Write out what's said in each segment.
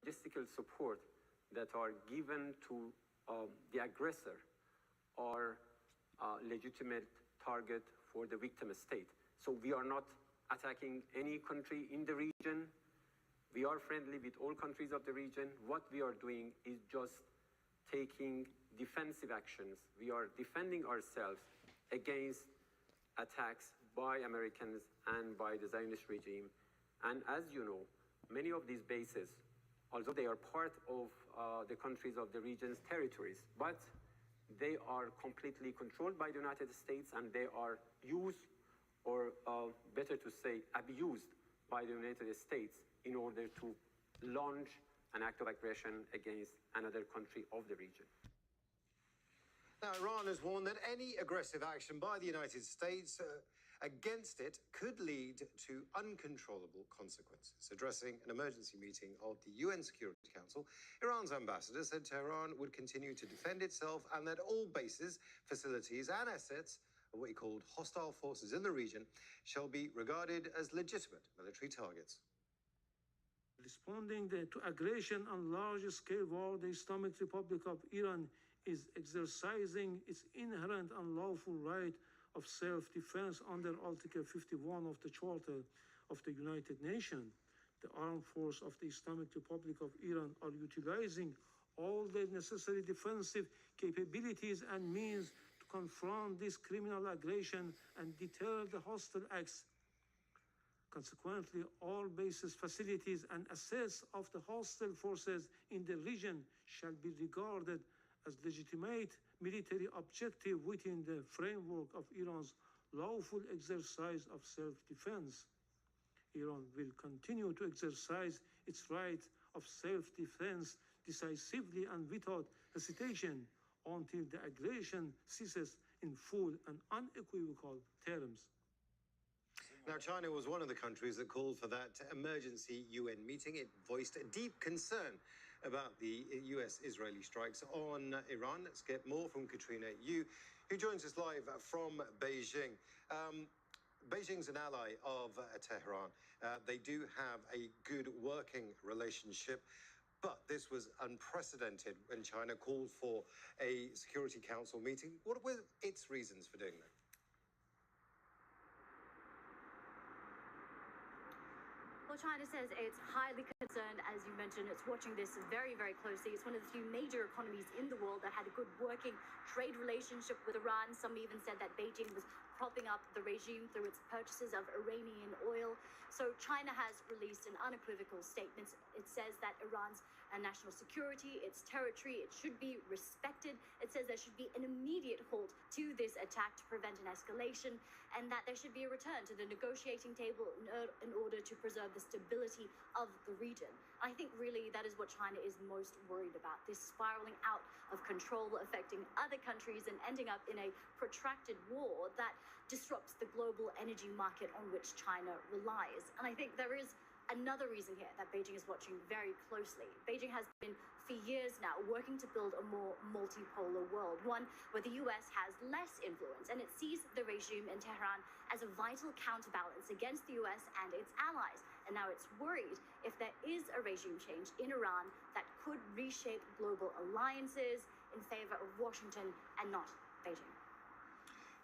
logistical support that are given to the aggressor are a legitimate target for the victim state. So we are not attacking any country in the region. We are friendly with all countries of the region. What we are doing is just taking defensive actions. We are defending ourselves against attacks by Americans and by the Zionist regime. And as you know, many of these bases, although they are part of the countries of the region's territories, but they are completely controlled by the United States, and they are used, or better to say, abused by the United States in order to launch an act of aggression against another country of the region. Now, Iran has warned that any aggressive action by the United States against it could lead to uncontrollable consequences. Addressing an emergency meeting of the UN Security Council, Iran's ambassador said Tehran would continue to defend itself and that all bases, facilities and assets of what he called hostile forces in the region shall be regarded as legitimate military targets. Responding to aggression on large-scale war, the Islamic Republic of Iran is exercising its inherent and lawful right of self-defense under Article 51 of the Charter of the United Nations. The armed forces of the Islamic Republic of Iran are utilizing all the necessary defensive capabilities and means to confront this criminal aggression and deter the hostile acts. Consequently, all bases, facilities, and assets of the hostile forces in the region shall be regarded as legitimate military objective within the framework of Iran's lawful exercise of self-defense. Iran will continue to exercise its right of self-defense decisively and without hesitation until the aggression ceases in full and unequivocal terms. Now, China was one of the countries that called for that emergency UN meeting. It voiced a deep concern about the US-Israeli strikes on Iran. Let's get more from Katrina Yu, who joins us live from Beijing. Beijing's an ally of Tehran. They do have a good working relationship, but this was unprecedented when China called for a Security Council meeting. What were its reasons for doing that? Well, China says it's highly concerned, as you mentioned. It's watching this very, very closely. It's one of the few major economies in the world that had a good working trade relationship with Iran. Some even said that Beijing was propping up the regime through its purchases of Iranian oil. So China has released an unequivocal statement. It says that Iran's national security, its territory, it should be respected. It says there should be an immediate halt to this attack to prevent an escalation, and that there should be a return to the negotiating table in order to preserve the stability of the region. I think really that is what China is most worried about, this spiraling out of control, affecting other countries and ending up in a protracted war that disrupts the global energy market on which China relies. And I think there is another reason here that Beijing is watching very closely. Beijing has been for years now working to build a more multipolar world, one where the US has less influence, and it sees the regime in Tehran as a vital counterbalance against the US and its allies. And now it's worried if there is a regime change in Iran that could reshape global alliances in favor of Washington and not Beijing.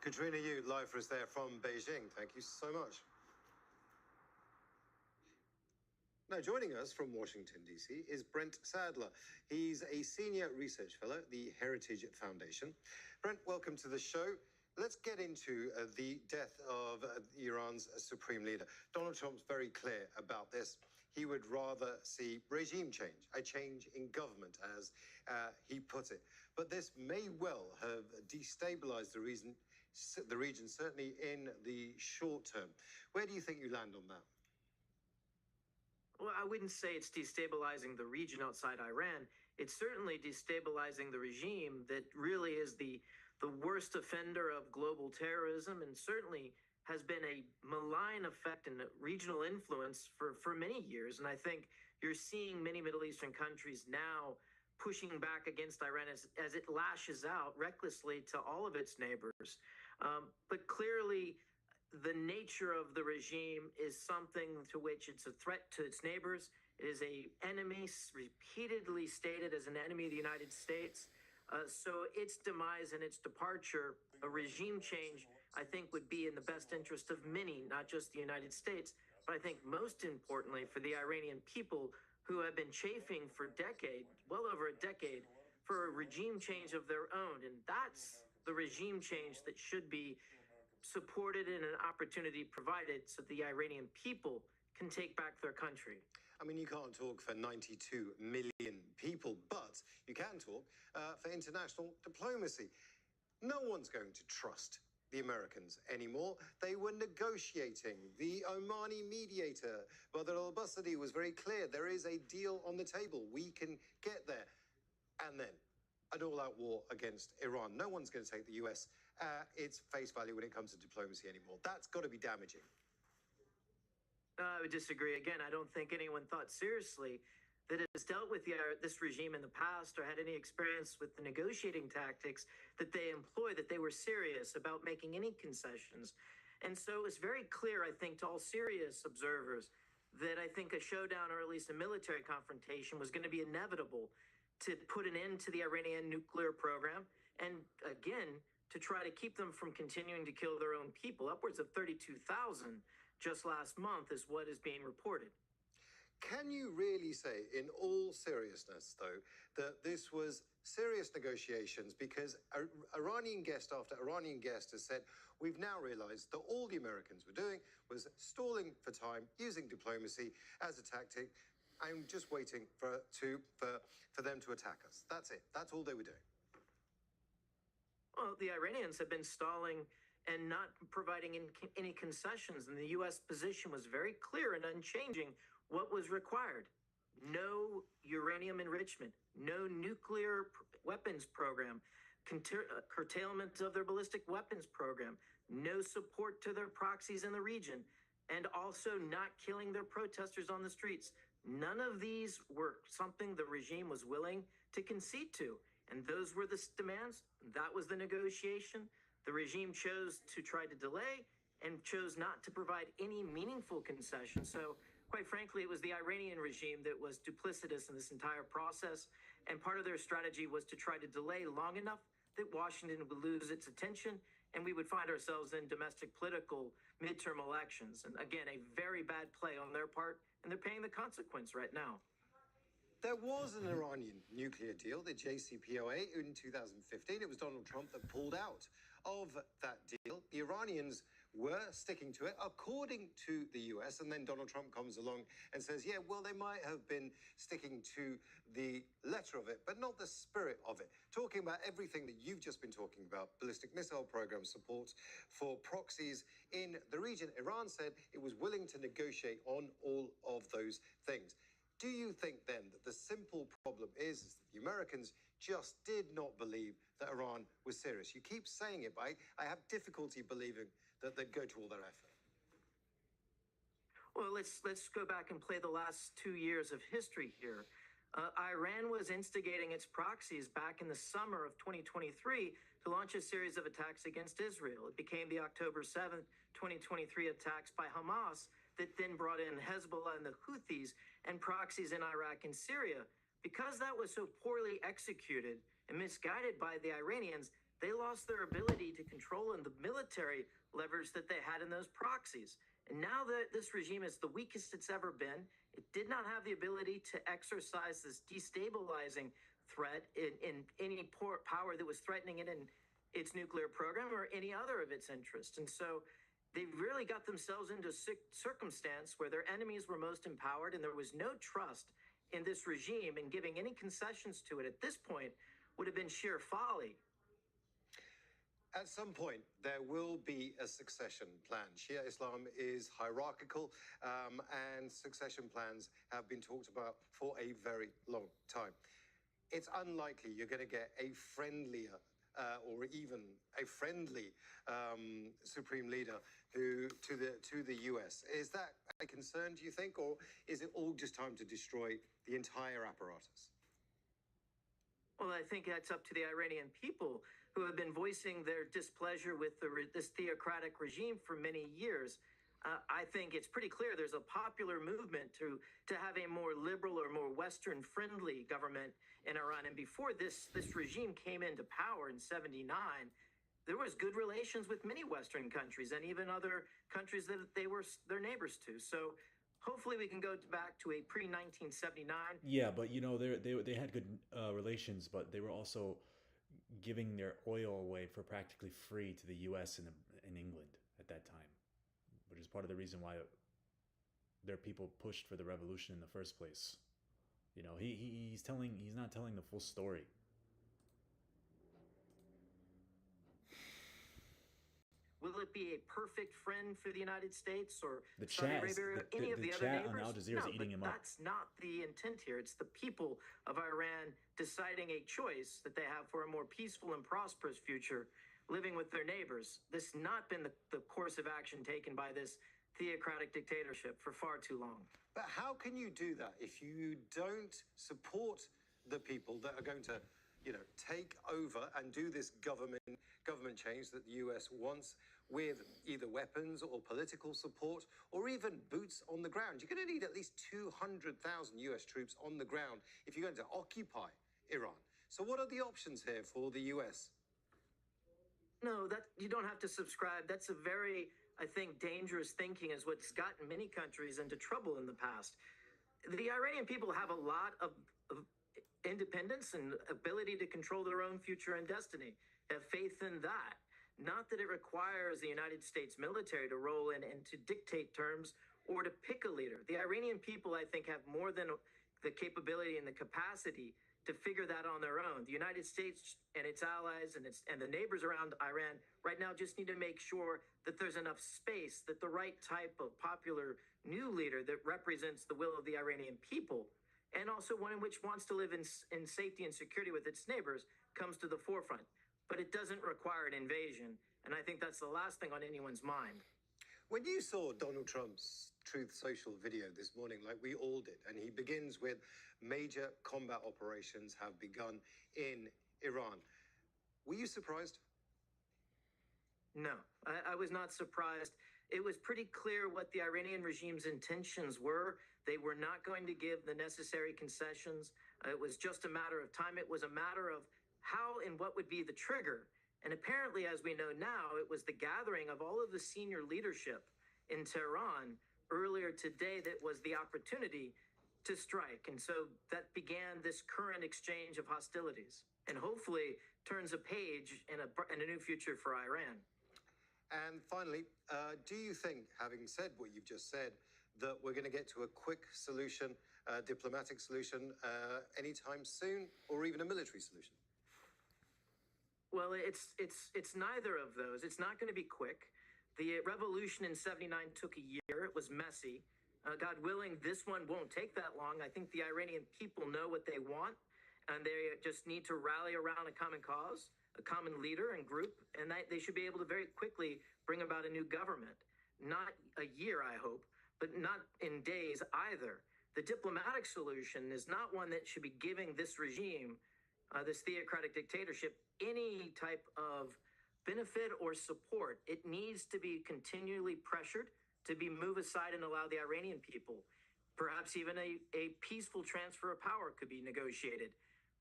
Katrina Yu, live for us there from Beijing. Thank you so much. Now, joining us from Washington, D.C. is Brent Sadler. He's a senior research fellow at the Heritage Foundation. Brent, welcome to the show. Let's get into the death of Iran's supreme leader. Donald Trump's very clear about this. He would rather see regime change, a change in government, as he put it. But this may well have destabilized the region, certainly in the short term. Where do you think you land on that? Well, I wouldn't say it's destabilizing the region outside Iran. It's certainly destabilizing the regime that really is the worst offender of global terrorism, and certainly has been a malign effect and regional influence for many years. And I think you're seeing many Middle Eastern countries now pushing back against Iran as it lashes out recklessly to all of its neighbors. But clearly, the nature of the regime is something to which it's a threat to its neighbors. It is a enemy, repeatedly stated as an enemy of the United States. So its demise and its departure, a regime change, I think would be in the best interest of many, not just the United States, but I think most importantly for the Iranian people who have been chafing for decades, well over a decade, for a regime change of their own. And that's the regime change that should be supported and an opportunity provided so the Iranian people can take back their country. I mean, you can't talk for 92 million people, but you can talk for international diplomacy. No one's going to trust the Americans anymore. They were negotiating. The Omani mediator, Badr al-Basri, was very clear. There is a deal on the table. We can get there. And then an all-out war against Iran. No one's going to take the US at its face value when it comes to diplomacy anymore. That's got to be damaging. I would disagree. Again, I don't think anyone thought seriously that has dealt with this regime in the past or had any experience with the negotiating tactics that they employ, that they were serious about making any concessions. And so it was very clear, I think, to all serious observers that I think a showdown or at least a military confrontation was going to be inevitable to put an end to the Iranian nuclear program and, again, to try to keep them from continuing to kill their own people. Upwards of 32,000 just last month is what is being reported. Can you really say, in all seriousness, though, that this was serious negotiations? Because Iranian guest after Iranian guest has said, we've now realized that all the Americans were doing was stalling for time, using diplomacy as a tactic, and just waiting for them to attack us. That's it. That's all they were doing. Well, the Iranians have been stalling and not providing any concessions, and the U.S. position was very clear and unchanging what was required. No uranium enrichment, no nuclear weapons program, curtailment of their ballistic weapons program, no support to their proxies in the region, and also not killing their protesters on the streets. None of these were something the regime was willing to concede to. And those were the demands. That was the negotiation. The regime chose to try to delay and chose not to provide any meaningful concessions. So, quite frankly, it was the Iranian regime that was duplicitous in this entire process. And part of their strategy was to try to delay long enough that Washington would lose its attention and we would find ourselves in domestic political midterm elections. And again, a very bad play on their part, and they're paying the consequence right now. There was an Iranian nuclear deal, the JCPOA, in 2015. It was Donald Trump that pulled out of that deal. The Iranians were sticking to it, according to the US, and then Donald Trump comes along and says, yeah, well, they might have been sticking to the letter of it, but not the spirit of it. Talking about everything that you've just been talking about, ballistic missile program support for proxies in the region, Iran said it was willing to negotiate on all of those things. Do you think then that the simple problem is that the Americans just did not believe that Iran was serious? You keep saying it, but I have difficulty believing that they'd go to all their effort. Well, let's go back and play the last 2 years of history here. Iran was instigating its proxies back in the summer of 2023 to launch a series of attacks against Israel. It became the October 7th, 2023 attacks by Hamas that then brought in Hezbollah and the Houthis and proxies in Iraq and Syria. Because that was so poorly executed and misguided by the Iranians, they lost their ability to control the military leverage that they had in those proxies. And now that this regime is the weakest it's ever been, it did not have the ability to exercise this destabilizing threat in any power that was threatening it in its nuclear program or any other of its interests. And so they really got themselves into a circumstance where their enemies were most empowered, and there was no trust in this regime, and giving any concessions to it at this point would have been sheer folly. At some point, there will be a succession plan. Shia Islam is hierarchical, and succession plans have been talked about for a very long time. It's unlikely you're going to get a friendlier or even a friendly supreme leader to the US. Is that a concern, do you think, or is it all just time to destroy the entire apparatus? Well, I think that's up to the Iranian people. who have been voicing their displeasure with this theocratic regime for many years. I think it's pretty clear there's a popular movement to have a more liberal or more Western-friendly government in Iran. And before this regime came into power in '79, there was good relations with many Western countries and even other countries that they were their neighbors to. So hopefully we can go back to a pre-1979. Yeah, but you know they had good relations, but they were also giving their oil away for practically free to the U.S. and in England at that time, which is part of the reason why their people pushed for the revolution in the first place. You know, he's not telling the full story. Will it be a perfect friend for the United States or The Saudi chat, Arabia or any of the other chat neighbors? on Al Jazeera is No, eating but him up. that's not the intent here. It's the people of Iran deciding a choice that they have for a more peaceful and prosperous future, living with their neighbors. This has not been the course of action taken by this theocratic dictatorship for far too long. But how can you do that if you don't support the people that are going to, take over and do this government change that the US wants with either weapons or political support or even boots on the ground? You're going to need at least 200,000 US troops on the ground if you're going to occupy Iran. So what are the options here for the US? No, that you don't have to subscribe. That's a very, I think, dangerous thinking is what's gotten many countries into trouble in the past. The Iranian people have a lot of independence and ability to control their own future and destiny. Have faith in that. Not that it requires the United States military to roll in and to dictate terms or to pick a leader. The Iranian people, I think, have more than the capability and the capacity to figure that on their own. The United States and its allies and the neighbors around Iran right now just need to make sure that there's enough space, that the right type of popular new leader that represents the will of the Iranian people, and also one in which wants to live in safety and security with its neighbors, comes to the forefront. But it doesn't require an invasion, and I think that's the last thing on anyone's mind. When you saw Donald Trump's Truth Social video this morning, like we all did, and he begins with major combat operations have begun in Iran, were you surprised? No, I was not surprised. It was pretty clear what the Iranian regime's intentions were. They were not going to give the necessary concessions. It was just a matter of time. It was a matter of how and what would be the trigger. And apparently, as we know now, it was the gathering of all of the senior leadership in Tehran earlier today that was the opportunity to strike. And so that began this current exchange of hostilities and hopefully turns a page in a new future for Iran. And finally, do you think, having said what you've just said, that we're going to get to a quick solution, diplomatic solution, anytime soon, or even a military solution? Well, it's neither of those. It's not going to be quick. The revolution in '79 took a year. It was messy. God willing, this one won't take that long. I think the Iranian people know what they want, and they just need to rally around a common cause, a common leader and group, and they should be able to very quickly bring about a new government. Not a year, I hope, but not in days either. The diplomatic solution is not one that should be giving this regime, this theocratic dictatorship, any type of benefit or support. It needs to be continually pressured to be moved aside and allow the Iranian people. Perhaps even a peaceful transfer of power could be negotiated.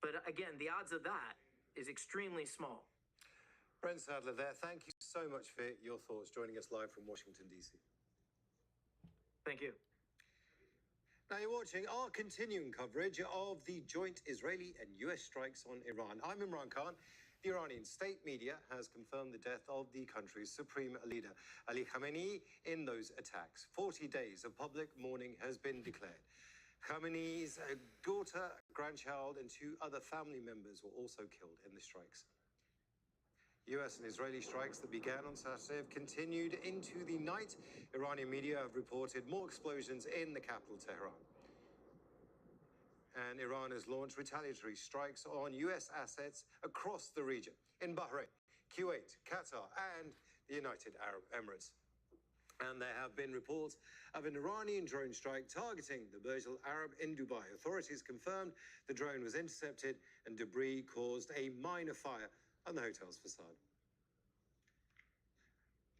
But again, the odds of that is extremely small. Brent Sadler there. Thank you so much for your thoughts, joining us live from Washington, D.C. Thank you. Now you're watching our continuing coverage of the joint Israeli and US strikes on Iran. I'm Imran Khan. The Iranian state media has confirmed the death of the country's supreme leader, Ali Khamenei, in those attacks. 40 days of public mourning has been declared. Khamenei's daughter, grandchild, and 2 other family members were also killed in the strikes. US and Israeli strikes that began on Saturday have continued into the night. Iranian media have reported more explosions in the capital, Tehran. And Iran has launched retaliatory strikes on US assets across the region, in Bahrain, Kuwait, Qatar, and the United Arab Emirates. And there have been reports of an Iranian drone strike targeting the Burj Al Arab in Dubai. Authorities confirmed the drone was intercepted and debris caused a minor fire and the hotel's facade.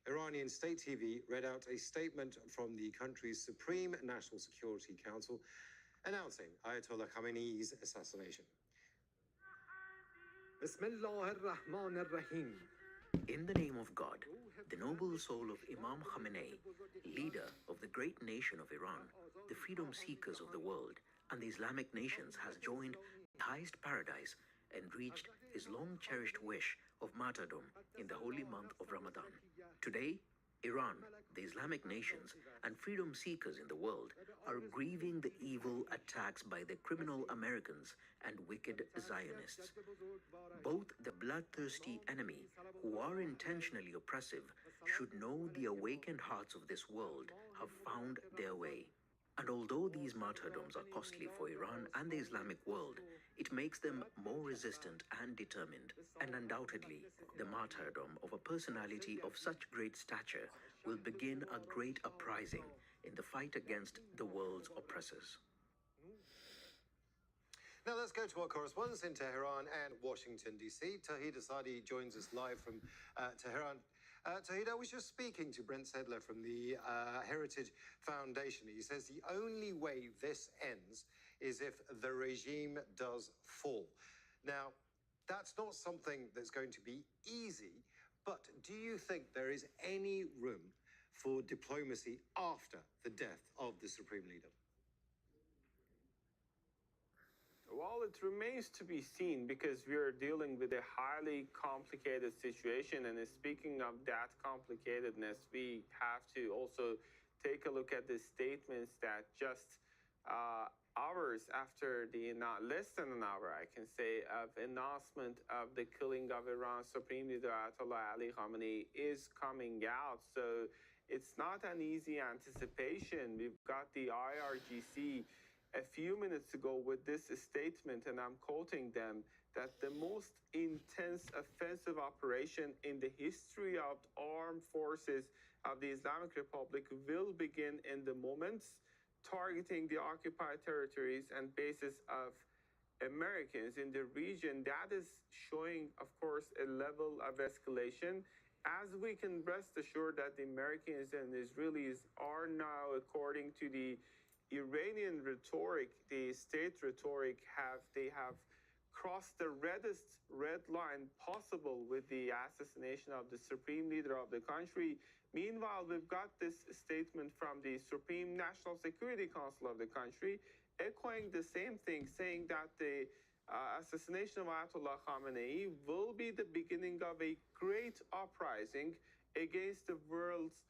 Iranian state TV read out a statement from the country's Supreme National Security Council announcing Ayatollah Khamenei's assassination. In the name of God, the noble soul of Imam Khamenei, leader of the great nation of Iran, the freedom seekers of the world, and the Islamic nations, has joined the highest paradise and reached his long-cherished wish of martyrdom in the holy month of Ramadan. Today, Iran, the Islamic nations, and freedom seekers in the world are grieving the evil attacks by the criminal Americans and wicked Zionists. Both the bloodthirsty enemy, who are intentionally oppressive, should know the awakened hearts of this world have found their way. And although these martyrdoms are costly for Iran and the Islamic world, it makes them more resistant and determined. And undoubtedly, the martyrdom of a personality of such great stature will begin a great uprising in the fight against the world's oppressors. Now let's go to our correspondents in Tehran and Washington, D.C. Tauhid Asadi joins us live from Tehran. Tauhid, I was just speaking to Brent Sedler from the Heritage Foundation. He says the only way this ends is if the regime does fall. Now, that's not something that's going to be easy, but do you think there is any room for diplomacy after the death of the Supreme Leader? Well, it remains to be seen because we are dealing with a highly complicated situation. And speaking of that complicatedness, we have to also take a look at the statements that just hours after less than an hour, I can say, of announcement of the killing of Iran's Supreme Leader Ayatollah Ali Khamenei is coming out. So it's not an easy anticipation. We've got the IRGC a few minutes ago with this statement, and I'm quoting them, that the most intense offensive operation in the history of armed forces of the Islamic Republic will begin in the moments, targeting the occupied territories and bases of Americans in the region. That is showing, of course, a level of escalation. As we can rest assured that the Americans and Israelis are now, according to the Iranian rhetoric, the state rhetoric, they have crossed the reddest red line possible with the assassination of the Supreme Leader of the country. Meanwhile, we've got this statement from the Supreme National Security Council of the country, echoing the same thing, saying that the assassination of Ayatollah Khamenei will be the beginning of a great uprising against the world's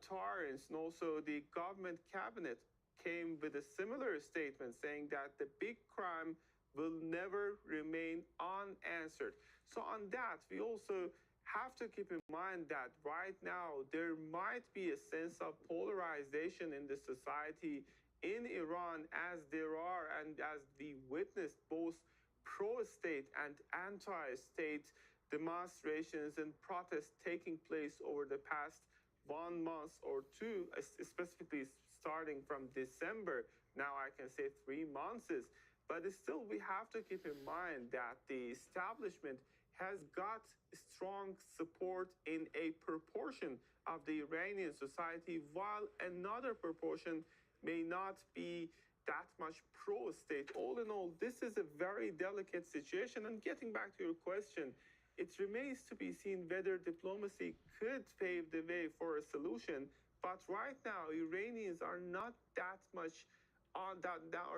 tyrants. And also the government cabinet came with a similar statement saying that the big crime will never remain unanswered. So on that, we also have to keep in mind that right now there might be a sense of polarization in the society in Iran, as there are and as we witnessed both pro-state and anti-state demonstrations and protests taking place over the past 1 month or two, specifically starting from December. Now I can say 3 months. But still, we have to keep in mind that the establishment has got strong support in a proportion of the Iranian society, while another proportion may not be that much pro-state. All in all, this is a very delicate situation. And getting back to your question, it remains to be seen whether diplomacy could pave the way for a solution. But right now, Iranians are not that much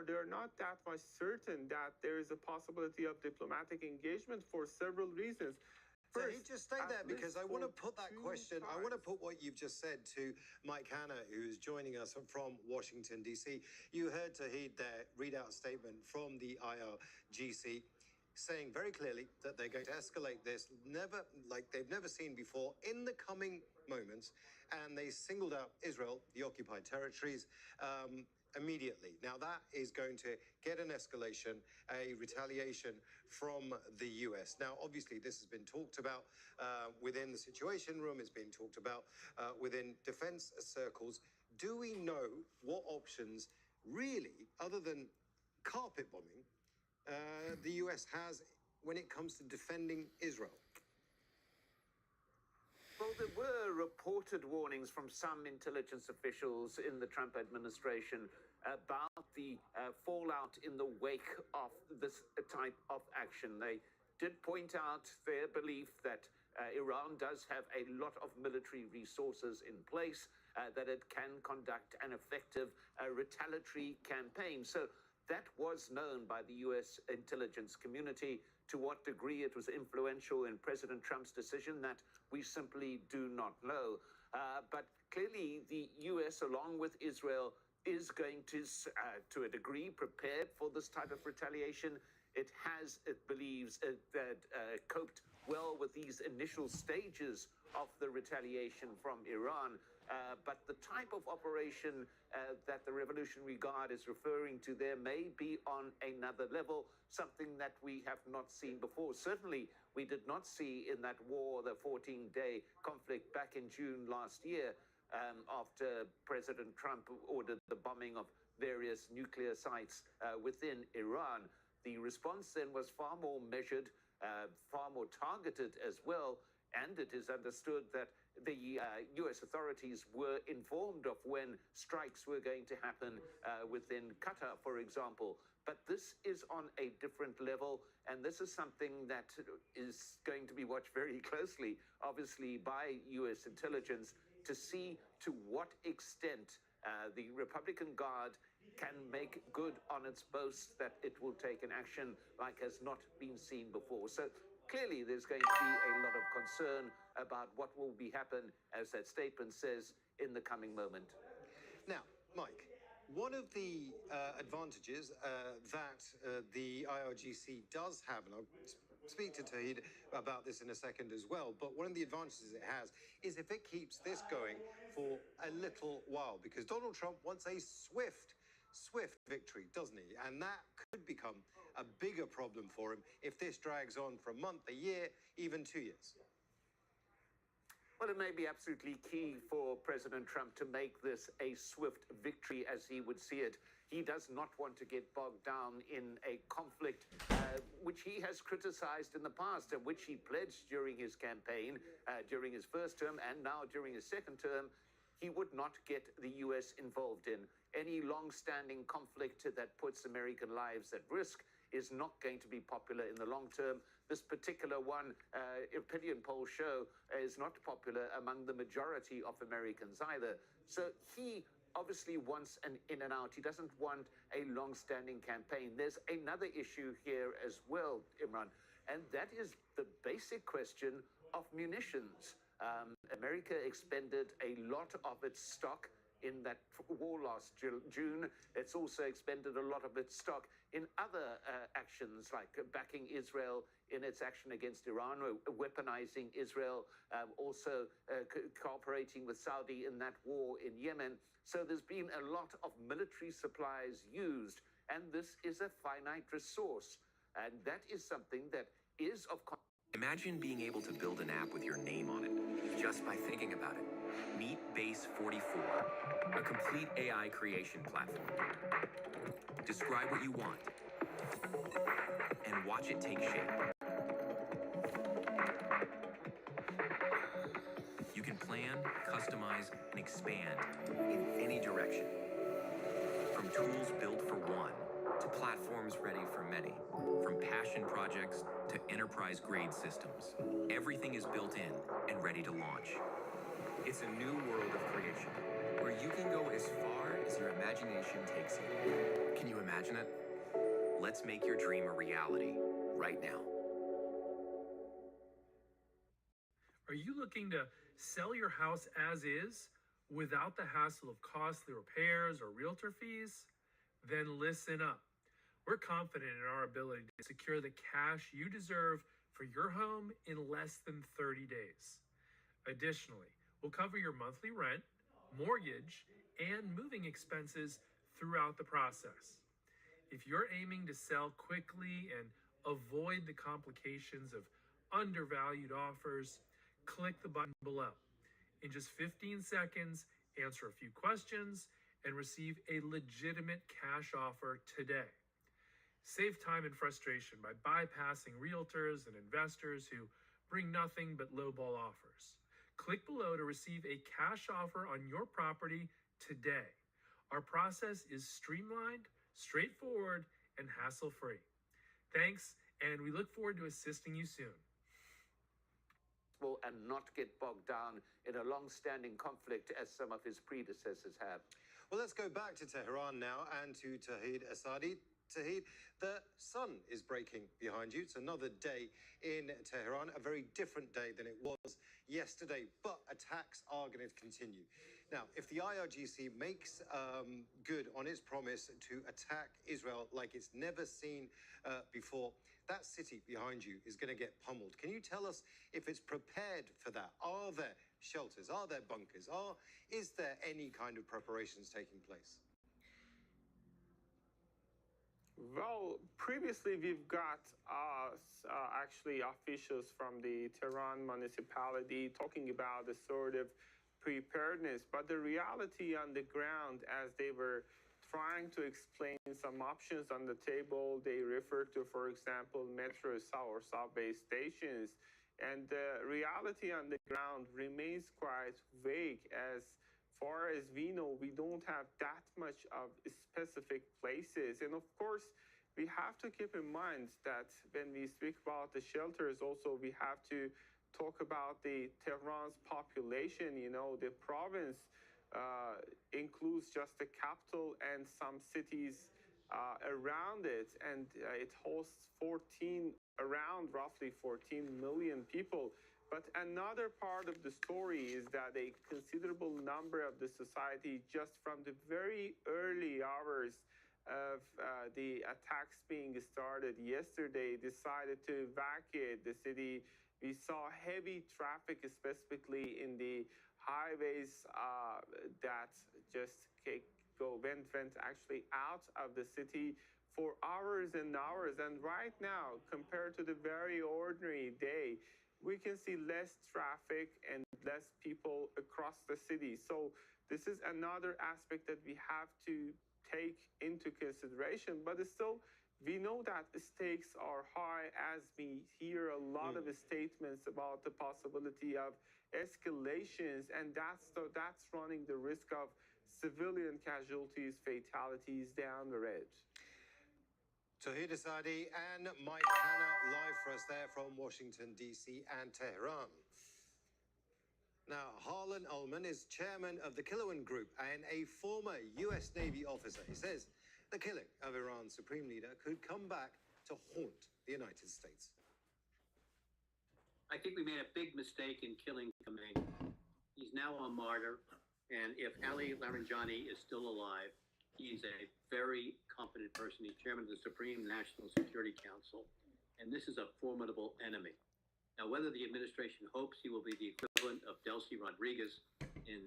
they're not that much certain that there is a possibility of diplomatic engagement for several reasons. First, just stay there because I want to put that question, I want to put what you've just said to Mike Hanna, who's joining us from Washington, D.C. You heard Tauhid there read out a statement from the IRGC saying very clearly that they're going to escalate this like they've never seen before in the coming moments. And they singled out Israel, the occupied territories, immediately. Now, that is going to get an escalation, a retaliation from the US. Now, obviously, this has been talked about within the Situation Room. It's been talked about within defense circles. Do we know what options, really, other than carpet bombing, the US has when it comes to defending Israel? Well, there were reported warnings from some intelligence officials in the Trump administration about the fallout in the wake of this type of action. They did point out their belief that Iran does have a lot of military resources in place, that it can conduct an effective retaliatory campaign. So that was known by the US intelligence community. To what degree it was influential in President Trump's decision, that we simply do not know. But clearly, the US, along with Israel, is going to a degree, prepared for this type of retaliation. It has, it believes, coped well with these initial stages of the retaliation from Iran. But the type of operation that the Revolutionary Guard is referring to there may be on another level, something that we have not seen before. Certainly, we did not see in that war, the 14-day conflict back in June last year, after President Trump ordered the bombing of various nuclear sites within Iran. The response then was far more measured, far more targeted as well, and it is understood that the US authorities were informed of when strikes were going to happen within Qatar, for example. But this is on a different level, and this is something that is going to be watched very closely, obviously, by US intelligence to see to what extent the Republican Guard can make good on its boast that it will take an action like has not been seen before. So clearly there's going to be a lot of concern about what will be happen, as that statement says, in the coming moment. Now, Mike, one of the advantages that the IRGC does have, and I'll speak to Tauhid about this in a second as well, but one of the advantages it has is if it keeps this going for a little while, because Donald Trump wants a swift victory, doesn't he? And that could become a bigger problem for him if this drags on for a month, a year, even 2 years. Well, it may be absolutely key for President Trump to make this a swift victory, as he would see it. He does not want to get bogged down in a conflict which he has criticized in the past and which he pledged during his campaign, during his first term and now during his second term. He would not get the US involved in. Any long-standing conflict that puts American lives at risk is not going to be popular in the long term. This particular one, opinion polls show, is not popular among the majority of Americans either. So he obviously wants an in and out. He doesn't want a long-standing campaign. There's another issue here as well, Imran, and that is the basic question of munitions. America expended a lot of its stock in that war last June. It's also expended a lot of its stock in other actions, like backing Israel in its action against Iran, weaponizing Israel, also cooperating with Saudi in that war in Yemen. So there's been a lot of military supplies used, and this is a finite resource. And that is something that is of... Imagine being able to build an app with your name on it, just by thinking about it. Meet Base 44, a complete AI creation platform. Describe what you want, and watch it take shape. You can plan, customize, and expand in any direction. From tools built for one, to platforms ready for many. From passion projects to enterprise-grade systems. Everything is built in and ready to launch. It's a new world of creation, where you can go as far as your imagination takes you. Can you imagine it? Let's make your dream a reality, right now. Are you looking to sell your house as is, without the hassle of costly repairs or realtor fees? Then listen up. We're confident in our ability to secure the cash you deserve for your home in less than 30 days. Additionally, we'll cover your monthly rent, mortgage, and moving expenses throughout the process. If you're aiming to sell quickly and avoid the complications of undervalued offers, click the button below. In just 15 seconds, answer a few questions and receive a legitimate cash offer today. Save time and frustration by bypassing realtors and investors who bring nothing but lowball offers. Click below to receive a cash offer on your property today. Our process is streamlined, straightforward, and hassle-free. Thanks, and we look forward to assisting you soon. And not get bogged down in a long-standing conflict as some of his predecessors have. Well, let's go back to Tehran now and to Tauhid Asadi. Tauhid, the sun is breaking behind you. It's another day in Tehran, a very different day than it was yesterday, but attacks are going to continue. Now, if the IRGC makes good on its promise to attack Israel like it's never seen before, that city behind you is going to get pummeled. Can you tell us if it's prepared for that? Are there shelters? Are there bunkers? Is there any kind of preparations taking place? Well, previously we've got actually officials from the Tehran municipality talking about the sort of preparedness, but the reality on the ground, as they were trying to explain some options on the table, they referred to, for example, metro or subway stations, and the reality on the ground remains quite vague. As far as we know, we don't have that much of specific places. And of course, we have to keep in mind that when we speak about the shelters, also we have to talk about the Tehran's population. You know, the province includes just the capital and some cities around it, and it hosts around roughly 14 million people. But another part of the story is that a considerable number of the society, just from the very early hours of the attacks being started yesterday, decided to evacuate the city. We saw heavy traffic, specifically in the highways that just went actually out of the city for hours and hours. And right now, compared to the very ordinary day, we can see less traffic and less people across the city. So this is another aspect that we have to take into consideration. But still, we know that the stakes are high, as we hear a lot of statements about the possibility of escalations, and that's running the risk of civilian casualties, fatalities down the road. Tauhid Asadi and Mike Hanna live for us there from Washington, D.C. and Tehran. Now, Harlan Ullman is chairman of the Kilowan Group and a former U.S. Navy officer. He says the killing of Iran's supreme leader could come back to haunt the United States. I think we made a big mistake in killing Khamenei. He's now a martyr, and if Ali Larijani is still alive, he's a very competent person. He's chairman of the Supreme National Security Council, and this is a formidable enemy. Now, whether the administration hopes he will be the equivalent of Delcy Rodriguez in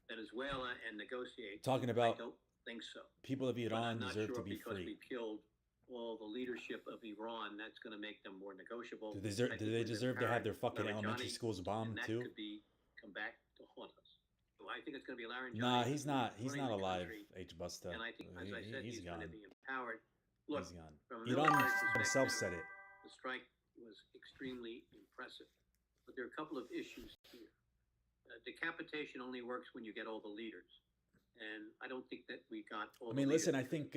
Venezuela and negotiate, Talking about I don't think so. people of Iran But I'm not deserve sure to be because free. we killed all the leadership of Iran, that's going to make them more negotiable. Do I think they when deserve to have their fucking Larijani, elementary schools bombed and that too? could come back to haunt us. So I think it's going to be Larijani. Nah, he's not. He's running not the alive. country, H. Busta. And I think, as I said, He's he's going gone. to be empowered. Look, He's gone. from a Iran military themselves perspective, said it. the strike was extremely impressive. But there are a couple of issues here. Decapitation only works when you get all the leaders. And I don't think that we got all I mean, the listen. I leaders. think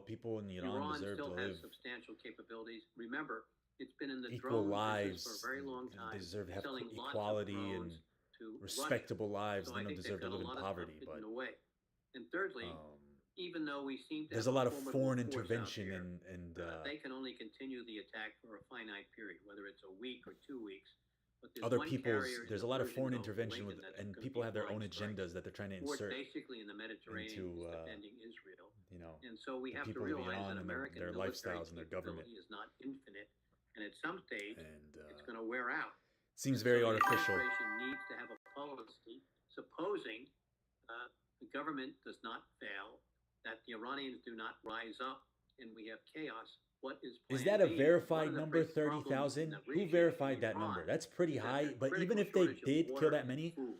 people in Iran deserve still to has live substantial capabilities. Remember, it's been in the equal drone lives. business for a very long time. They deserve to have selling lots of equality and drones to respectable Russia. lives. So They I don't think deserve to they've got live in a lot of poverty. stuff But hidden away. And thirdly, even though we seem to there's a have lot of formidable foreign force out intervention there, and they can only continue the attack for a finite period, whether it's a week or 2 weeks. But there's other one people's. carrier, There's a the lot of Persian foreign Gulf of intervention with, Aden, that's and gonna people be have their own flying strike. agendas that they're trying to Port insert basically in the Mediterranean into, is defending Israel. you know, And so we the have to people of realize Iran that and American their military lifestyles and their government. capability is not infinite, and at some stage And it's going to wear out. seems And very so the artificial. administration needs to have a policy, supposing the government does not fail, that the Iranians do not rise up, and we have chaos. What is Is plan that a B? verified One of the number, big problems in 30,000? the Who region verified in that Iran number? That's pretty is that high. there's But even critical if they shortage of did kill water that many, and food.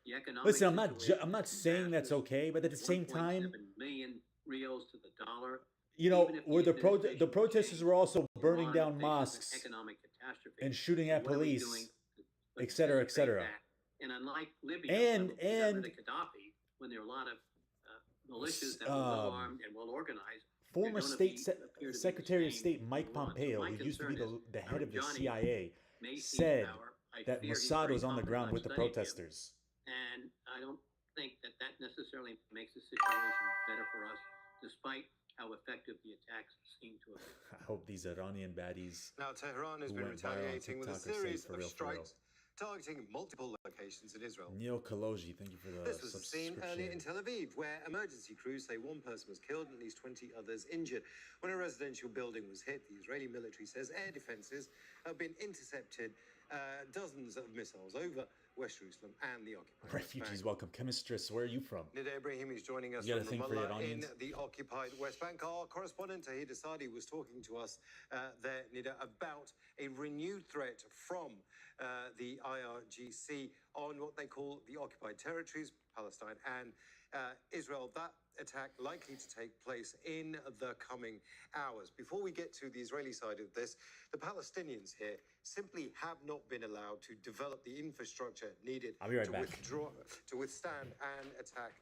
The economic listen, I'm situation not is saying that's disastrous. okay. But at the same time, 1.7 million reals to the dollar. you know, Even if where the administration protesters changes, were also burning Iran down faces an mosques economic catastrophe. and shooting So at what are we police, doing to et cetera, et anticipate cetera. that? And unlike Libya, And- where we got rid and- of Gaddafi, when there are a lot of militias that were well armed and well organized. Former gonna State appear to be Secretary of staying State in Mike Iran. So Pompeo, my who used to be concern the head of the Johnny CIA, may seize said power. I that fear he's Mossad very was on the confident. ground I've with the studied him. protesters. And I don't think that that necessarily makes the situation better for us, despite how effective the attacks seem to have been. I hope these Iranian baddies Now, Tehran has who been went viral on retaliating with a TikTok are series safe for of real, for real. strikes targeting multiple locations in Israel. Neil Kaloji, thank you for the This was the scene earlier in subscription. Tel Aviv, where emergency crews say one person was killed and at least 20 others injured. When a residential building was hit, the Israeli military says air defenses have been intercepted dozens of missiles over West Jerusalem and the occupied West Refugees, Bank. welcome. Chemistress, where are you from? Nida Ibrahim is joining us You got a from thing for the Ramallah in Iranians? the occupied West Bank. Our correspondent Tahir Asadi was talking to us there, Nida, about a renewed threat from the IRGC on what they call the occupied territories, Palestine and Israel. That attack likely to take place in the coming hours. Before we get to the Israeli side of this, the Palestinians here simply have not been allowed to develop the infrastructure needed I'll be right to back. to withstand an attack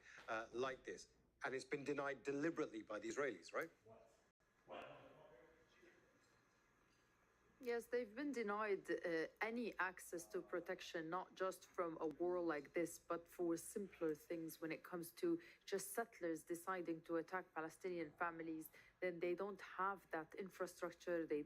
like this. And it's been denied deliberately by the Israelis, right? Yes, they've been denied any access to protection, not just from a war like this, but for simpler things when it comes to just settlers deciding to attack Palestinian families. Then they don't have that infrastructure. They're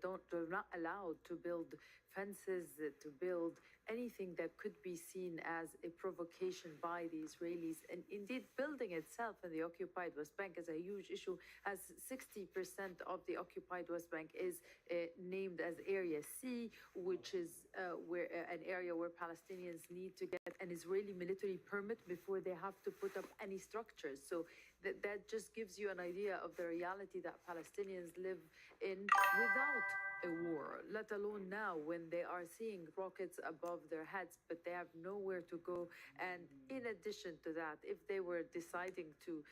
not allowed to build fences, to build anything that could be seen as a provocation by the Israelis. And indeed, building itself in the occupied West Bank is a huge issue, as 60% of the occupied West Bank is named as Area C, which is where an area where Palestinians need to get an Israeli military permit before they have to put up any structures. So that just gives you an idea of the reality that Palestinians live in without a war, let alone now when they are seeing rockets above their heads, but they have nowhere to go. And in addition to that, if they were deciding to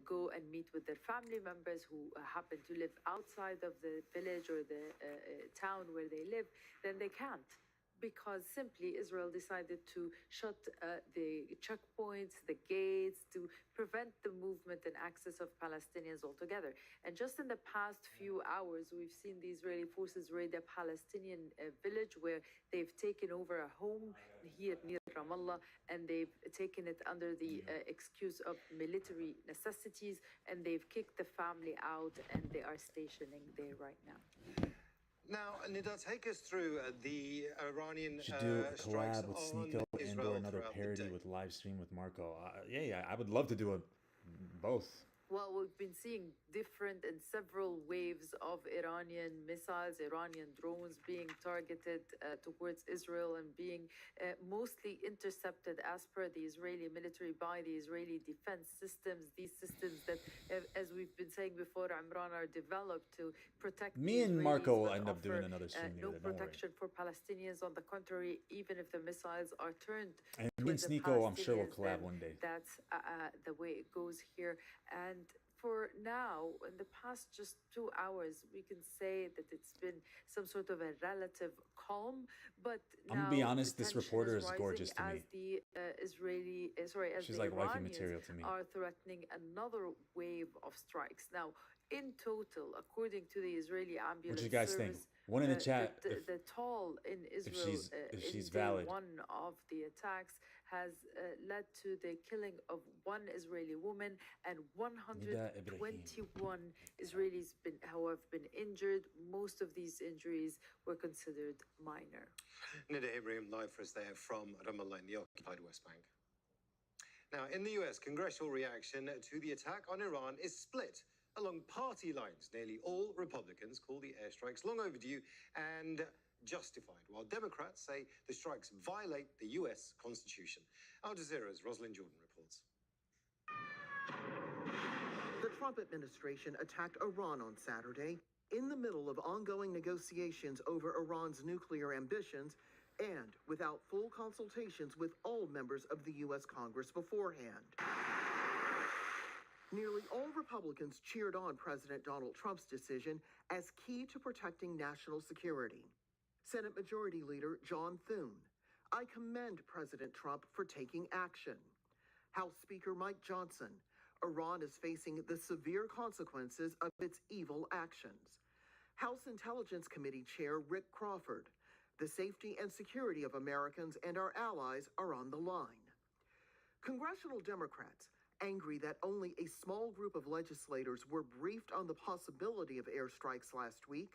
go and meet with their family members who happen to live outside of the village or the town where they live, then they can't. Because simply Israel decided to shut the checkpoints, the gates, to prevent the movement and access of Palestinians altogether. And just in the past few hours, we've seen the Israeli forces raid a Palestinian village where they've taken over a home here near Ramallah, and they've taken it under the excuse of military necessities, and they've kicked the family out, and they are stationing there right now. Now, Nida, take us through the Iranian You should do a strikes collab with on Sneeko and Israel or another throughout the parody day. with live stream with Marco. Yeah, I would love to do both. Well, we've been seeing different and several waves of Iranian missiles, Iranian drones being targeted towards Israel and being mostly intercepted as per the Israeli military by the Israeli defense systems. These systems that, as we've been saying before, Imran, are developed to protect Me the and Israelis, Marco will but end up doing offer, another stream no together, don't worry. protection for Palestinians. On the contrary, even if the missiles are turned And me and towards the Sneeko, I'm sure we'll Palestinians, collab then one day. that's the way it goes here. And for now, in the past just 2 hours, we can say that it's been some sort of a relative calm. But I'm gonna now be the honest, this tension reporter is rising gorgeous to as me. the as She's the like wifey Iranians material to me. are threatening another wave of strikes. Now, in total, according to the Israeli ambulance What do you guys think? service, One in the chat. the toll in Israel if in she's day valid. one of the attacks has led to the killing of one Israeli woman and 121 Israelis who have been injured. Most of these injuries were considered minor. Nida Ibrahim live for us there from Ramallah in the occupied West Bank. Now, in the US, congressional reaction to the attack on Iran is split along party lines. Nearly all Republicans call the airstrikes long overdue and justified, while Democrats say the strikes violate the US Constitution. Al Jazeera's Rosalind Jordan reports. The Trump administration attacked Iran on Saturday in the middle of ongoing negotiations over Iran's nuclear ambitions and without full consultations with all members of the U.S. Congress beforehand. Nearly all Republicans cheered on President Donald Trump's decision as key to protecting national security. Senate Majority Leader John Thune, I commend President Trump for taking action. House Speaker Mike Johnson, Iran is facing the severe consequences of its evil actions. House Intelligence Committee Chair Rick Crawford, the safety and security of Americans and our allies are on the line. Congressional Democrats, angry that only a small group of legislators were briefed on the possibility of airstrikes last week,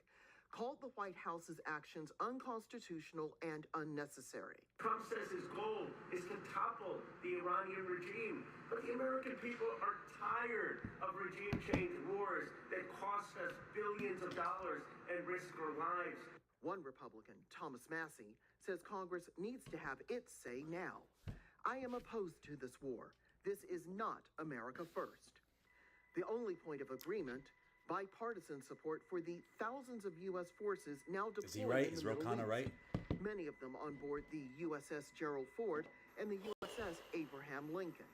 called the White House's actions unconstitutional and unnecessary. Trump says his goal is to topple the Iranian regime, but the American people are tired of regime change wars that cost us billions of dollars and risk our lives. One Republican, Thomas Massey, says Congress needs to have its say now. I am opposed to this war. This is not America first. The only point of agreement, bipartisan support for the thousands of U.S. forces now deployed. Is he right? In the Is Middle Ro Khanna East. right? Many of them on board the USS Gerald Ford and the USS Abraham Lincoln.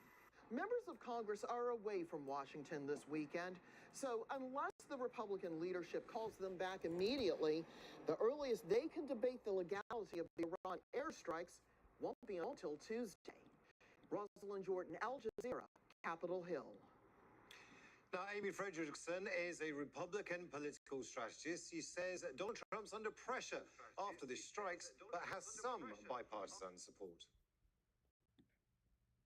Members of Congress are away from Washington this weekend, so unless the Republican leadership calls them back immediately, the earliest they can debate the legality of the Iran airstrikes won't be until Tuesday. Rosalind Jordan, Al Jazeera, Capitol Hill. Now, Amy Frederickson is a Republican political strategist. She says Donald Trump's under pressure after the strikes, but has some bipartisan support.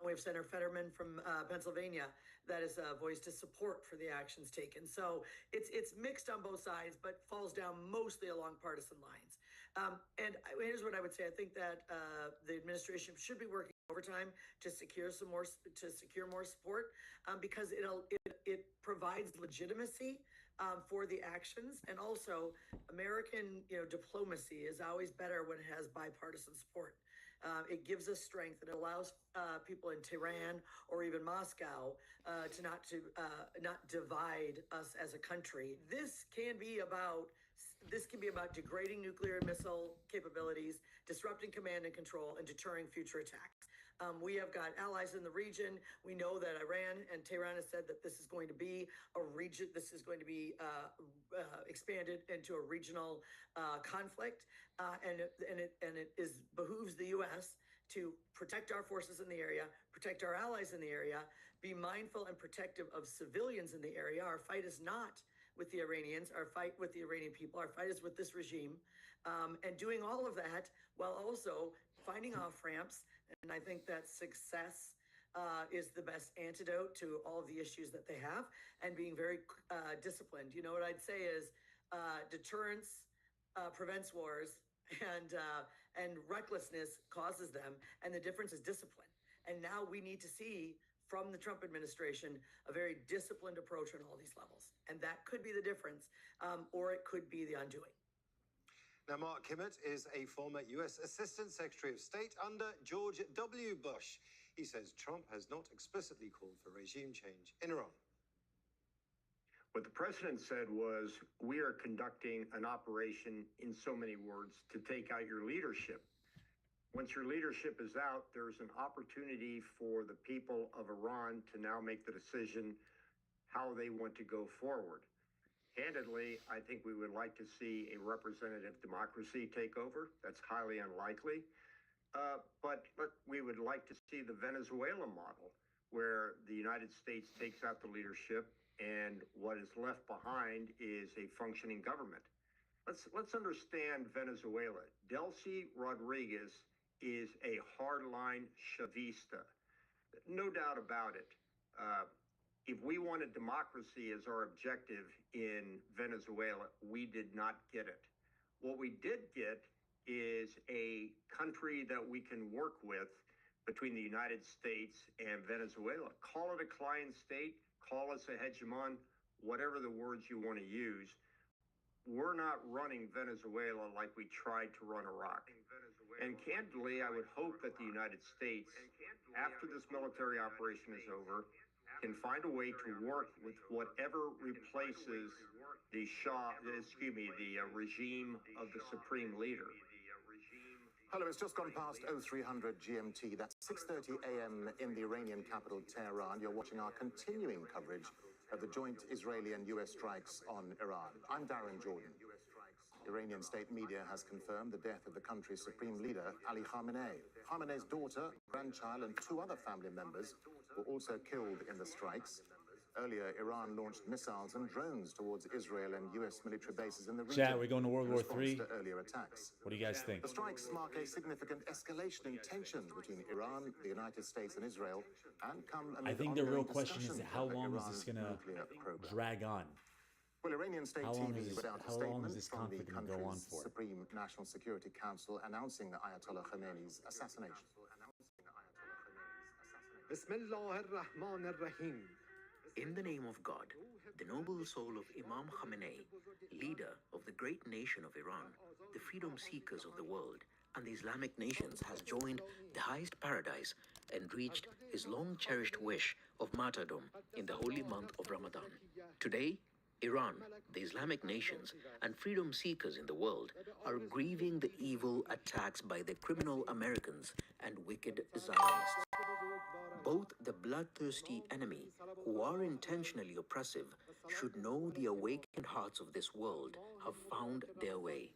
We have Senator Fetterman from Pennsylvania that has voiced his support for the actions taken. So it's mixed on both sides, but falls down mostly along partisan lines. Here's what I would say: I think that the administration should be working overtime to secure more support because it provides legitimacy for the actions, and also American diplomacy is always better when it has bipartisan support. It gives us strength, and it allows people in Tehran or even Moscow to not divide us as a country. This can be about degrading nuclear and missile capabilities, disrupting command and control, and deterring future attacks. We have got allies in the region. We know that Iran and Tehran has said that this is going to be a region. This is going to be expanded into a regional conflict, and it behooves the U.S. to protect our forces in the area, protect our allies in the area, be mindful and protective of civilians in the area. Our fight is not with the Iranians. Our fight with the Iranian people. Our fight is with this regime, and doing all of that while also finding off ramps. And I think that success is the best antidote to all of the issues that they have, and being very disciplined. You know, what I'd say is deterrence prevents wars, and recklessness causes them. And the difference is discipline. And now we need to see from the Trump administration a very disciplined approach on all these levels. And that could be the difference, or it could be the undoing. Now, Mark Kimmett is a former U.S. Assistant Secretary of State under George W. Bush. He says Trump has not explicitly called for regime change in Iran. What the president said was, we are conducting an operation, in so many words, to take out your leadership. Once your leadership is out, there's an opportunity for the people of Iran to now make the decision how they want to go forward. Candidly, I think we would like to see a representative democracy take over. That's highly unlikely. But we would like to see the Venezuela model, where the United States takes out the leadership and what is left behind is a functioning government. Let's understand Venezuela. Delcy Rodriguez is a hardline Chavista. No doubt about it. If we wanted democracy as our objective in Venezuela, we did not get it. What we did get is a country that we can work with between the United States and Venezuela. Call it a client state, call us a hegemon, whatever the words you want to use. We're not running Venezuela like we tried to run Iraq. And candidly, I would hope that the United States, after this military operation is over, can find a way to work with whatever replaces the regime of the supreme leader. Hello, it's just gone past 0300 GMT. That's 6:30 a.m. in the Iranian capital, Tehran. You're watching our continuing coverage of the joint Israeli and U.S. strikes on Iran. I'm Darren Jordan. Iranian state media has confirmed the death of the country's supreme leader, Ali Khamenei. Khamenei's daughter, grandchild, and 2 other family members were also killed in the strikes. Earlier, Iran launched missiles and drones towards Israel and U.S. military bases in the region. Chat, we're going to World in War response III. to earlier attacks. What do you guys think? The strikes mark a significant escalation in tensions between Iran, the United States, and Israel, and come amid I think the real ongoing question is discussions how over long is Iran's this going to nuclear program. drag on? Well, Iranian state How long TV is this- put out a how long statement is this from the conflict gonna go on country's for? Supreme National Security Council announcing Ayatollah Khamenei's assassination. In the name of God, the noble soul of Imam Khamenei, leader of the great nation of Iran, the freedom seekers of the world, and the Islamic nations, has joined the highest paradise and reached his long-cherished wish of martyrdom in the holy month of Ramadan. Today, Iran, the Islamic nations, and freedom seekers in the world are grieving the evil attacks by the criminal Americans and wicked Zionists. Both the bloodthirsty enemy, who are intentionally oppressive, should know the awakened hearts of this world have found their way.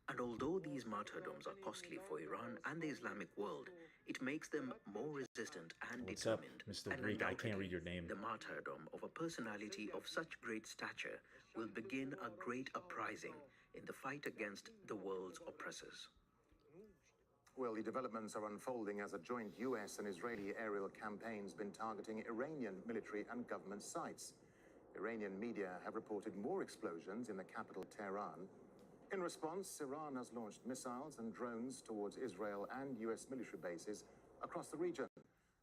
And although these martyrdoms are costly for Iran and the Islamic world, it makes them more resistant and What's up, determined. Mr. And Greek? I can't undoubtedly, read your name. the martyrdom of a personality of such great stature will begin a great uprising in the fight against the world's oppressors. Well, the developments are unfolding as a joint U.S. and Israeli aerial campaign's been targeting Iranian military and government sites. Iranian media have reported more explosions in the capital, Tehran. In response, Iran has launched missiles and drones towards Israel and U.S. military bases across the region.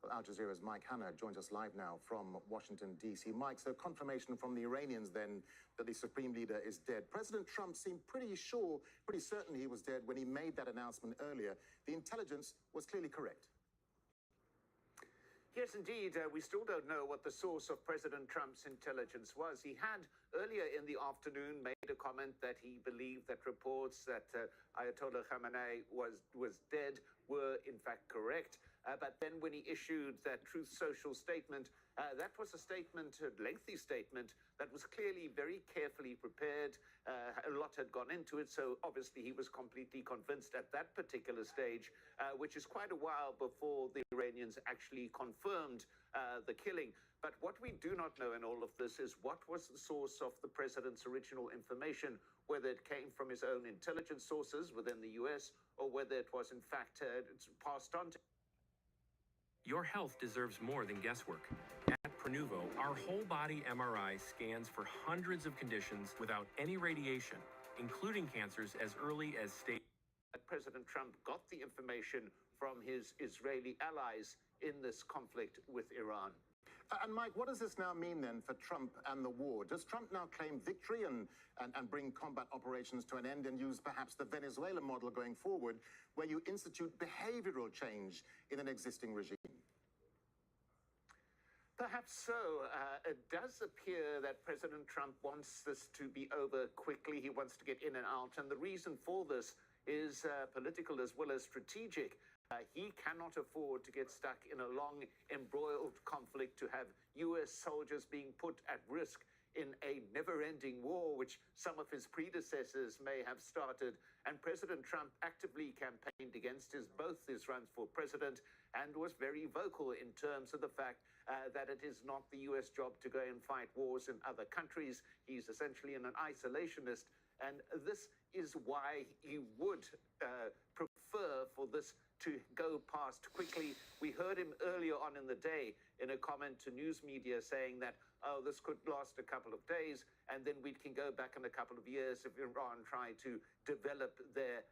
Well, Al Jazeera's Mike Hanna joins us live now from Washington, D.C. Mike, so confirmation from the Iranians then that the supreme leader is dead. President Trump seemed pretty certain he was dead when he made that announcement earlier. The intelligence was clearly correct. Yes, indeed. We still don't know what the source of President Trump's intelligence was. He had earlier in the afternoon made a comment that he believed that reports that Ayatollah Khamenei was dead were in fact correct. But then when he issued that Truth Social statement, that was a statement, a lengthy statement, that was clearly very carefully prepared. A lot had gone into it, so obviously he was completely convinced at that particular stage, which is quite a while before the Iranians actually confirmed the killing. But what we do not know in all of this is what was the source of the president's original information, whether it came from his own intelligence sources within the US or whether it was in fact passed on to. Your health deserves more than guesswork. At Prenuvo, our whole body MRI scans for hundreds of conditions without any radiation, including cancers as early as stage. President Trump got the information from his Israeli allies in this conflict with Iran. And Mike, what does this now mean then for Trump and the war? Does Trump now claim victory and bring combat operations to an end and use perhaps the Venezuela model going forward, where you institute behavioral change in an existing regime? Perhaps so. It does appear that President Trump wants this to be over quickly. He wants to get in and out. And the reason for this is political as well as strategic. He cannot afford to get stuck in a long, embroiled conflict, to have U.S. soldiers being put at risk in a never-ending war, which some of his predecessors may have started. And President Trump actively campaigned against both his runs for president and was very vocal in terms of the fact that it is not the U.S. job to go and fight wars in other countries. He's essentially an isolationist. And this is why he would prefer for this to go past quickly. We heard him earlier on in the day in a comment to news media saying that, oh, this could last a couple of days, and then we can go back in a couple of years if Iran try to develop their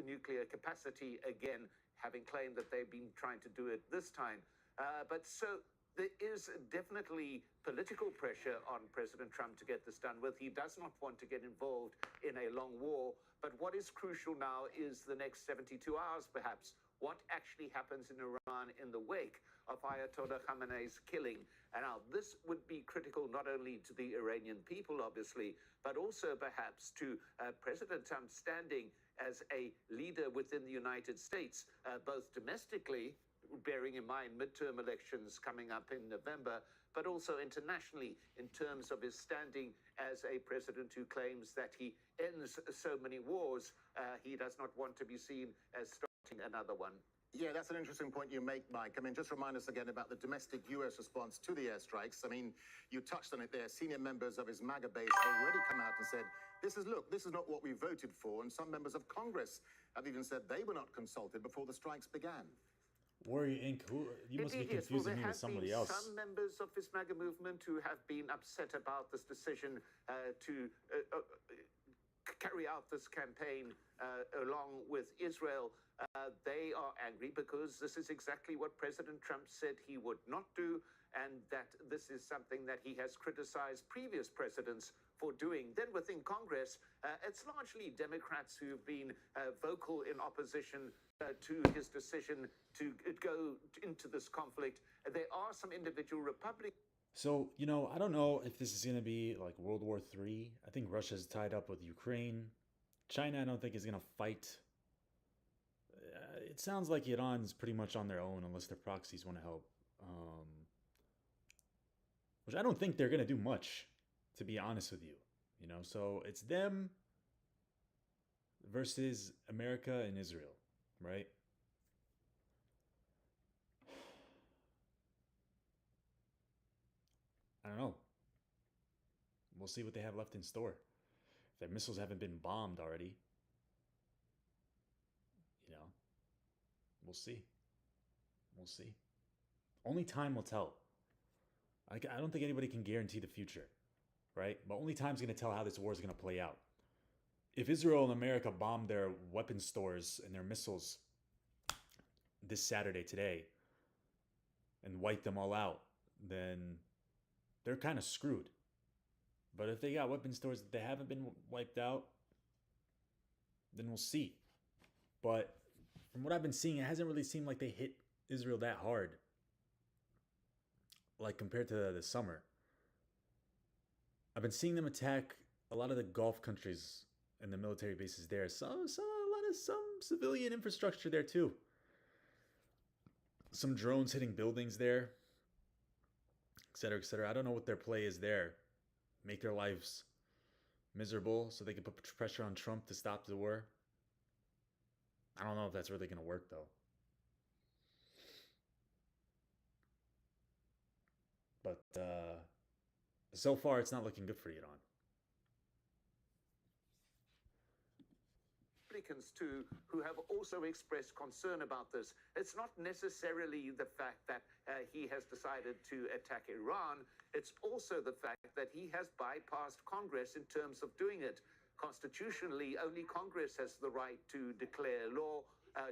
nuclear capacity again, having claimed that they've been trying to do it this time. But so there is definitely political pressure on President Trump to get this done with. He does not want to get involved in a long war. But what is crucial now is the next 72 hours, perhaps. What actually happens in Iran in the wake of Ayatollah Khamenei's killing? And now this would be critical not only to the Iranian people, obviously, but also perhaps to President Trump's standing as a leader within the United States, both domestically, bearing in mind midterm elections coming up in November, but also internationally in terms of his standing as a president who claims that he ends so many wars. He does not want to be seen as starting another one. Yeah, that's an interesting point you make, Mike. I mean, just remind us again about the domestic U.S. response to the airstrikes. I mean, you touched on it there. Senior members of his MAGA base have already come out and said, this is not what we voted for. And some members of Congress have even said they were not consulted before the strikes began. Warrior Inc., you must be Indeed, yes. confusing Well, me with somebody there have else. been some members of this MAGA movement who have been upset about this decision to carry out this campaign along with Israel. They are angry because this is exactly what President Trump said he would not do, and that this is something that he has criticized previous presidents for doing. Then within Congress, it's largely Democrats who've been vocal in opposition to his decision to go into this conflict. There are some individual Republicans. So, I don't know if this is going to be like World War III. I think Russia's tied up with Ukraine. China, I don't think is going to fight. It sounds like Iran's pretty much on their own unless their proxies want to help. Which I don't think they're going to do much, to be honest with you. So it's them versus America and Israel, right? I don't know. We'll see what they have left in store. If their missiles haven't been bombed already, we'll see. We'll see. Only time will tell. I don't think anybody can guarantee the future, right? But only time's going to tell how this war is going to play out. If Israel and America bomb their weapon stores and their missiles this Saturday, today, and wipe them all out, then they're kind of screwed. But if they got weapon stores that they haven't been wiped out, then we'll see. But from what I've been seeing, it hasn't really seemed like they hit Israel that hard, like compared to the summer. I've been seeing them attack a lot of the Gulf countries and the military bases there. Some civilian infrastructure there too. Some drones hitting buildings there, etc., etc. I don't know what their play is there. Make their lives miserable so they can put pressure on Trump to stop the war. I don't know if that's really going to work, though. But so far, it's not looking good for Iran. Republicans too, who have also expressed concern about this. It's not necessarily the fact that he has decided to attack Iran. It's also the fact that he has bypassed Congress in terms of doing it. Constitutionally, only Congress has the right to declare law,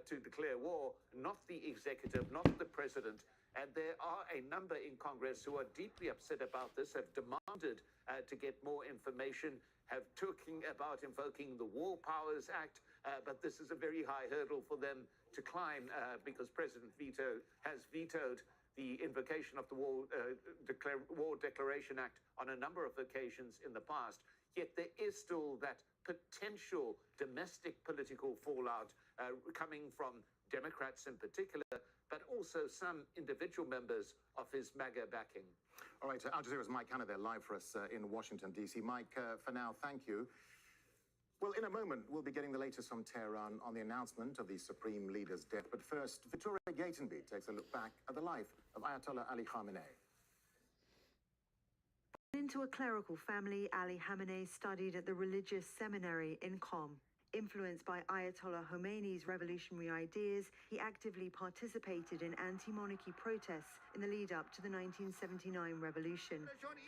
to declare war, not the executive, not the president. And there are a number in Congress who are deeply upset about this, have demanded to get more information, have talking about invoking the War Powers Act, but this is a very high hurdle for them to climb because President Veto has vetoed the invocation of the War Declaration Act on a number of occasions in the past. Yet there is still that potential domestic political fallout coming from Democrats in particular, but also some individual members of his MAGA backing. All right, Al Jazeera's Mike Hanna there live for us in Washington, D.C. Mike, for now, thank you. Well, in a moment, we'll be getting the latest from Tehran on the announcement of the Supreme Leader's death. But first, Victoria Gatenby takes a look back at the life of Ayatollah Ali Khamenei. Into a clerical family, Ali Khamenei studied at the religious seminary in Qom. Influenced by Ayatollah Khomeini's revolutionary ideas, he actively participated in anti-monarchy protests in the lead-up to the 1979 revolution.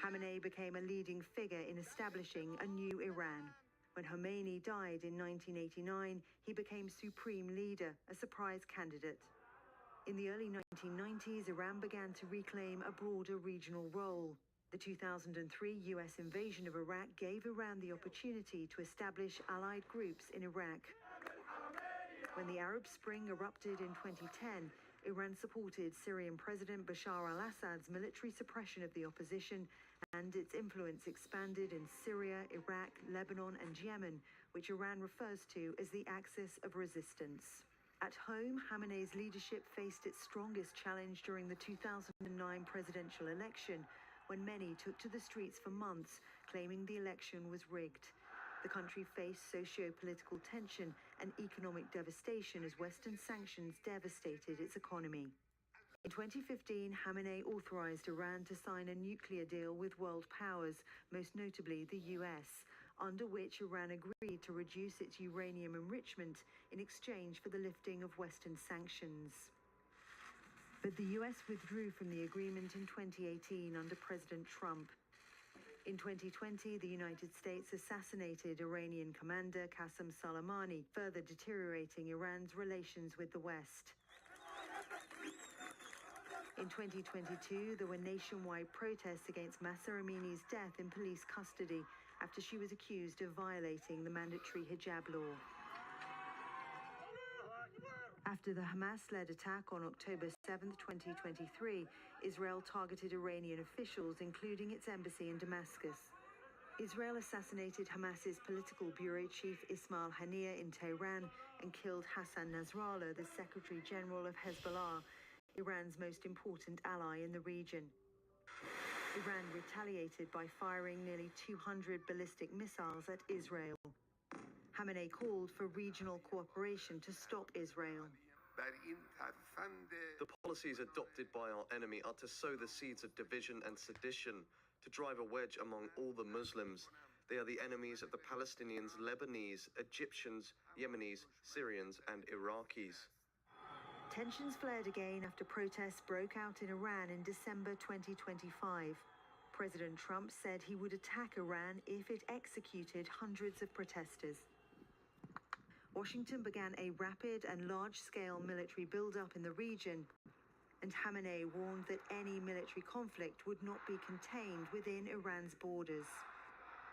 Khamenei became a leading figure in establishing a new Iran. When Khomeini died in 1989, he became supreme leader, a surprise candidate. In the early 1990s, Iran began to reclaim a broader regional role. The 2003 US invasion of Iraq gave Iran the opportunity to establish allied groups in Iraq. When the Arab Spring erupted in 2010, Iran supported Syrian President Bashar al-Assad's military suppression of the opposition, and its influence expanded in Syria, Iraq, Lebanon, and Yemen, which Iran refers to as the Axis of Resistance. At home, Khamenei's leadership faced its strongest challenge during the 2009 presidential election, when many took to the streets for months, claiming the election was rigged. The country faced socio-political tension and economic devastation as Western sanctions devastated its economy. In 2015, Khamenei authorized Iran to sign a nuclear deal with world powers, most notably the US, under which Iran agreed to reduce its uranium enrichment in exchange for the lifting of Western sanctions. But the US withdrew from the agreement in 2018 under President Trump. In 2020, the United States assassinated Iranian commander Qasem Soleimani, further deteriorating Iran's relations with the West. In 2022, there were nationwide protests against Mahsa Amini's death in police custody after she was accused of violating the mandatory hijab law. After the Hamas-led attack on October 7, 2023, Israel targeted Iranian officials, including its embassy in Damascus. Israel assassinated Hamas's political bureau chief Ismail Haniyeh in Tehran and killed Hassan Nasrallah, the Secretary General of Hezbollah, Iran's most important ally in the region. Iran retaliated by firing nearly 200 ballistic missiles at Israel. Khamenei called for regional cooperation to stop Israel. The policies adopted by our enemy are to sow the seeds of division and sedition, to drive a wedge among all the Muslims. They are the enemies of the Palestinians, Lebanese, Egyptians, Yemenis, Syrians, and Iraqis. Tensions flared again after protests broke out in Iran in December 2025. President Trump said he would attack Iran if it executed hundreds of protesters. Washington began a rapid and large-scale military buildup in the region, and Khamenei warned that any military conflict would not be contained within Iran's borders.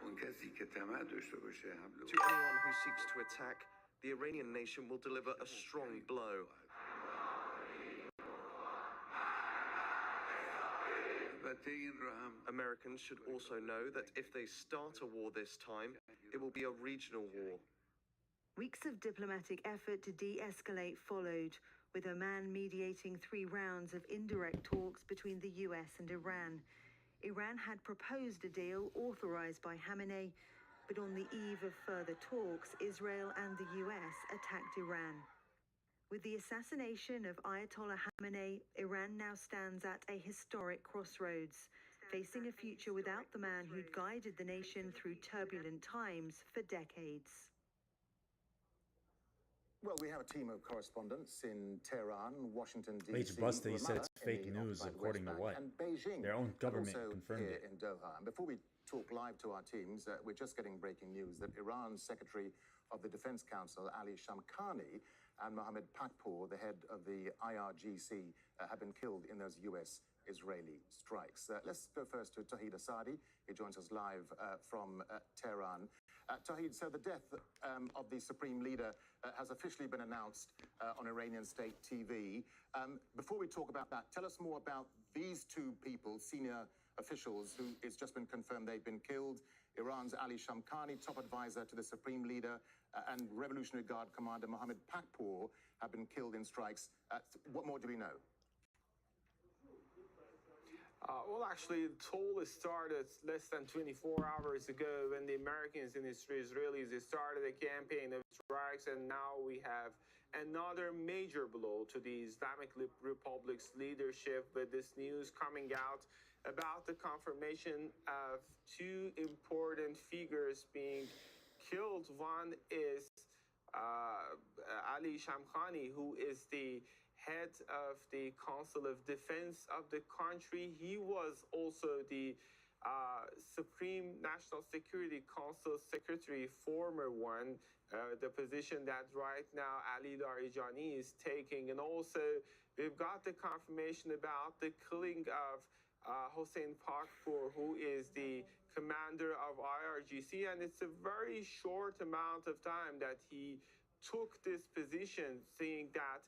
To anyone who seeks to attack, the Iranian nation will deliver a strong blow. Americans should also know that if they start a war this time, it will be a regional war. Weeks of diplomatic effort to de-escalate followed, with Oman mediating 3 rounds of indirect talks between the US and Iran. Iran had proposed a deal authorized by Khamenei, but on the eve of further talks, Israel and the US attacked Iran. With the assassination of Ayatollah Khamenei, Iran now stands at a historic crossroads, facing a future without the man who'd guided the nation through turbulent times for decades. Well, we have a team of correspondents in Tehran, Washington, D.C., Major Buster, he said Ramallah it's fake in the news occupied according to West Bank, what? and Beijing, Their own government and also confirmed here it. in Doha. And before we talk live to our teams, we're just getting breaking news that Iran's Secretary of the Defense Council, Ali Shamkhani, and Mohammed Pakpour, the head of the IRGC, have been killed in those US-Israeli strikes. Let's go first to Tauhid Asadi, who joins us live from Tehran. Tauhid, so the death of the Supreme Leader has officially been announced on Iranian state TV. Before we talk about that, tell us more about these 2 people, senior officials, who it's just been confirmed they've been killed. Iran's Ali Shamkhani, top advisor to the Supreme Leader, and Revolutionary Guard Commander Mohammed Pakpour have been killed in strikes. What more do we know? Well, actually, the toll started less than 24 hours ago when the Americans and the Israelis started a campaign of strikes, and now we have another major blow to the Islamic Republic's leadership with this news coming out about the confirmation of 2 important figures being killed. One is Ali Shamkhani, who is the head of the Council of Defense of the country. He was also the Supreme National Security Council Secretary, former one, the position that right now Ali Larijani is taking. And also, we've got the confirmation about the killing of Hossein Pakpour, who is the commander of IRGC. And it's a very short amount of time that he took this position, seeing that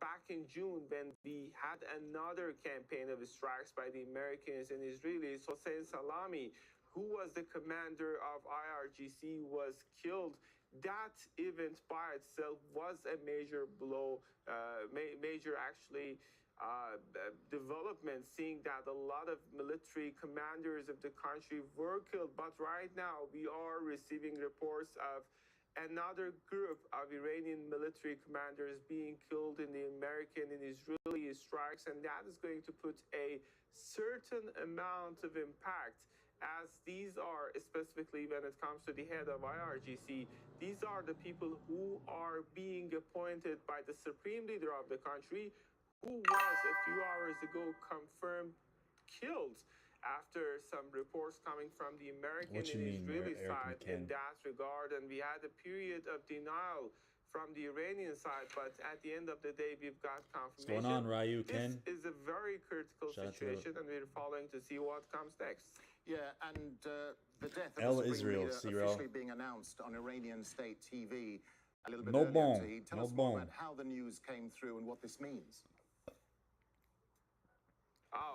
back in June, when we had another campaign of strikes by the Americans and Israelis, Hossein Salami, who was the commander of IRGC, was killed that event by itself was a major blow, major actually development, seeing that a lot of military commanders of the country were killed. But right now, we are receiving reports of another group of Iranian military commanders being killed in the American and Israeli strikes, and that is going to put a certain amount of impact, as these are, specifically when it comes to the head of IRGC, these are the people who are being appointed by the supreme leader of the country, who was a few hours ago confirmed killed, after some reports coming from the American and Israeli side in that regard. And we had a period of denial from the Iranian side, but at the end of the day, we've got confirmation. What's going on, Ryu, Ken? This is a very critical situation, and we're following to see what comes next. Yeah, and the death of El the Israel, Supreme Leader officially being announced on Iranian state TV a little bit No earlier. bomb. Tahid, tell No us more bomb. about how the news came through and what this means.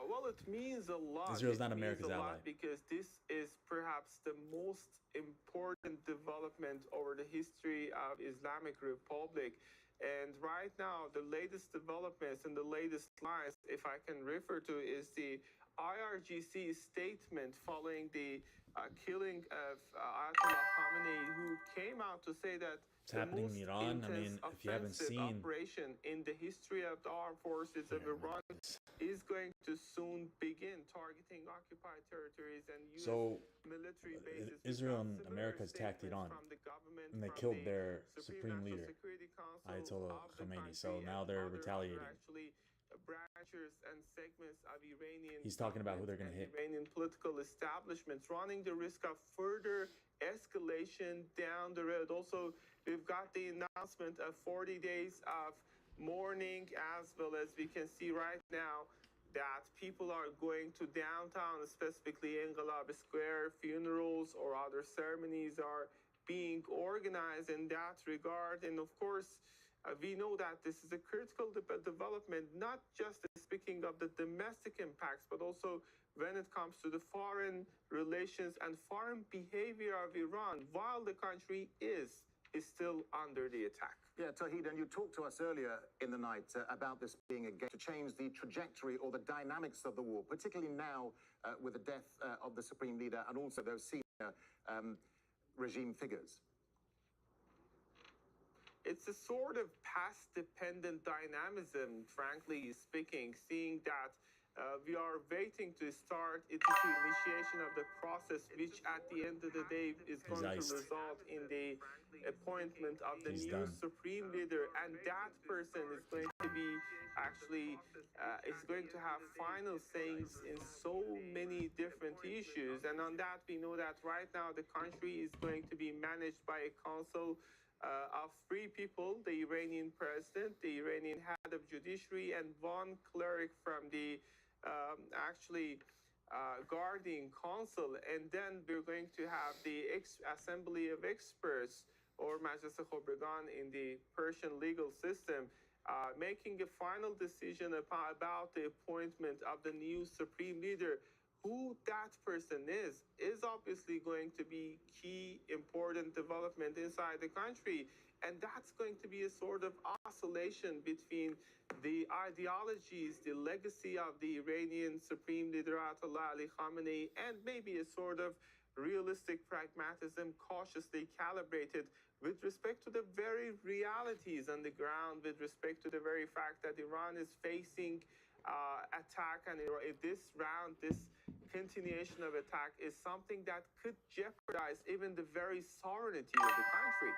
Well, it means a lot. Israel's not It means America's a ally. lot because this is perhaps the most important development over the history of Islamic Republic. And right now, the latest developments and the latest lines, if I can refer to, is the IRGC statement following the killing of Ayatollah Khamenei, who came out to say that It's happening in Iran. I mean, if you haven't seen, operation in the history of the armed forces of Iran is going to soon begin targeting occupied territories and US military bases. Israel and America has tacked Iran, and they killed their supreme leader, Ayatollah Khamenei. So now they're retaliating. Branches and segments of Iranian He's talking about who they're going to hit. Iranian political establishments, running the risk of further escalation down the road. Also, we've got the announcement of 40 days of mourning, as well as we can see right now that people are going to downtown, specifically Engelab Square. Funerals or other ceremonies are being organized in that regard. And of course, we know that this is a critical development, not just speaking of the domestic impacts, but also when it comes to the foreign relations and foreign behavior of Iran while the country is still under the attack. Yeah, Tahid, and you talked to us earlier in the night about this being a game to change the trajectory or the dynamics of the war, particularly now with the death of the Supreme Leader and also those senior regime figures. It's a sort of past-dependent dynamism, frankly speaking, seeing that we are waiting to start the initiation of the process, which at the end of the day is going to result in the appointment of the new supreme leader. And that person is going to be actually is going to have final sayings in so many different issues. And on that, we know that right now the country is going to be managed by a council of three people: the Iranian president, the Iranian head of judiciary, and one cleric from the guardian council. And then we're going to have the assembly of experts, or Majlis Khobregan in the Persian legal system, making a final decision about the appointment of the new supreme leader. Who that person is obviously going to be key, important development inside the country. And that's going to be a sort of oscillation between the ideologies, the legacy of the Iranian Supreme Leader Ayatollah Ali Khamenei, and maybe a sort of realistic pragmatism, cautiously calibrated with respect to the very realities on the ground, with respect to the very fact that Iran is facing attack, and this continuation of attack is something that could jeopardize even the very sovereignty of the country.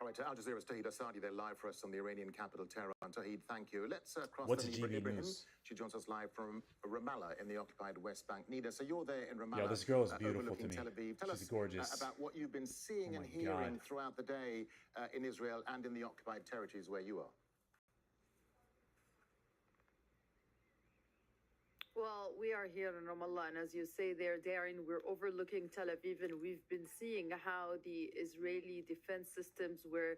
All right, Al Jazeera's Tahid Assadi, they're live for us on the Iranian capital, Tehran. Tahid, thank you. Let's cross What's to the Nida GB Ibrahim. News? She joins us live from Ramallah in the occupied West Bank. Nida, so you're there in Ramallah. Yo, this girl is beautiful to overlooking me. Tel Aviv. Tell She's us gorgeous. about what you've been seeing and hearing throughout the day in Israel and in the occupied territories where you are. Well, we are here in Ramallah, and as you say there, Darren, we're overlooking Tel Aviv, and we've been seeing how the Israeli defense systems were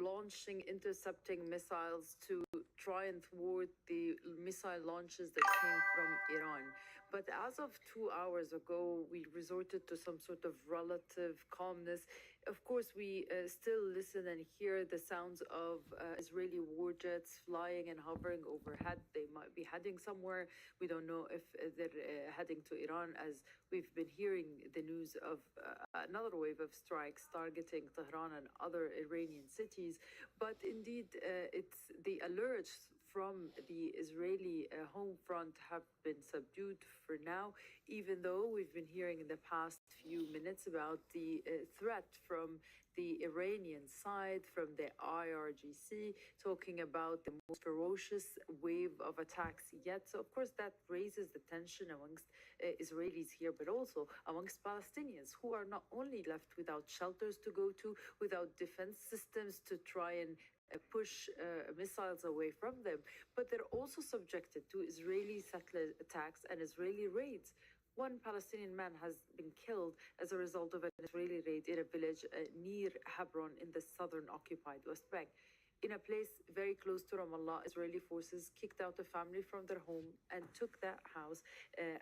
launching intercepting missiles to try and thwart the missile launches that came from Iran. But as of 2 hours ago, we resorted to some sort of relative calmness. Of course, we still listen and hear the sounds of Israeli war jets flying and hovering overhead. They might be heading somewhere. We don't know if they're heading to Iran, as we've been hearing the news of another wave of strikes targeting Tehran and other Iranian cities. But indeed, it's the alerts from the Israeli home front have been subdued for now, even though we've been hearing in the past few minutes about the threat from the Iranian side, from the IRGC, talking about the most ferocious wave of attacks yet. So, of course, that raises the tension amongst Israelis here, but also amongst Palestinians, who are not only left without shelters to go to, without defense systems to try and push missiles away from them, but they're also subjected to Israeli settler attacks and Israeli raids. One Palestinian man has been killed as a result of an Israeli raid in a village near Hebron in the southern occupied West Bank. In a place very close to Ramallah, Israeli forces kicked out a family from their home and took that house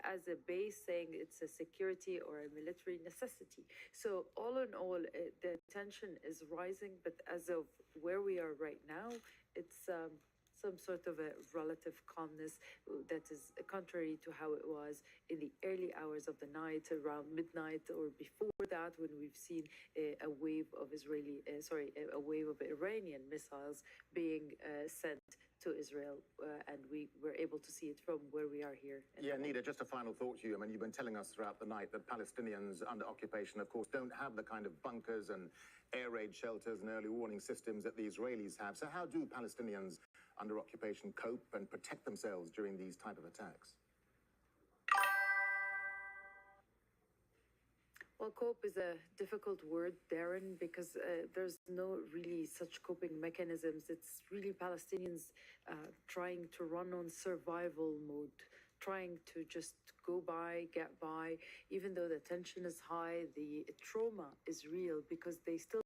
as a base, saying it's a security or a military necessity. So all in all, the tension is rising, but as of where we are right now, it's some sort of a relative calmness that is contrary to how it was in the early hours of the night, around midnight or before that, when we've seen a wave of a wave of Iranian missiles being sent to Israel, and we were able to see it from where we are here. Yeah, Nida, just a final thought to you. I mean, you've been telling us throughout the night that Palestinians under occupation, of course, don't have the kind of bunkers and air raid shelters and early warning systems that the Israelis have. So how do Palestinians under occupation cope and protect themselves during these type of attacks? Well, cope is a difficult word, Darren, because there's no really such coping mechanisms. It's really Palestinians trying to run on survival mode, trying to just go by, get by, even though the tension is high, the trauma is real because they still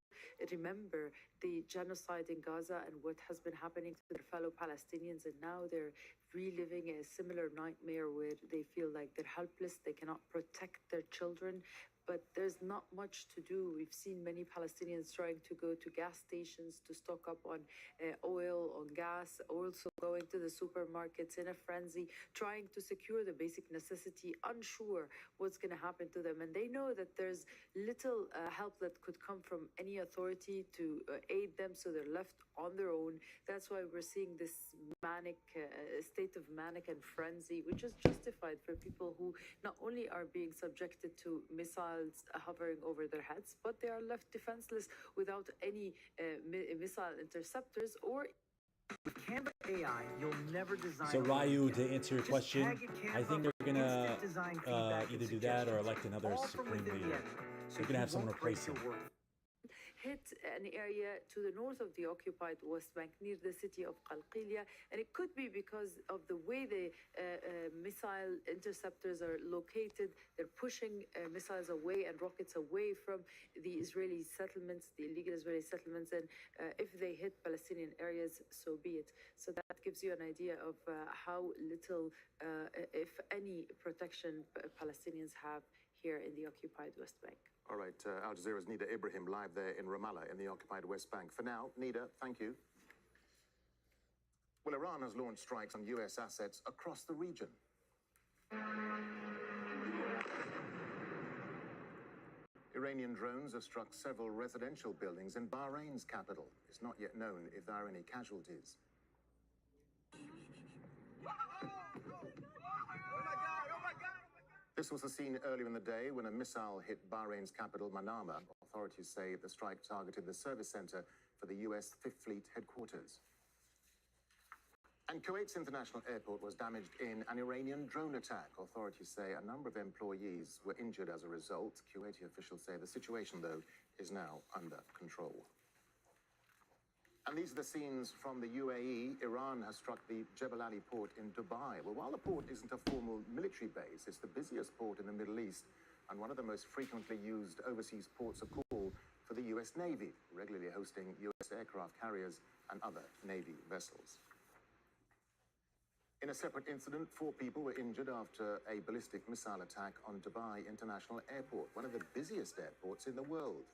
remember the genocide in Gaza and what has been happening to their fellow Palestinians, and now they're reliving a similar nightmare where they feel like they're helpless, they cannot protect their children. But there's not much to do. We've seen many Palestinians trying to go to gas stations to stock up on oil, on gas, also going to the supermarkets in a frenzy, trying to secure the basic necessity, unsure what's going to happen to them. And they know that there's little help that could come from any authority to aid them, so they're left on their own. That's why we're seeing this manic state of manic and frenzy, which is justified for people who not only are being subjected to missiles hovering over their heads, but they are left defenseless without any missile interceptors or. With Canva AI, you'll never design. So Ryu, to answer your question, I think they're gonna either do that or elect another supreme leader. So they're gonna have someone replace him. Hit an area to the north of the occupied West Bank near the city of Qalqilia, and it could be because of the way the missile interceptors are located. They're pushing missiles away and rockets away from the Israeli settlements, the illegal Israeli settlements, and if they hit Palestinian areas, so be it. So that gives you an idea of how little, if any, protection Palestinians have here in the occupied West Bank. All right, Al Jazeera's Nida Ibrahim live there in Ramallah in the occupied West Bank. For now, Nida, thank you. Well, Iran has launched strikes on US assets across the region. Iranian drones have struck several residential buildings in Bahrain's capital. It's not yet known if there are any casualties. This was the scene earlier in the day when a missile hit Bahrain's capital, Manama. Authorities say the strike targeted the service center for the US Fifth Fleet headquarters. And Kuwait's international airport was damaged in an Iranian drone attack. Authorities say a number of employees were injured as a result. Kuwaiti officials say the situation, though, is now under control. And these are the scenes from the UAE. Iran has struck the Jebel Ali port in Dubai. Well, while the port isn't a formal military base, it's the busiest port in the Middle East and one of the most frequently used overseas ports of call for the US Navy, regularly hosting US aircraft carriers and other Navy vessels. In a separate incident, 4 people were injured after a ballistic missile attack on Dubai International Airport, one of the busiest airports in the world.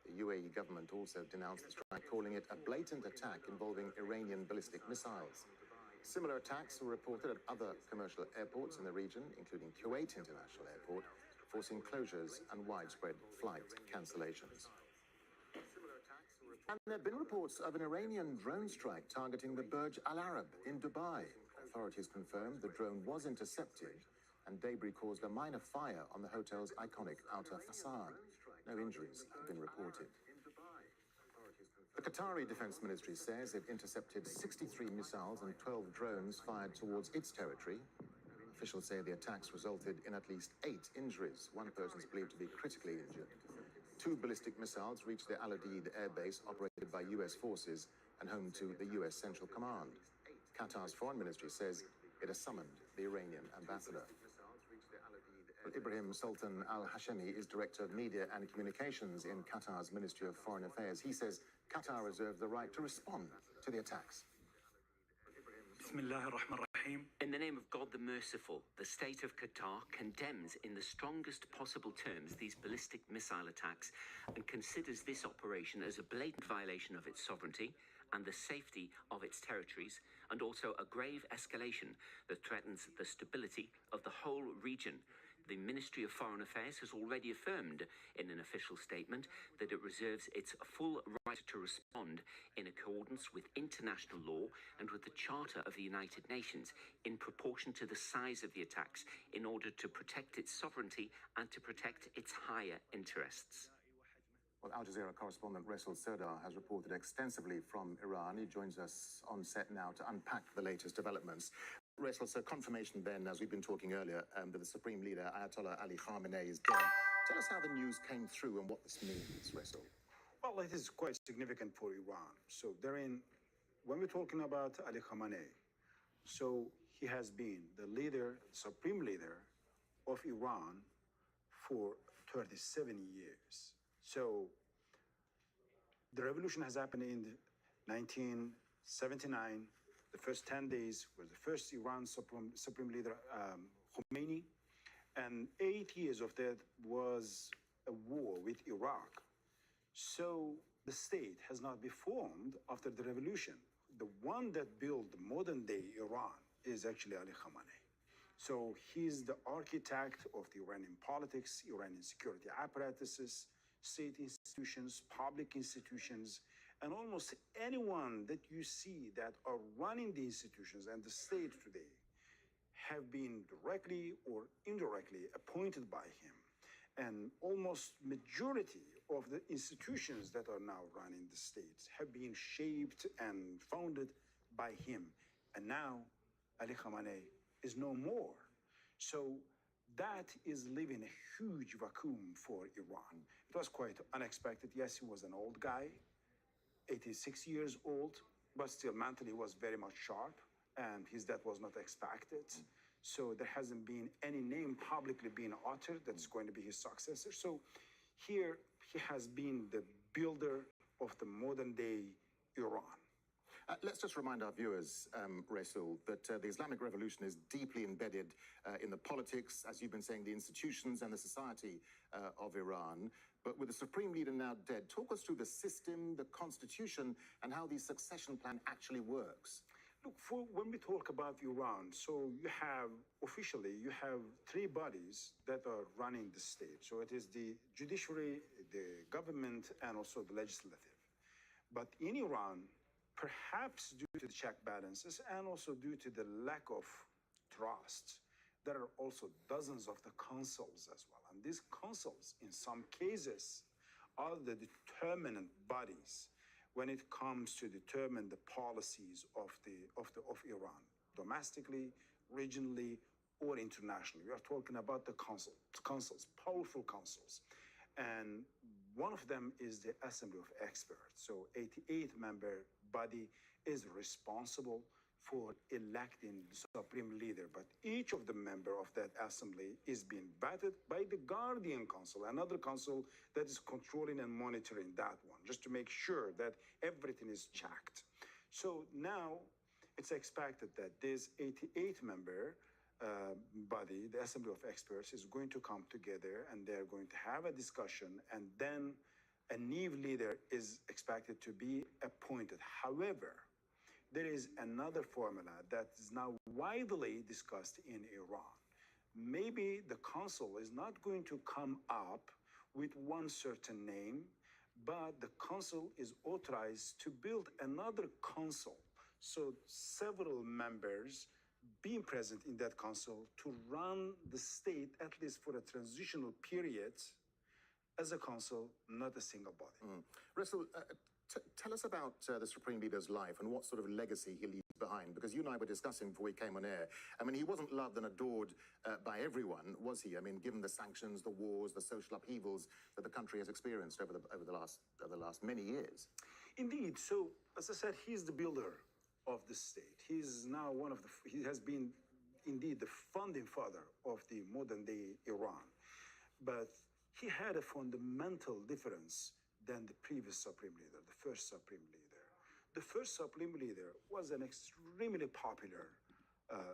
The UAE government also denounced the strike, calling it a blatant attack involving Iranian ballistic missiles. Similar attacks were reported at other commercial airports in the region, including Kuwait International Airport, forcing closures and widespread flight cancellations. And there have been reports of an Iranian drone strike targeting the Burj Al Arab in Dubai. Authorities confirmed the drone was intercepted and debris caused a minor fire on the hotel's iconic outer facade. No injuries have been reported. The Qatari Defense Ministry says it intercepted 63 missiles and 12 drones fired towards its territory. Officials say the attacks resulted in at least 8 injuries. One person is believed to be critically injured. 2 ballistic missiles reached the Al Udeid air base operated by US forces and home to the US Central Command. Qatar's foreign ministry says it has summoned the Iranian ambassador. Well, Ibrahim Sultan Al-Hashemi is Director of Media and Communications in Qatar's Ministry of Foreign Affairs. He says Qatar reserves the right to respond to the attacks. In the name of God the Merciful, the state of Qatar condemns in the strongest possible terms these ballistic missile attacks and considers this operation as a blatant violation of its sovereignty and the safety of its territories, and also a grave escalation that threatens the stability of the whole region. The Ministry of Foreign Affairs has already affirmed in an official statement that it reserves its full right to respond in accordance with international law and with the Charter of the United Nations in proportion to the size of the attacks in order to protect its sovereignty and to protect its higher interests. Well, Al Jazeera correspondent Resul Serdar has reported extensively from Iran. He joins us on set now to unpack the latest developments. Resul, so confirmation then, as we've been talking earlier, that the Supreme Leader, Ayatollah Ali Khamenei, is dead. Tell us how the news came through and what this means, Resul. Well, it is quite significant for Iran. So when we're talking about Ali Khamenei, so he has been the leader, Supreme Leader of Iran for 37 years. So the revolution has happened in 1979. The first 10 days was the first Iran Supreme Leader Khomeini, and 8 years of that was a war with Iraq. So the state has not been formed after the revolution. The one that built modern day Iran is actually Ali Khamenei. So he's the architect of the Iranian politics, Iranian security apparatuses, state institutions, public institutions, and almost anyone that you see that are running the institutions and the state today have been directly or indirectly appointed by him. And almost majority of the institutions that are now running the states have been shaped and founded by him. And now Ali Khamenei is no more. So that is leaving a huge vacuum for Iran. It was quite unexpected. Yes, he was an old guy, 86 years old, but still mentally was very much sharp, and his death was not expected. So there hasn't been any name publicly being uttered that's going to be his successor. So here he has been the builder of the modern day Iran. Let's just remind our viewers, Resul, that the Islamic Revolution is deeply embedded in the politics, as you've been saying, the institutions and the society of Iran. But with the Supreme Leader now dead, talk us through the system, the constitution, and how the succession plan actually works. Look, when we talk about Iran, so officially, you have 3 bodies that are running the state. So it is the judiciary, the government, and also the legislative. But in Iran, perhaps due to the check balances and also due to the lack of trust, there are also dozens of the councils as well. And these councils, in some cases, are the determinant bodies when it comes to determine the policies of Iran, domestically, regionally, or internationally. We are talking about the councils, powerful councils. And one of them is the Assembly of Experts. So 88-member body is responsible for electing the Supreme Leader. But each of the members of that assembly is being vetted by the Guardian Council, another council that is controlling and monitoring that one, just to make sure that everything is checked. So now it's expected that this 88-member body, the Assembly of Experts, is going to come together and they're going to have a discussion, and then a new leader is expected to be appointed. However, there is another formula that is now widely discussed in Iran. Maybe the council is not going to come up with one certain name, but the council is authorized to build another council. So several members being present in that council to run the state, at least for a transitional period, as a council, not a single body. Russell, tell us about the Supreme Leader's life and what sort of legacy he leaves behind, because you and I were discussing before we came on air. I mean, he wasn't loved and adored by everyone, was he? I mean, given the sanctions, the wars, the social upheavals that the country has experienced over the last many years. Indeed. So, as I said, he's the builder of the state. He's now he has been indeed the founding father of the modern day Iran. But he had a fundamental difference than the previous Supreme Leader, the first Supreme Leader. The first Supreme Leader was an extremely popular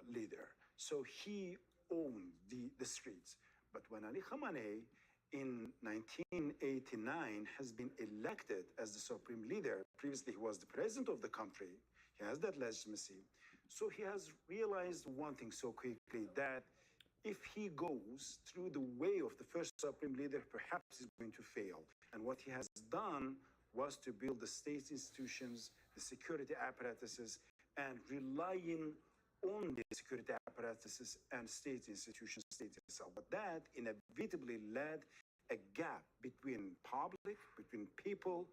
leader. So he owned the streets. But when Ali Khamenei in 1989 has been elected as the Supreme Leader, previously he was the president of the country, he has that legitimacy. So he has realized one thing so quickly, that if he goes through the way of the first Supreme Leader, perhaps he's going to fail. And what he has done was to build the state institutions, the security apparatuses, and relying on the security apparatuses and state institutions, state itself. But that inevitably led a gap between public, between people,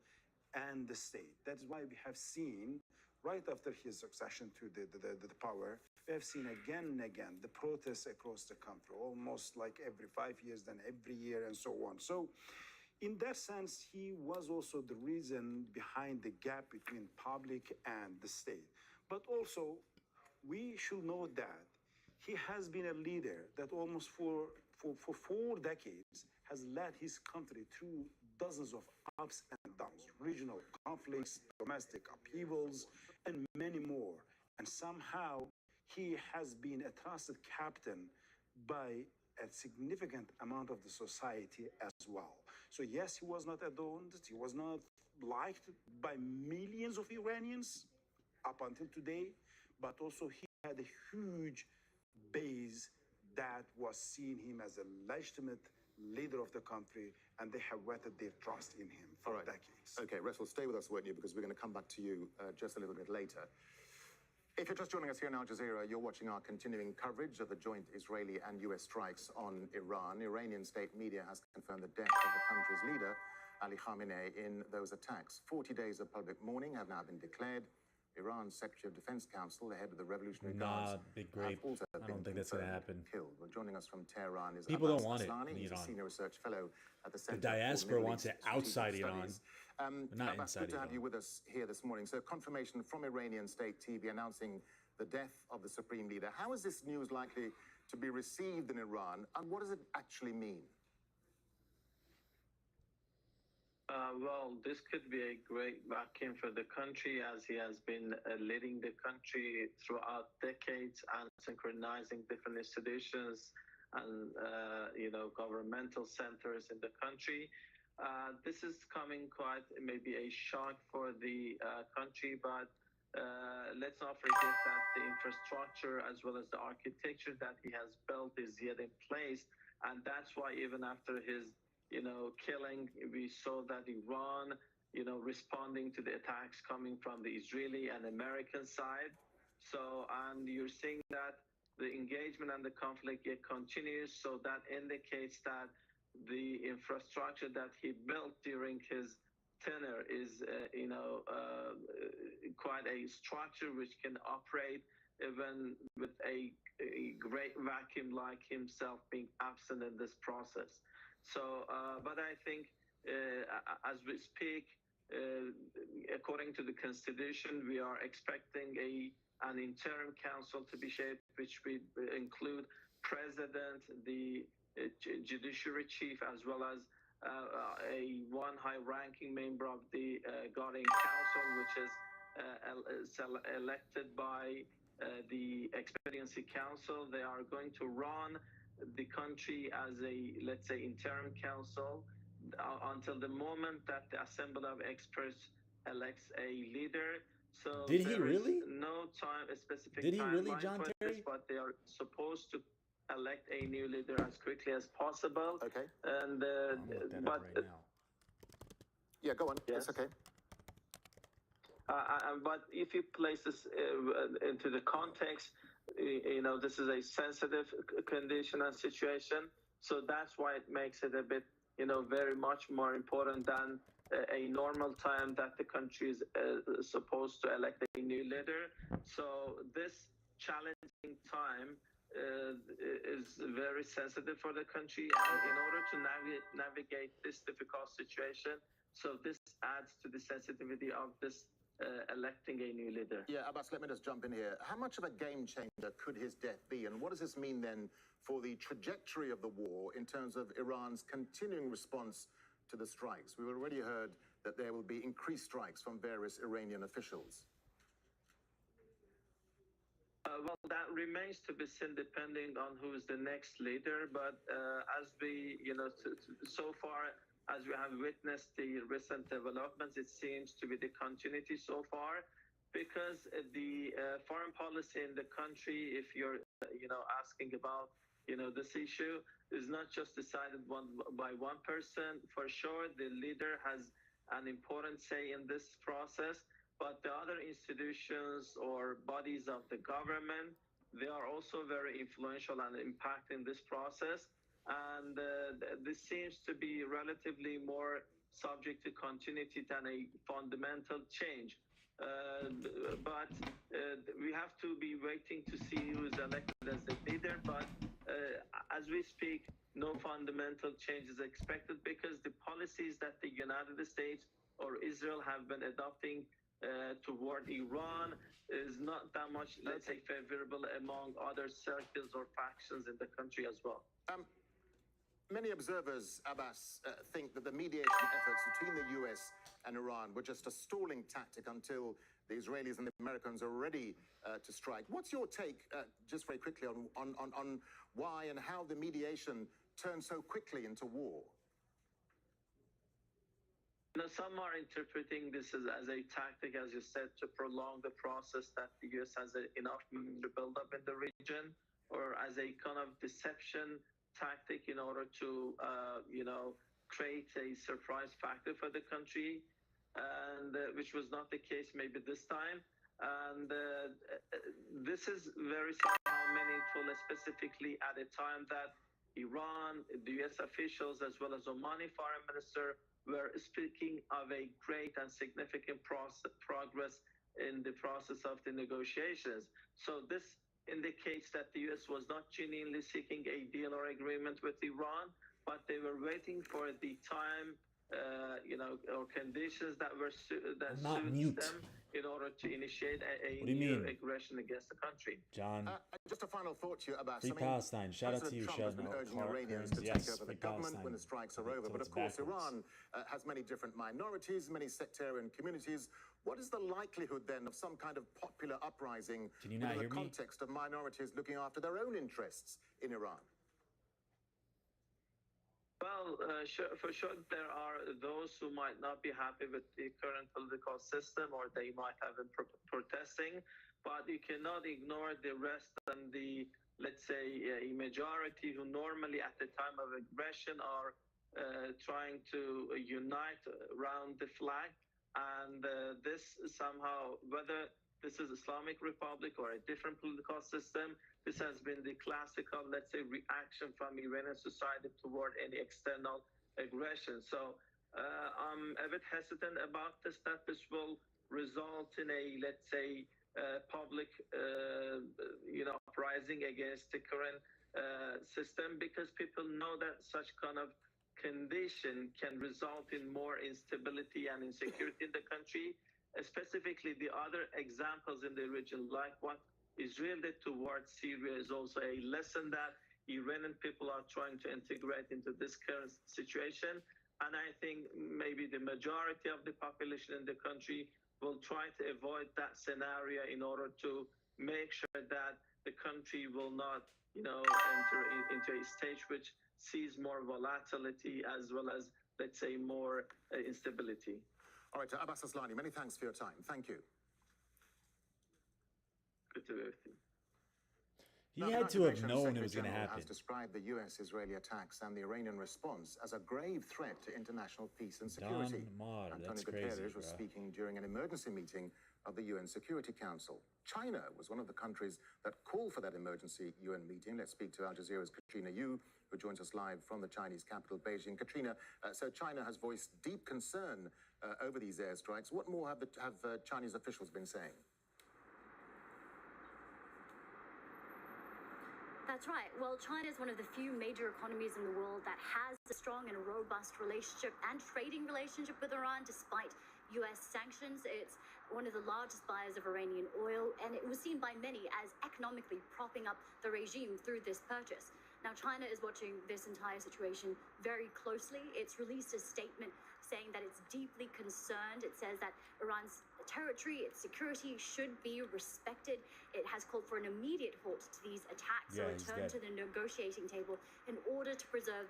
and the state. That's why we have seen, right after his succession to the power, we have seen again and again the protests across the country, almost like every 5 years, then every year, and so on. So in that sense, he was also the reason behind the gap between public and the state. But also, we should know that he has been a leader that almost for 4 decades has led his country through dozens of ups and downs, regional conflicts, domestic upheavals, and many more. And somehow he has been a trusted captain by a significant amount of the society as well. So yes, he was not adored, he was not liked by millions of Iranians up until today, but also he had a huge base that was seeing him as a legitimate leader of the country, and they have whetted their trust in him for decades. Okay, Russell, stay with us, won't you? Because we're going to come back to you just a little bit later. If you're just joining us here in Al Jazeera, you're watching our continuing coverage of the joint Israeli and US strikes on Iran. Iranian state media has confirmed the death of the country's leader, Ali Khamenei, in those attacks. 40 days of public mourning have now been declared. Iran's Secretary of Defense Council, the head of the Revolutionary Guards, Big grape. I don't think that's going to happen. Killed. Well, joining us from Tehran is People Abbas don't want it Aslani. in He's a Iran. senior research fellow at the Center The for diaspora Middle wants East it Strategic outside Iran, Studies. but not Abbas, inside good to Iran. have you with us here this morning. So, confirmation from Iranian state TV announcing the death of the supreme leader. How is this news likely to be received in Iran, and what does it actually mean? Well, this could be a great vacuum for the country, as he has been leading the country throughout decades and synchronizing different institutions and governmental centers in the country. This is coming quite maybe a shock for the country, but let's not forget that the infrastructure as well as the architecture that he has built is yet in place, and that's why even after his killing, we saw that Iran, responding to the attacks coming from the Israeli and American side. So, and you're seeing that the engagement and the conflict yet continues. So that indicates that the infrastructure that he built during his tenure is, quite a structure which can operate even with a great vacuum like himself being absent in this process. So, but I think as we speak, according to the Constitution, we are expecting an interim council to be shaped, which will include president, the judiciary chief, as well as one high-ranking member of the guardian council, which is elected by the Expediency Council. They are going to run the country as a, let's say, interim council until the moment that the Assembly of Experts elects a leader. So Did he there is really? no time, a specific Did he really, timeline John for Terry? this, but they are supposed to elect a new leader as quickly as possible. Okay. And I'm gonna look that up right now. Yeah, go on. Yes. It's okay. But if you place this into the context, you know, this is a sensitive condition and situation. So that's why it makes it a bit, you know, very much more important than a normal time that the country is supposed to elect a new leader. So this challenging time is very sensitive for the country, and in order to navigate this difficult situation, so this adds to the sensitivity of this electing a new leader. Yeah, Abbas, let me just jump in here. How much of a game changer could his death be? And what does this mean then for the trajectory of the war in terms of Iran's continuing response to the strikes? We've already heard that there will be increased strikes from various Iranian officials. Well, that remains to be seen depending on who is the next leader. But as we, you know, so far, as we have witnessed the recent developments, it seems to be the continuity so far, because the foreign policy in the country, if you're, you know, asking about, you know, this issue, is not just decided by one person. For sure, the leader has an important say in this process, but the other institutions or bodies of the government, they are also very influential and impacting this process. And this seems to be relatively more subject to continuity than a fundamental change. But we have to be waiting to see who is elected as the leader. But as we speak, no fundamental change is expected, because the policies that the United States or Israel have been adopting toward Iran is not that much, let's say, favorable among other circles or factions in the country as well. Many observers, Abbas, think that the mediation efforts between the US and Iran were just a stalling tactic until the Israelis and the Americans are ready to strike. What's your take, just very quickly, on why and how the mediation turned so quickly into war? Now, some are interpreting this as a tactic, as you said, to prolong the process that the US has enough to build up in the region, or as a kind of deception tactic in order to, you know, create a surprise factor for the country, and which was not the case maybe this time. And this is very somehow meaningful, specifically at a time that Iran, the US officials, as well as Omani foreign minister, were speaking of a great and significant progress in the process of the negotiations. So this indicates that the US was not genuinely seeking a deal or agreement with Iran, but they were waiting for the time, you know, or conditions that were suits them in order to initiate a new aggression against the country. John. Just a final thought to you, Abbas. Free Palestine. Shout out to you, President Trump has been urging Iranians to take over the government when the strikes are over. But of course, Iran has many different minorities, many sectarian communities. What is the likelihood then of some kind of popular uprising in the context of minorities looking after their own interests in Iran? Well, for sure, there are those who might not be happy with the current political system, or they might have been protesting, but you cannot ignore the rest and the, let's say, a majority who normally at the time of aggression are trying to unite around the flag. And this somehow, whether this is Islamic Republic or a different political system, this has been the classical, let's say, reaction from Iranian society toward any external aggression. So I'm a bit hesitant about this, that this will result in a, let's say, public, you know, uprising against the current system, because people know that such kind of condition can result in more instability and insecurity in the country. Specifically, the other examples in the region, like what Israel did towards Syria, is also a lesson that Iranian people are trying to integrate into this current situation. And I think maybe the majority of the population in the country will try to avoid that scenario in order to make sure that the country will not, enter into a stage which sees more volatility as well as, let's say, more instability. All right, Abbas Aslani, many thanks for your time. Thank you. Good to be with you. He Now, had the to have United known Nations it was going to Secretary General happen. has described the US-Israeli attacks and the Iranian response as a grave threat to international peace and security. Don Mar, Antonio that's crazy, Guterres was bruh. speaking during an emergency meeting of the UN Security Council. China was one of the countries that called for that emergency UN meeting. Let's speak to Al Jazeera's Katrina Yu, who joins us live from the Chinese capital, Beijing. Katrina, so China has voiced deep concern over these airstrikes. What more have Chinese officials been saying? That's right. Well, China is one of the few major economies in the world that has a strong and robust relationship and trading relationship with Iran, despite US sanctions. It's one of the largest buyers of Iranian oil, and it was seen by many as economically propping up the regime through this purchase. Now, China is watching this entire situation very closely. It's released a statement saying that it's deeply concerned. It says that Iran's territory, its security should be respected. It has called for an immediate halt to these attacks, Yeah, a he's return dead. to the negotiating table in order to preserve.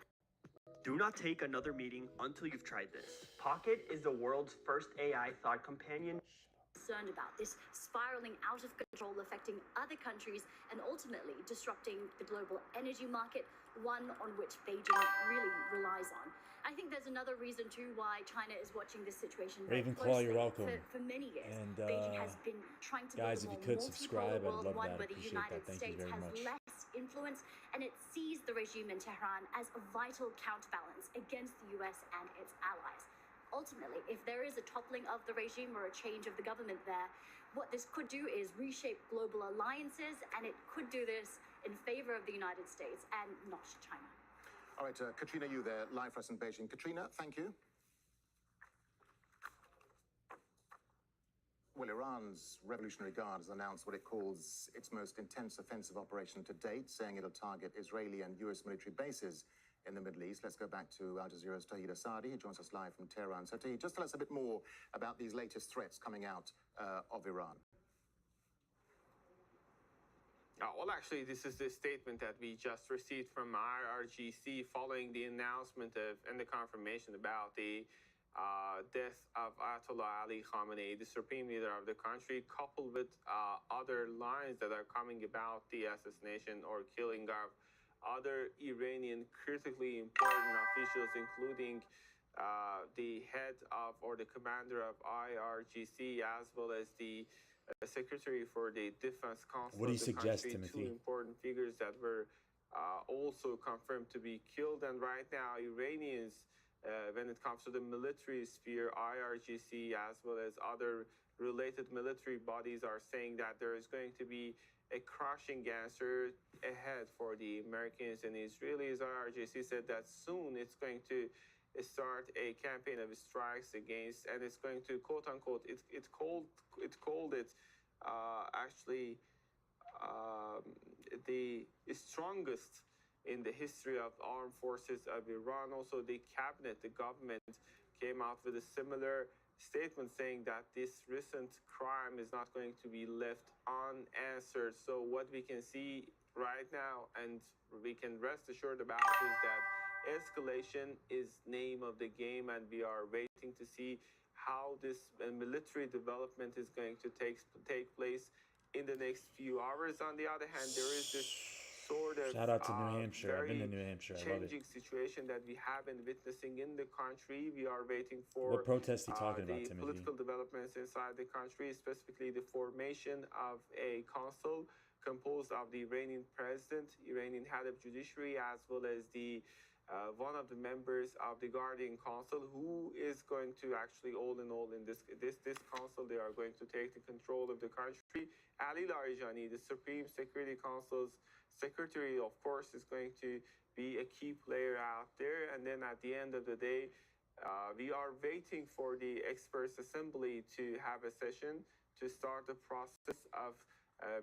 Do not take another meeting until you've tried this. Pocket is the world's first AI thought companion. Concerned about this spiraling out of control, affecting other countries and ultimately disrupting the global energy market, one on which Beijing really relies on. I think there's another reason too why China is watching this situation very Ravenclaw, closely. you're welcome. For many years, And, Beijing has been trying to guys, build a if you more could multipolar subscribe, I'd world, love one that. where the Appreciate United that. Thank you States very has much. less influence, and it sees the regime in Tehran as a vital counterbalance against the US and its allies. Ultimately, if there is a toppling of the regime or a change of the government there, what this could do is reshape global alliances, and it could do this in favor of the United States and not China. All right, Katrina Yu there, live for us in Beijing. Katrina, thank you. Well, Iran's Revolutionary Guard has announced what it calls its most intense offensive operation to date, saying it'll target Israeli and US military bases in the Middle East. Let's go back to Al Jazeera's Tahid Asadi. He joins us live from Tehran. So, Tahid, just tell us a bit more about these latest threats coming out of Iran. Well, actually, this is the statement that we just received from IRGC following the announcement of and the confirmation about the death of Ayatollah Ali Khamenei, the supreme leader of the country, coupled with other lines that are coming about the assassination or killing of other Iranian critically important officials, including the head of or the commander of IRGC, as well as the secretary for the Defense Council What do of you the suggest, country, Timothy? two important figures that were also confirmed to be killed. And right now, Iranians, when it comes to the military sphere, IRGC, as well as other related military bodies, are saying that there is going to be a crushing answer ahead for the Americans and Israelis. IRGC said that soon it's going to start a campaign of strikes against, and it's going to quote unquote, it called it actually the strongest in the history of armed forces of Iran. Also, the cabinet, the government came out with a similar statement saying that this recent crime is not going to be left unanswered. So what we can see right now, and we can rest assured about, is that escalation is name of the game, and we are waiting to see how this military development is going to take place in the next few hours. On the other hand, there is this sort of Shout out to New Hampshire. I've been to very New Hampshire. I love it. changing situation that we have been witnessing in the country. We are waiting for What protest are you talking about, the Timothy? political developments inside the country, specifically the formation of a council composed of the Iranian president, Iranian head of judiciary, as well as the one of the members of the Guardian Council, who is going to actually, all in all, in this council, they are going to take the control of the country. Ali Larijani, the Supreme Security Council's secretary, of course, is going to be a key player out there. And then at the end of the day, we are waiting for the experts assembly to have a session to start the process of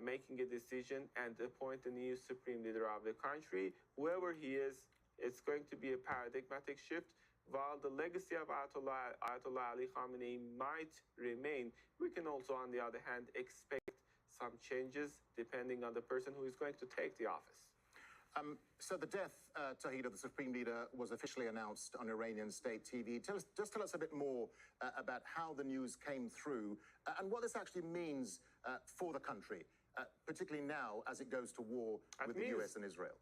making a decision and appoint a new supreme leader of the country. Whoever he is, it's going to be a paradigmatic shift while the legacy of Ayatollah Ali Khamenei might remain, we can also, on the other hand, expect some changes depending on the person who is going to take the office. So the death, Tawhid, of the Supreme Leader was officially announced on Iranian state TV. Just tell us a bit more about how the news came through and what this actually means for the country, particularly now as it goes to war with the US and Israel.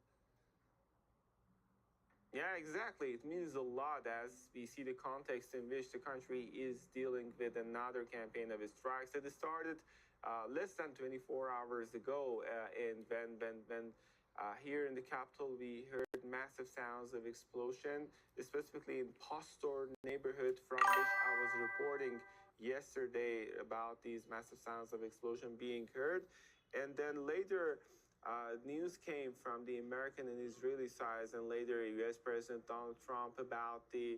Yeah, exactly. It means a lot as we see the context in which the country is dealing with another campaign of strikes that started less than 24 hours ago. And when here in the capital, we heard massive sounds of explosion, specifically in Pastor neighborhood, from which I was reporting yesterday about these massive sounds of explosion being heard. And then later, news came from the American and Israeli sides, and later U.S. President Donald Trump, about the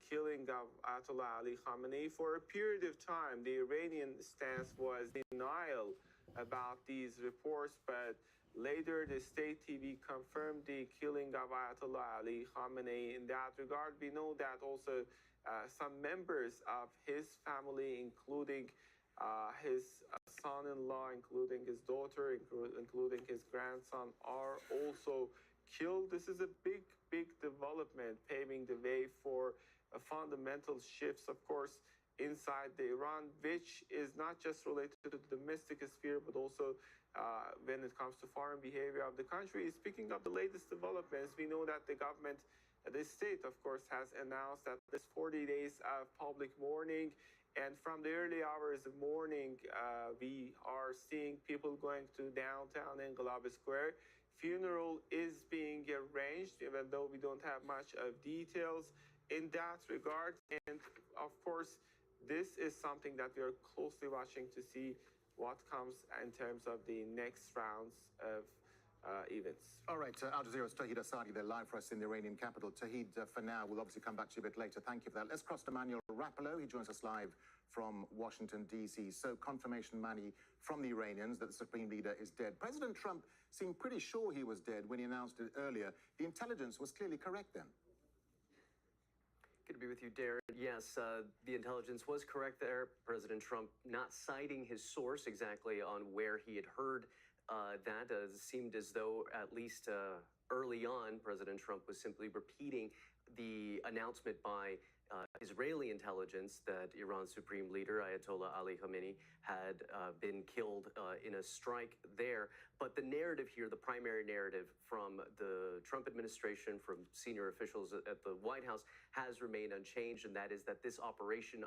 killing of Ayatollah Ali Khamenei. For a period of time, the Iranian stance was denial about these reports, but later, the state TV confirmed the killing of Ayatollah Ali Khamenei. In that regard, we know that also some members of his family, including his son-in-law, including his daughter, including his grandson, are also killed. This is a big, big development, paving the way for fundamental shifts, of course, inside the Iran, which is not just related to the domestic sphere, but also when it comes to foreign behavior of the country. Speaking of the latest developments, we know that the government, the state, of course, has announced that there's 40 days of public mourning. And from the early hours of morning, we are seeing people going to downtown Inqilab Square. Funeral is being arranged, even though we don't have much of details in that regard. And of course, this is something that we are closely watching to see what comes in terms of the next rounds of events. All right, Al Jazeera's Tawhid Asadi, they're live for us in the Iranian capital. Tawhid, for now, we'll obviously come back to you a bit later. Thank you for that. Let's cross to Manuel Rapallo. He joins us live from Washington, D.C. So confirmation, Manny, from the Iranians that the Supreme Leader is dead. President Trump seemed pretty sure he was dead when he announced it earlier. The intelligence was clearly correct then. Good to be with you, Darren. Yes, the intelligence was correct there. President Trump not citing his source exactly on where he had heard that. Seemed as though, at least early on, President Trump was simply repeating the announcement by Israeli intelligence that Iran's supreme leader, Ayatollah Ali Khamenei, had been killed in a strike there. But the narrative here, the primary narrative from the Trump administration, from senior officials at the White House, has remained unchanged, and that is that this Operation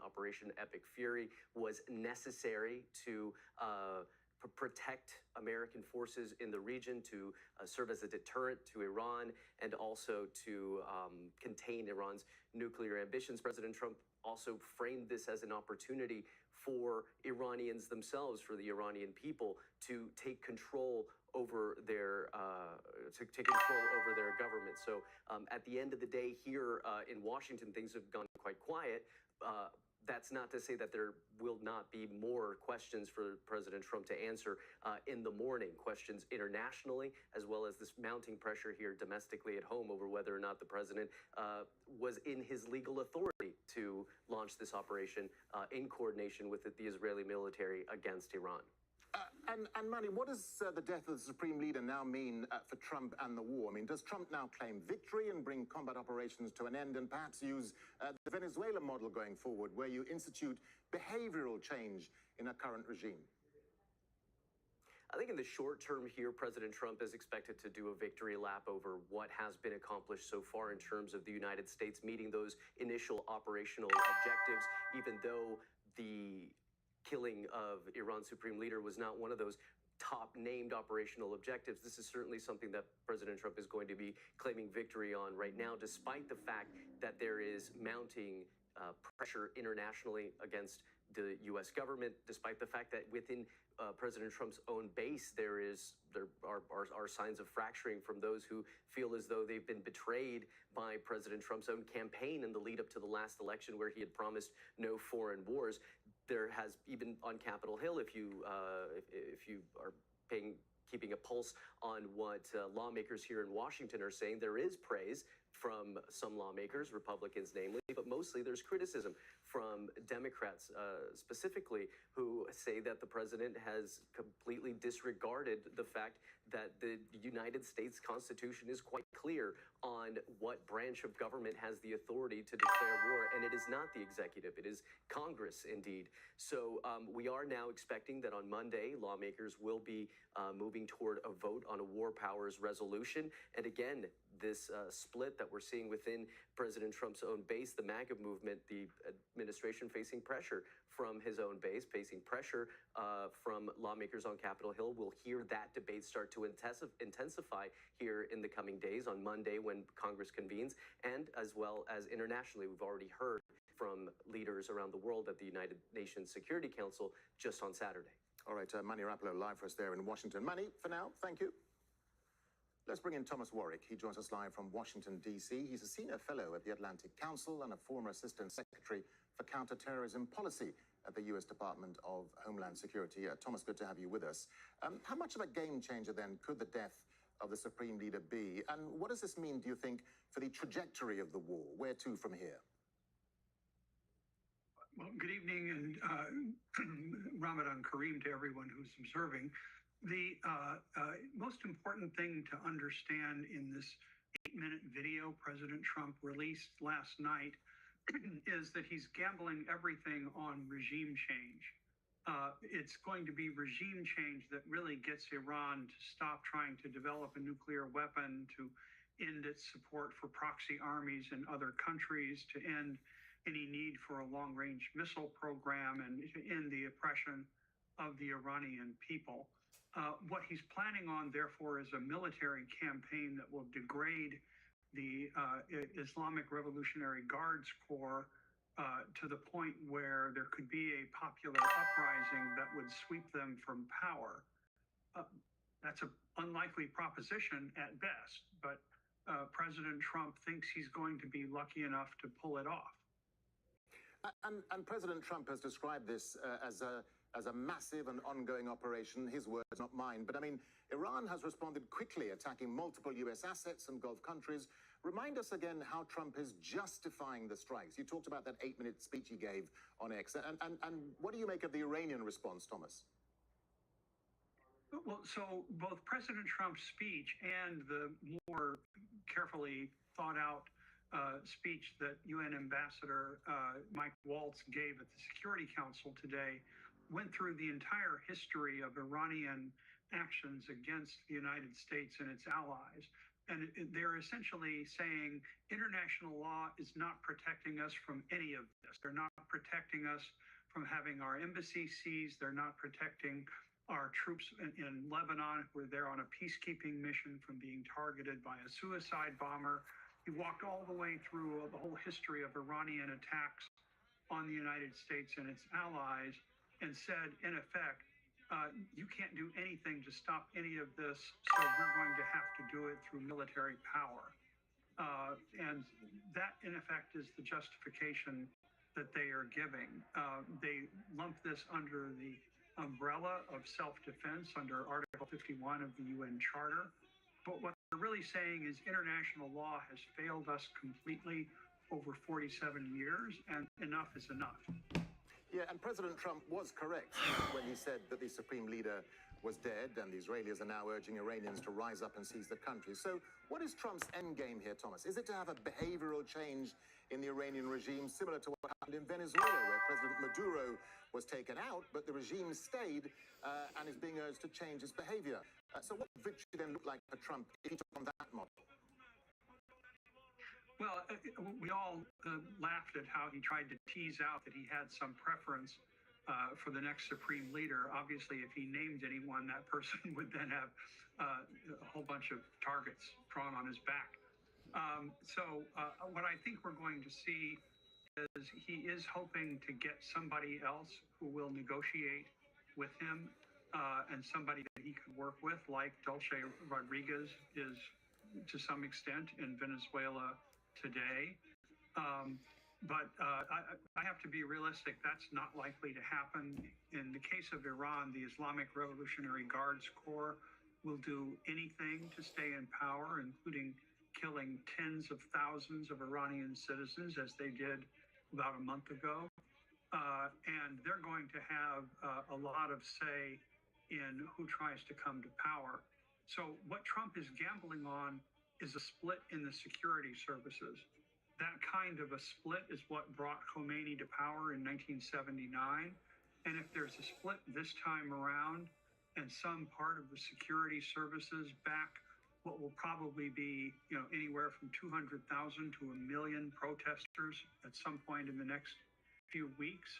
Epic Fury, was necessary to protect American forces in the region, to serve as a deterrent to Iran, and also to contain Iran's nuclear ambitions. President Trump also framed this as an opportunity for Iranians themselves, for the Iranian people, to take control over their government. So at the end of the day, here in Washington, things have gone quite quiet. That's not to say that there will not be more questions for President Trump to answer in the morning, questions internationally, as well as this mounting pressure here domestically at home over whether or not the president was in his legal authority to launch this operation in coordination with the Israeli military against Iran. And Manny, what does the death of the Supreme Leader now mean for Trump and the war? I mean, does Trump now claim victory and bring combat operations to an end, and perhaps use the Venezuela model going forward, where you institute behavioral change in a current regime? I think in the short term here, President Trump is expected to do a victory lap over what has been accomplished so far in terms of the United States meeting those initial operational objectives, even though the killing of Iran's supreme leader was not one of those top named operational objectives. This is certainly something that President Trump is going to be claiming victory on right now, despite the fact that there is mounting pressure internationally against the U.S. government, despite the fact that within President Trump's own base, there are signs of fracturing from those who feel as though they've been betrayed by President Trump's own campaign in the lead up to the last election, where he had promised no foreign wars. There has, even on Capitol Hill, if you are keeping a pulse on what lawmakers here in Washington are saying, there is praise from some lawmakers, Republicans namely, but mostly there's criticism from Democrats specifically, who say that the president has completely disregarded the fact that the United States Constitution is quite clear on what branch of government has the authority to declare war, and it is not the executive, it is Congress indeed. So we are now expecting that on Monday, lawmakers will be moving toward a vote on a war powers resolution. And again, this split that we're seeing within President Trump's own base, the MAGA movement, the administration facing pressure from his own base, facing pressure from lawmakers on Capitol Hill. We'll hear that debate start to intensify here in the coming days on Monday when Congress convenes, and as well as internationally. We've already heard from leaders around the world at the United Nations Security Council just on Saturday. All right, Manny Rapolo live for us there in Washington. Manny, for now, thank you. Let's bring in Thomas Warwick. He joins us live from Washington, D.C. He's a senior fellow at the Atlantic Council and a former assistant secretary for counterterrorism policy at the U.S. Department of Homeland Security. Thomas, good to have you with us. How much of a game changer, then, could the death of the Supreme Leader be? And what does this mean, do you think, for the trajectory of the war? Where to from here? Well, good evening and Ramadan Kareem to everyone who's observing. The most important thing to understand in this 8-minute video President Trump released last night is that he's gambling everything on regime change. It's going to be regime change that really gets Iran to stop trying to develop a nuclear weapon, to end its support for proxy armies in other countries, to end any need for a long-range missile program, and to end the oppression of the Iranian people. What he's planning on, therefore, is a military campaign that will degrade the Islamic Revolutionary Guards Corps to the point where there could be a popular uprising that would sweep them from power. That's an unlikely proposition at best, but President Trump thinks he's going to be lucky enough to pull it off. And President Trump has described this as a massive and ongoing operation, his words, not mine. But I mean, Iran has responded quickly, attacking multiple US assets and Gulf countries. Remind us again how Trump is justifying the strikes. You talked about that 8-minute speech he gave on X. And what do you make of the Iranian response, Thomas? Well, so both President Trump's speech and the more carefully thought out speech that UN Ambassador Mike Waltz gave at the Security Council today went through the entire history of Iranian actions against the United States and its allies. And they're essentially saying international law is not protecting us from any of this. They're not protecting us from having our embassy seized. They're not protecting our troops in Lebanon, who are there on a peacekeeping mission, from being targeted by a suicide bomber. He walked all the way through the whole history of Iranian attacks on the United States and its allies and said, in effect, you can't do anything to stop any of this, so we're going to have to do it through military power. And that, in effect, is the justification that they are giving. They lump this under the umbrella of self-defense under Article 51 of the UN Charter. But what they're really saying is international law has failed us completely over 47 years, and enough is enough. Yeah, and President Trump was correct when he said that the Supreme Leader was dead, and the Israelis are now urging Iranians to rise up and seize the country. So what is Trump's endgame here, Thomas? Is it to have a behavioral change in the Iranian regime, similar to what happened in Venezuela, where President Maduro was taken out, but the regime stayed and is being urged to change its behavior? So what would victory then look like for Trump if he took on that model? Well, we all laughed at how he tried to tease out that he had some preference for the next Supreme Leader. Obviously, if he named anyone, that person would then have a whole bunch of targets drawn on his back. So what I think we're going to see is he is hoping to get somebody else who will negotiate with him and somebody that he could work with, like Dulce Rodriguez is to some extent in Venezuela today. But I have to be realistic. That's not likely to happen. In the case of Iran, the Islamic Revolutionary Guards Corps will do anything to stay in power, including killing tens of thousands of Iranian citizens, as they did about a month ago. And they're going to have a lot of say in who tries to come to power. So what Trump is gambling on is a split in the security services. That kind of a split is what brought Khomeini to power in 1979. And if there's a split this time around and some part of the security services back what will probably be, anywhere from 200,000 to 1 million protesters at some point in the next few weeks,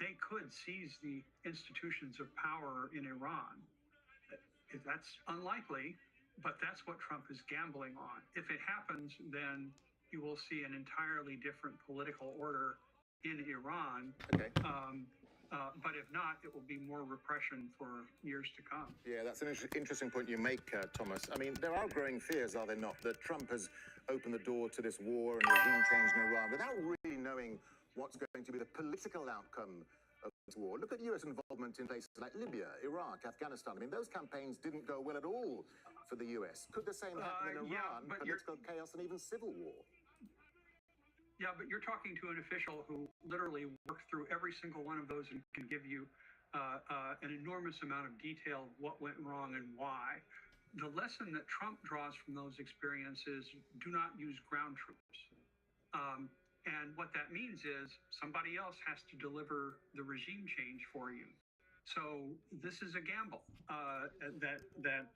they could seize the institutions of power in Iran. That's unlikely, but that's what Trump is gambling on. If it happens, then you will see an entirely different political order in Iran. Okay. But if not, it will be more repression for years to come. Yeah, that's an interesting point you make, Thomas. I mean, there are growing fears, are there not, that Trump has opened the door to this war and regime change in Iran without really knowing what's going to be the political outcome of this war. Look at US involvement in places like Libya, Iraq, Afghanistan. I mean, those campaigns didn't go well at all for the US. Could the same happen in Iran? Political chaos and even civil war. Yeah, but you're talking to an official who literally worked through every single one of those and can give you an enormous amount of detail of what went wrong and why. The lesson that Trump draws from those experiences: do not use ground troops. And what that means is somebody else has to deliver the regime change for you. So this is a gamble that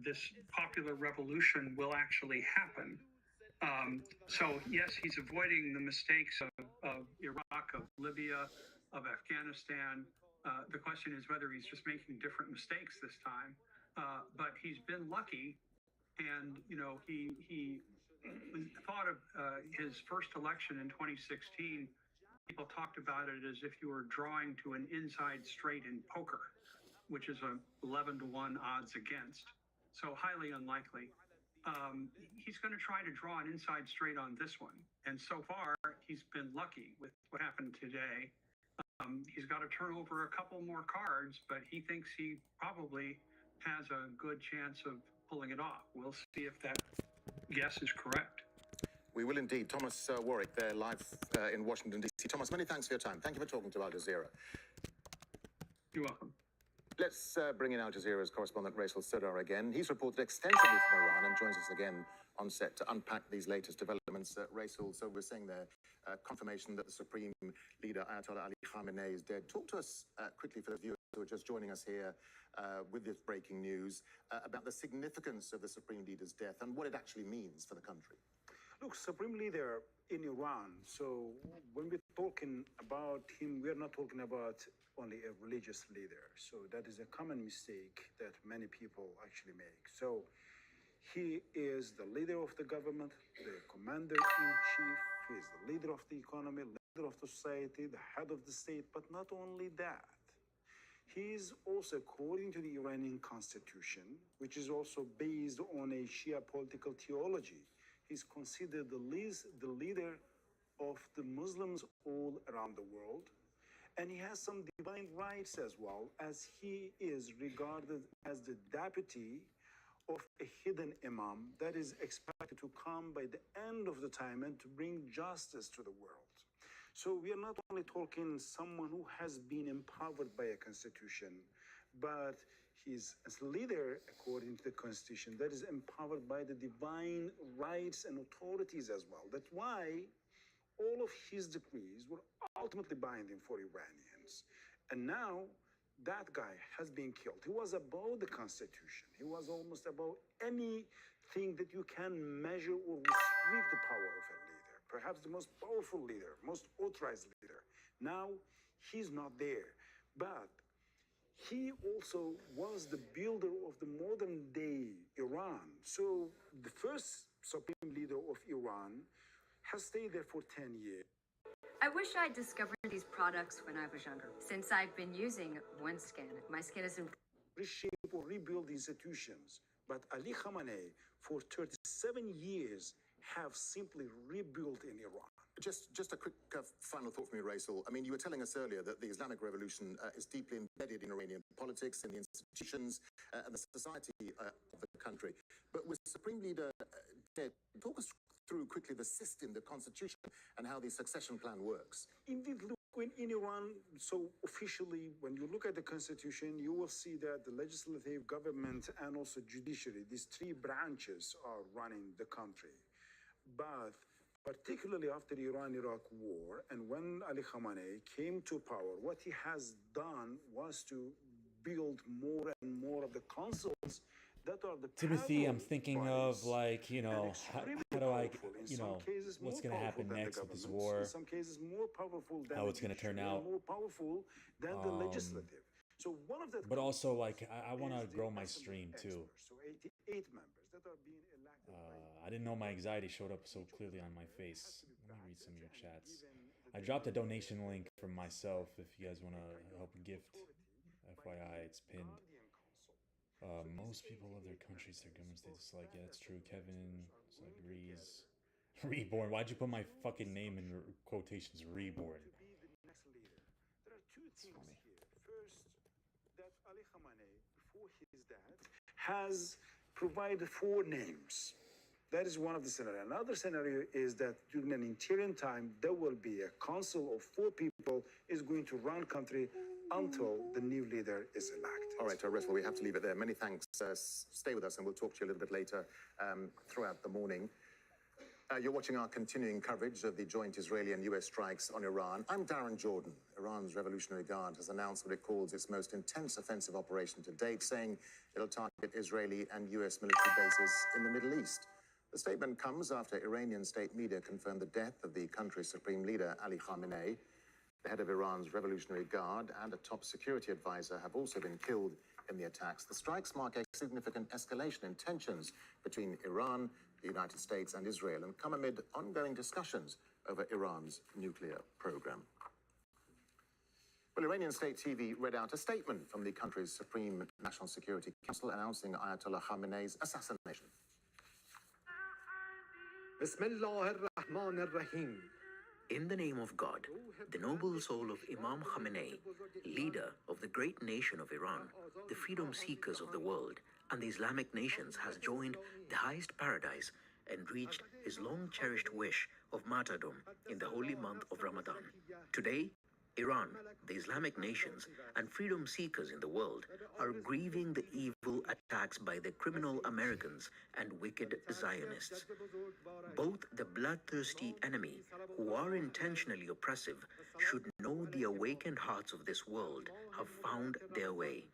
this popular revolution will actually happen. So yes, he's avoiding the mistakes of Iraq, of Libya, of Afghanistan. The question is whether he's just making different mistakes this time. But he's been lucky, and he thought of his first election in 2016. People talked about it as if you were drawing to an inside straight in poker, which is a 11-1 odds against. So highly unlikely. He's going to try to draw an inside straight on this one. And so far, he's been lucky with what happened today. He's got to turn over a couple more cards, but he thinks he probably has a good chance of pulling it off. We'll see if that guess is correct. We will indeed. Thomas Warwick there, live in Washington, D.C. Thomas, many thanks for your time. Thank you for talking to Al Jazeera. You're welcome. Let's bring in Al Jazeera's correspondent, Raisal Sardar, again. He's reported extensively from Iran and joins us again on set to unpack these latest developments. Raisal, so we're saying there, confirmation that the Supreme Leader, Ayatollah Ali Khamenei, is dead. Talk to us quickly, for the viewers who are just joining us here with this breaking news, about the significance of the Supreme Leader's death and what it actually means for the country. Look, Supreme Leader in Iran. So when we're talking about him, we're not talking about only a religious leader. So that is a common mistake that many people actually make. So he is the leader of the government, the commander-in-chief, he is the leader of the economy, leader of the society, the head of the state, but not only that. He is also, according to the Iranian constitution, which is also based on a Shia political theology, he's considered the leader of the Muslims all around the world. And he has some divine rights as well, as he is regarded as the deputy of a hidden imam that is expected to come by the end of the time and to bring justice to the world. So we are not only talking someone who has been empowered by a constitution, but he's as leader, according to the constitution, that is empowered by the divine rights and authorities as well. That's why all of his decrees were ultimately binding for Iranians. And now that guy has been killed. He was above the constitution. He was almost above anything that you can measure or restrict the power of a leader. Perhaps the most powerful leader, most authorized leader. Now he's not there. But he also was the builder of the modern day Iran. So the first Supreme Leader of Iran has stayed there for 10 years. I wish I'd discovered these products when I was younger. Since I've been using OneSkin, my skin has improved. Reshape or rebuild institutions. But Ali Khamenei, for 37 years, have simply rebuilt in Iran. Just a quick final thought from you, Raisal. I mean, you were telling us earlier that the Islamic Revolution is deeply embedded in Iranian politics, in the institutions, and the society of the country. But with Supreme Leader Talk us through quickly the system, the constitution, and how the succession plan works. Indeed, look, in Iran, so officially, when you look at the constitution, you will see that the legislative, government, and also judiciary, these three branches are running the country. But particularly after the Iran-Iraq war, and when Ali Khamenei came to power, what he has done was to build more and more of the councils that are the Timothy, I'm parallel thinking bodies of like, you and know, extremely how do I, powerful. In you some know, cases, what's more going to happen powerful than next the with this governments. war, In some cases, more powerful than how the it's going to turn judiciary, out. more powerful than the legislative. So one of the But also, like, I want to grow my stream too. so 88 members that are being elected. I didn't know my anxiety showed up so clearly on my face. Let me read some of your chats. I dropped a donation link from myself if you guys want to help gift. FYI, it's pinned. Most people love their countries, their governments they dislike. Yeah, that's true. Kevin agrees. Reborn. Why'd you put my fucking name in quotations? Reborn. There are two things here. First, that Ali Khamenei, before his death, has provided 4 names. That is one of the scenarios. Another scenario is that during an interim time, there will be a council of 4 people is going to run country until the new leader is elected. All right, Reswell, we have to leave it there. Many thanks. Stay with us and we'll talk to you a little bit later throughout the morning. You're watching our continuing coverage of the joint Israeli and US strikes on Iran. I'm Darren Jordan. Iran's Revolutionary Guard has announced what it calls its most intense offensive operation to date, saying it'll target Israeli and US military bases in the Middle East. The statement comes after Iranian state media confirmed the death of the country's supreme leader, Ali Khamenei. The head of Iran's Revolutionary Guard and a top security advisor have also been killed in the attacks. The strikes mark a significant escalation in tensions between Iran, the United States, and Israel, and come amid ongoing discussions over Iran's nuclear program. Well, Iranian state TV read out a statement from the country's Supreme National Security Council announcing Ayatollah Khamenei's assassination. In the name of God, the noble soul of Imam Khamenei, leader of the great nation of Iran, the freedom seekers of the world, and the Islamic nations, has joined the highest paradise and reached his long-cherished wish of martyrdom in the holy month of Ramadan. Today, Iran, the Islamic nations, and freedom seekers in the world are grieving the evil attacks by the criminal Americans and wicked Zionists. Both the bloodthirsty enemy, who are intentionally oppressive, should know the awakened hearts of this world have found their way.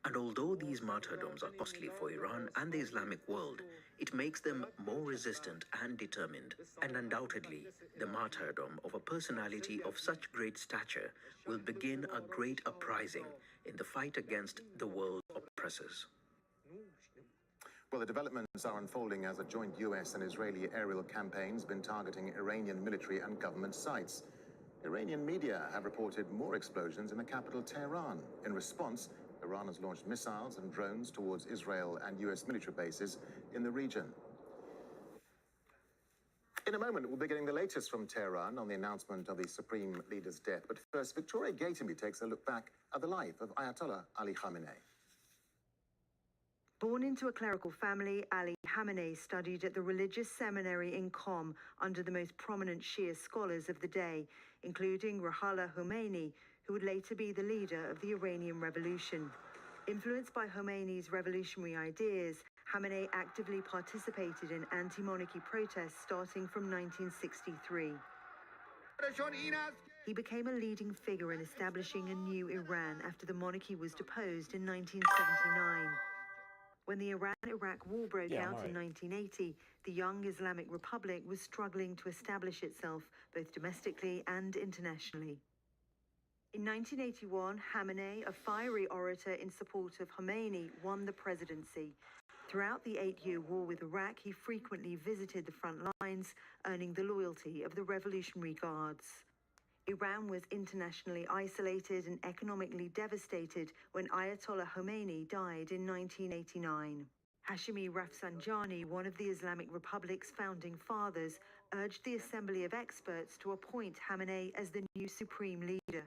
And although these martyrdoms are costly for Iran and the Islamic world, it makes them more resistant and determined. And undoubtedly, the martyrdom of a personality of such great stature will begin a great uprising in the fight against the world's oppressors. Well, the developments are unfolding as a joint US and Israeli aerial campaign's been targeting Iranian military and government sites. Iranian media have reported more explosions in the capital, Tehran. In response, Iran has launched missiles and drones towards Israel and US military bases in the region. In a moment, we'll be getting the latest from Tehran on the announcement of the Supreme Leader's death. But first, Victoria Gatenby takes a look back at the life of Ayatollah Ali Khamenei. Born into a clerical family, Ali Khamenei studied at the religious seminary in Qom under the most prominent Shia scholars of the day, including Ruhollah Khomeini, who would later be the leader of the Iranian Revolution. Influenced by Khomeini's revolutionary ideas, Khamenei actively participated in anti-monarchy protests starting from 1963. He became a leading figure in establishing a new Iran after the monarchy was deposed in 1979. When the Iran-Iraq war broke out in 1980, the young Islamic Republic was struggling to establish itself both domestically and internationally. In 1981, Khamenei, a fiery orator in support of Khomeini, won the presidency. Throughout the 8-year war with Iraq, he frequently visited the front lines, earning the loyalty of the Revolutionary Guards. Iran was internationally isolated and economically devastated when Ayatollah Khomeini died in 1989. Hashemi Rafsanjani, one of the Islamic Republic's founding fathers, urged the Assembly of Experts to appoint Khamenei as the new supreme leader.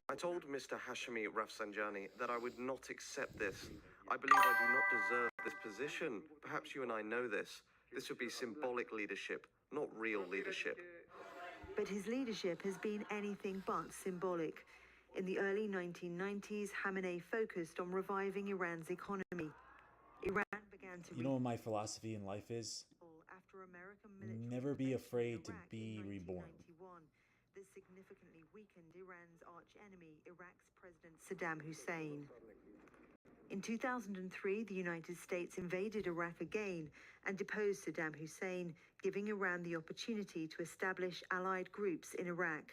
I told Mr. Hashemi Rafsanjani that I would not accept this. I believe I do not deserve this position. Perhaps you and I know this. This would be symbolic leadership, not real leadership. But his leadership has been anything but symbolic. In the early 1990s, Khamenei focused on reviving Iran's economy. Iran began to You know what my philosophy in life is? after American military Never be intervention afraid in to Iraq be in reborn. 1991 that significantly weakened Iran's archenemy, Iraq's President Saddam Hussein. In 2003, the United States invaded Iraq again and deposed Saddam Hussein, giving Iran the opportunity to establish allied groups in Iraq.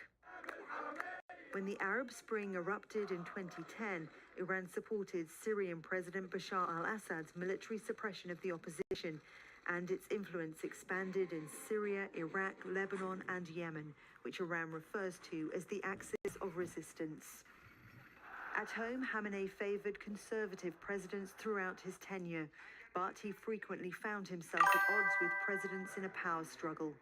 When the Arab Spring erupted in 2010, Iran supported Syrian President Bashar al-Assad's military suppression of the opposition, and its influence expanded in Syria, Iraq, Lebanon, and Yemen, which Iran refers to as the Axis of Resistance. At home, Khamenei favored conservative presidents throughout his tenure, but he frequently found himself at odds with presidents in a power struggle.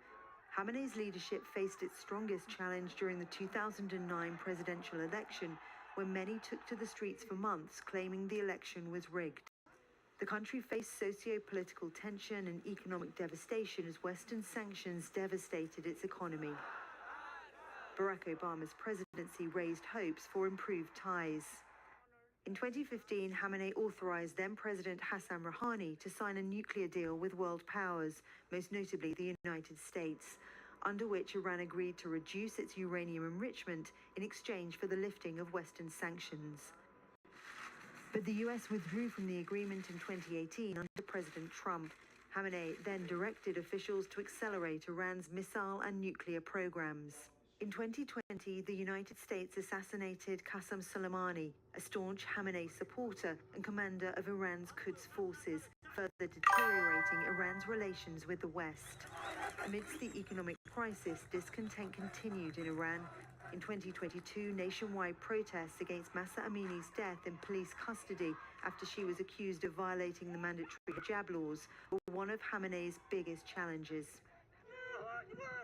Khamenei's leadership faced its strongest challenge during the 2009 presidential election, when many took to the streets for months claiming the election was rigged. The country faced socio-political tension and economic devastation as Western sanctions devastated its economy. Barack Obama's presidency raised hopes for improved ties. In 2015, Khamenei authorized then-President Hassan Rouhani to sign a nuclear deal with world powers, most notably the United States, under which Iran agreed to reduce its uranium enrichment in exchange for the lifting of Western sanctions. But the US withdrew from the agreement in 2018 under President Trump. Khamenei then directed officials to accelerate Iran's missile and nuclear programs. In 2020, the United States assassinated Qasem Soleimani, a staunch Khamenei supporter and commander of Iran's Quds forces, further deteriorating Iran's relations with the West. Amidst the economic crisis, discontent continued in Iran. In 2022, nationwide protests against Mahsa Amini's death in police custody after she was accused of violating the mandatory hijab laws were one of Khamenei's biggest challenges.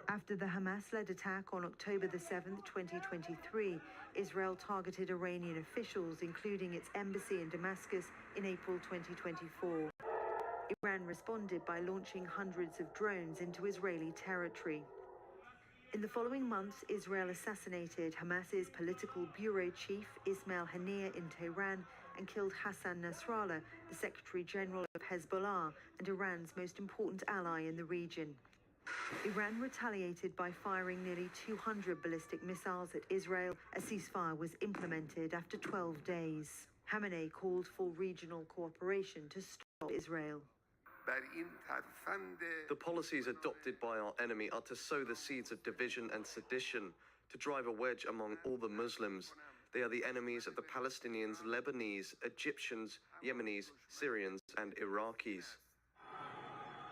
After the Hamas-led attack on October the 7th, 2023, Israel targeted Iranian officials, including its embassy in Damascus, in April 2024. Iran responded by launching hundreds of drones into Israeli territory. In the following months, Israel assassinated Hamas's political bureau chief, Ismail Haniyeh, in Tehran and killed Hassan Nasrallah, the Secretary General of Hezbollah and Iran's most important ally in the region. Iran retaliated by firing nearly 200 ballistic missiles at Israel. A ceasefire was implemented after 12 days. Khamenei called for regional cooperation to stop Israel. The policies adopted by our enemy are to sow the seeds of division and sedition, to drive a wedge among all the Muslims. They are the enemies of the Palestinians, Lebanese, Egyptians, Yemenis, Syrians, and Iraqis.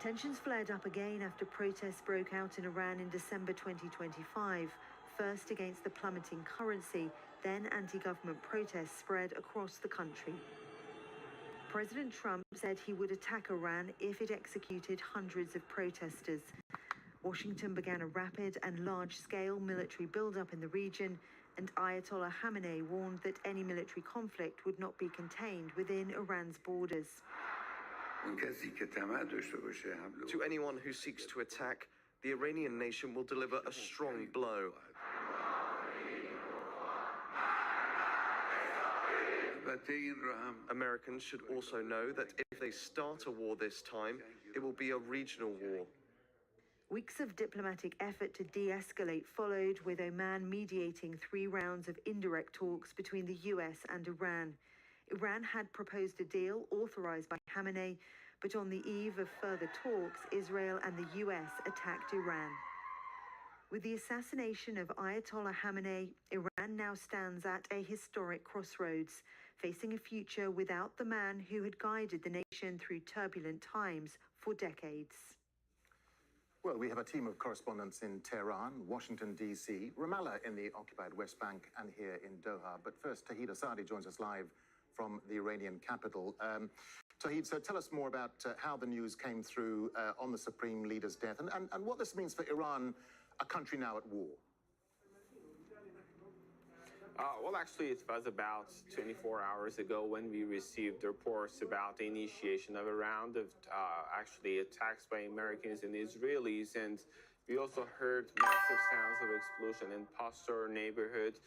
Tensions flared up again after protests broke out in Iran in December 2025, first against the plummeting currency, then anti-government protests spread across the country. President Trump said he would attack Iran if it executed hundreds of protesters. Washington began a rapid and large-scale military buildup in the region, and Ayatollah Khamenei warned that any military conflict would not be contained within Iran's borders. To anyone who seeks to attack, the Iranian nation will deliver a strong blow. Americans should also know that if they start a war this time, it will be a regional war. Weeks of diplomatic effort to de-escalate followed, with Oman mediating 3 rounds of indirect talks between the US and Iran. Iran had proposed a deal authorized by Khamenei, but on the eve of further talks, Israel and the US attacked Iran. With the assassination of Ayatollah Khamenei, Iran now stands at a historic crossroads, facing a future without the man who had guided the nation through turbulent times for decades. Well, we have a team of correspondents in Tehran, Washington, D.C., Ramallah in the occupied West Bank, and here in Doha. But first, Tauhid Asadi joins us live from the Iranian capital. Tauhid, so tell us more about how the news came through on the Supreme Leader's death and what this means for Iran, a country now at war. Well, actually, it was about 24 hours ago when we received reports about the initiation of a round of actually attacks by Americans and Israelis. And we also heard massive sounds of explosion in Pastor neighborhood,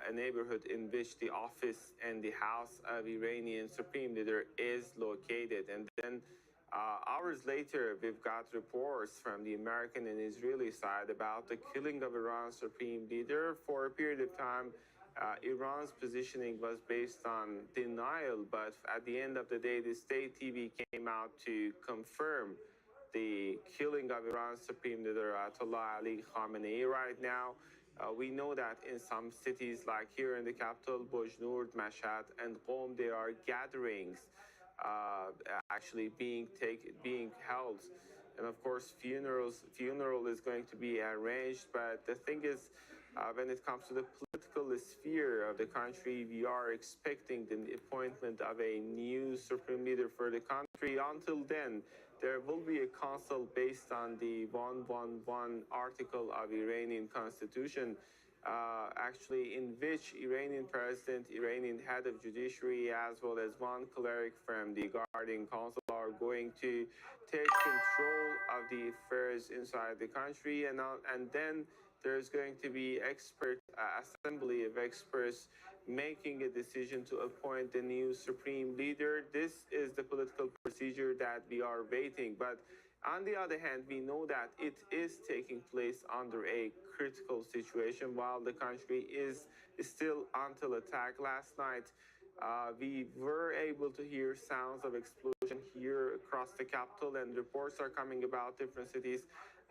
a neighborhood in which the office and the house of Iranian Supreme Leader is located. And then hours later, we've got reports from the American and Israeli side about the killing of Iran's Supreme Leader. For a period of time, Iran's positioning was based on denial, but at the end of the day, the state TV came out to confirm the killing of Iran's Supreme Leader Ayatollah Ali Khamenei. Right now, we know that in some cities, like here in the capital, Bojnourd, Mashhad, and Qom, there are gatherings actually being held, and of course, funeral is going to be arranged. But the thing is, when it comes to the political sphere of the country, we are expecting the appointment of a new supreme leader for the country. Until then, there will be a council based on the 111 article of Iranian constitution, actually in which Iranian president, Iranian head of judiciary, as well as one cleric from the guardian council are going to take control of the affairs inside the country. And then there's going to be assembly of experts making a decision to appoint the new supreme leader. This is the political procedure that we are waiting. But on the other hand, we know that it is taking place under a critical situation while the country is still under attack. Last night, we were able to hear sounds of explosion here across the capital, and reports are coming about different cities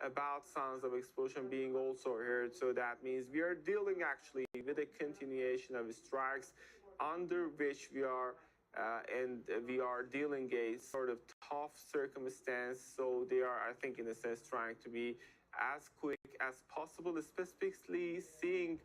about sounds of explosion being also heard. So that means we are dealing actually with a continuation of strikes under which we are dealing a sort of tough circumstance. So they are, I think, in a sense, trying to be as quick as possible, specifically seeing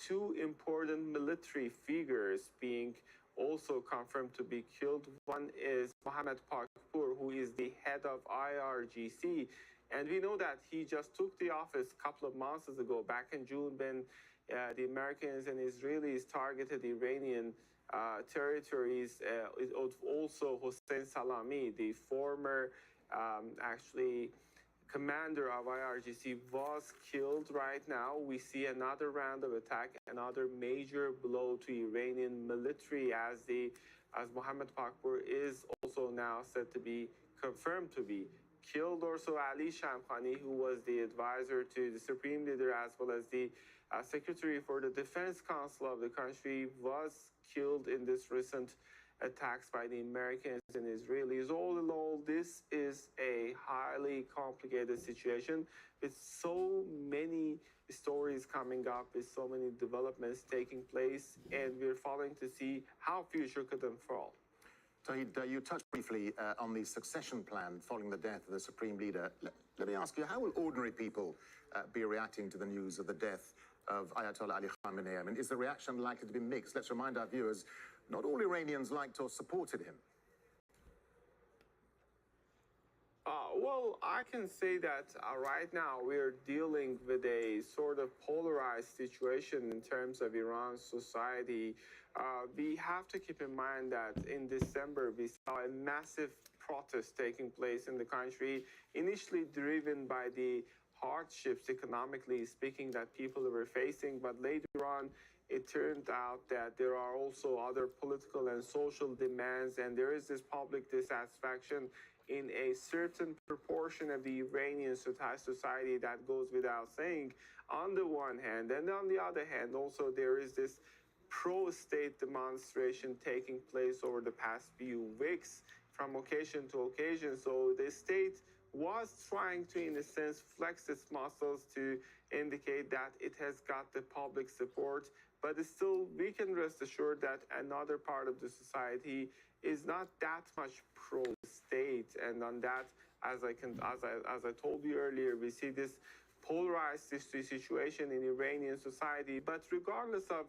two important military figures being also confirmed to be killed. One is Mohammad Pakpour, who is the head of IRGC. And we know that he just took the office a couple of months ago, back in June, when the Americans and Israelis targeted Iranian territories. Also, Hossein Salami, the former actually commander of IRGC, was killed. Right now, we see another round of attack, another major blow to Iranian military, as Mohammad Pakpour is also now said to be confirmed to be killed. Also, Ali Shamkhani, who was the advisor to the supreme leader as well as the secretary for the defense council of the country, was killed in this recent attacks by the Americans and Israelis. All in all, this is a highly complicated situation with so many stories coming up, with so many developments taking place, and we're following to see how future could unfold. Tawhid, you touched briefly on the succession plan following the death of the Supreme Leader. Let me ask you, how will ordinary people be reacting to the news of the death of Ayatollah Ali Khamenei? I mean, is the reaction likely to be mixed? Let's remind our viewers, not all Iranians liked or supported him. Well, I can say that right now we're dealing with a sort of polarized situation in terms of Iran's society. We have to keep in mind that in December we saw a massive protest taking place in the country, initially driven by the hardships, economically speaking, that people were facing, but later on it turned out that there are also other political and social demands, and there is this public dissatisfaction in a certain proportion of the Iranian society. That goes without saying on the one hand. And on the other hand, also there is this pro-state demonstration taking place over the past few weeks from occasion to occasion. So the state was trying to, in a sense, flex its muscles to indicate that it has got the public support. But still, we can rest assured that another part of the society is not that much pro-state, and on that, as I told you earlier, we see this polarized situation in Iranian society. But regardless of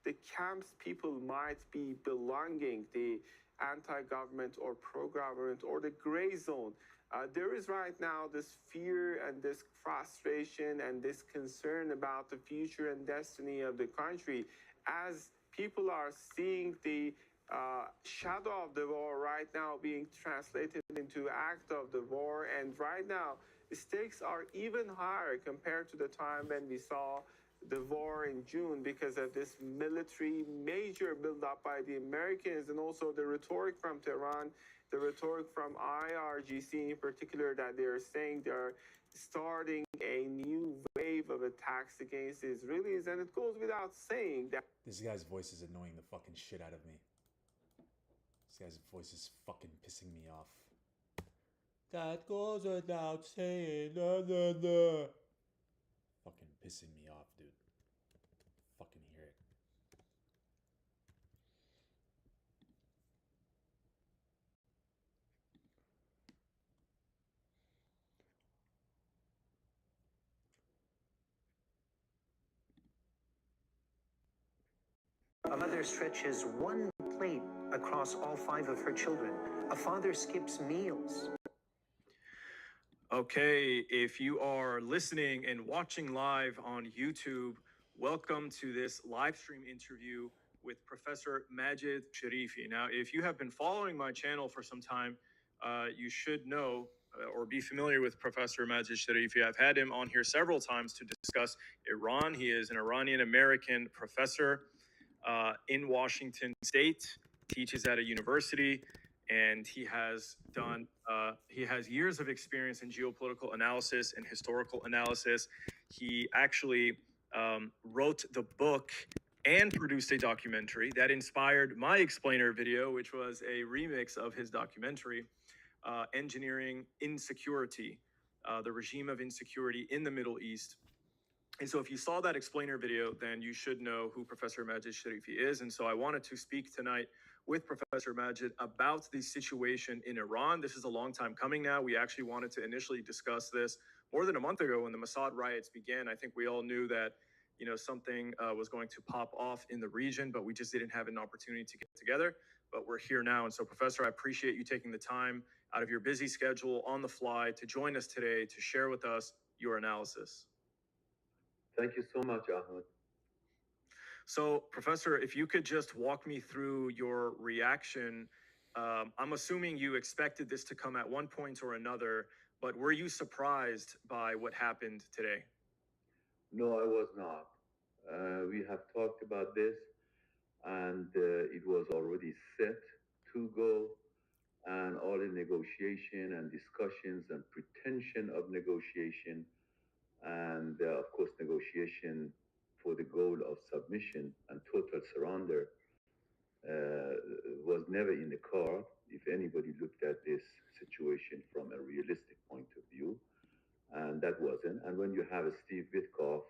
the camps people might be belonging, the anti-government or pro-government or the gray zone, There is right now this fear and this frustration and this concern about the future and destiny of the country as people are seeing the shadow of the war right now being translated into act of the war. And right now, the stakes are even higher compared to the time when we saw the war in June because of this military major buildup by the Americans and also the rhetoric from Tehran, the rhetoric from IRGC in particular, that they're saying they're starting a new wave of attacks against the Israelis. And it goes without saying that This guy's voice is annoying the fucking shit out of me. This guy's voice is fucking pissing me off. That goes without saying. Fucking pissing me off, dude. Fucking hear it. A mother stretches one plate across all 5 of her children. A father skips meals. Okay, if you are listening and watching live on YouTube, welcome to this live stream interview with Professor Majid Sharifi. Now, if you have been following my channel for some time, you should know or be familiar with Professor Majid Sharifi. I've had him on here several times to discuss Iran. He is an Iranian American professor in Washington State, teaches at a university, and he has years of experience in geopolitical analysis and historical analysis. He actually wrote the book and produced a documentary that inspired my explainer video, which was a remix of his documentary, Engineering Insecurity, the regime of insecurity in the Middle East. And so if you saw that explainer video, then you should know who Professor Majid Sharifi is. And so I wanted to speak tonight with Professor Majid about the situation in Iran. This is a long time coming now. We actually wanted to initially discuss this more than a month ago when the Mossad riots began. I think we all knew that, something was going to pop off in the region, but we just didn't have an opportunity to get together. But we're here now. And so, Professor, I appreciate you taking the time out of your busy schedule on the fly to join us today to share with us your analysis. Thank you so much, Ahmed. So, Professor, if you could just walk me through your reaction. I'm assuming you expected this to come at one point or another, but were you surprised by what happened today? No, I was not. We have talked about this, and it was already set to go, and all the negotiation and discussions and pretension of negotiation, and of course, negotiation for the goal of submission and total surrender was never in the card if anybody looked at this situation from a realistic point of view, and that wasn't. And when you have a Steve Witkoff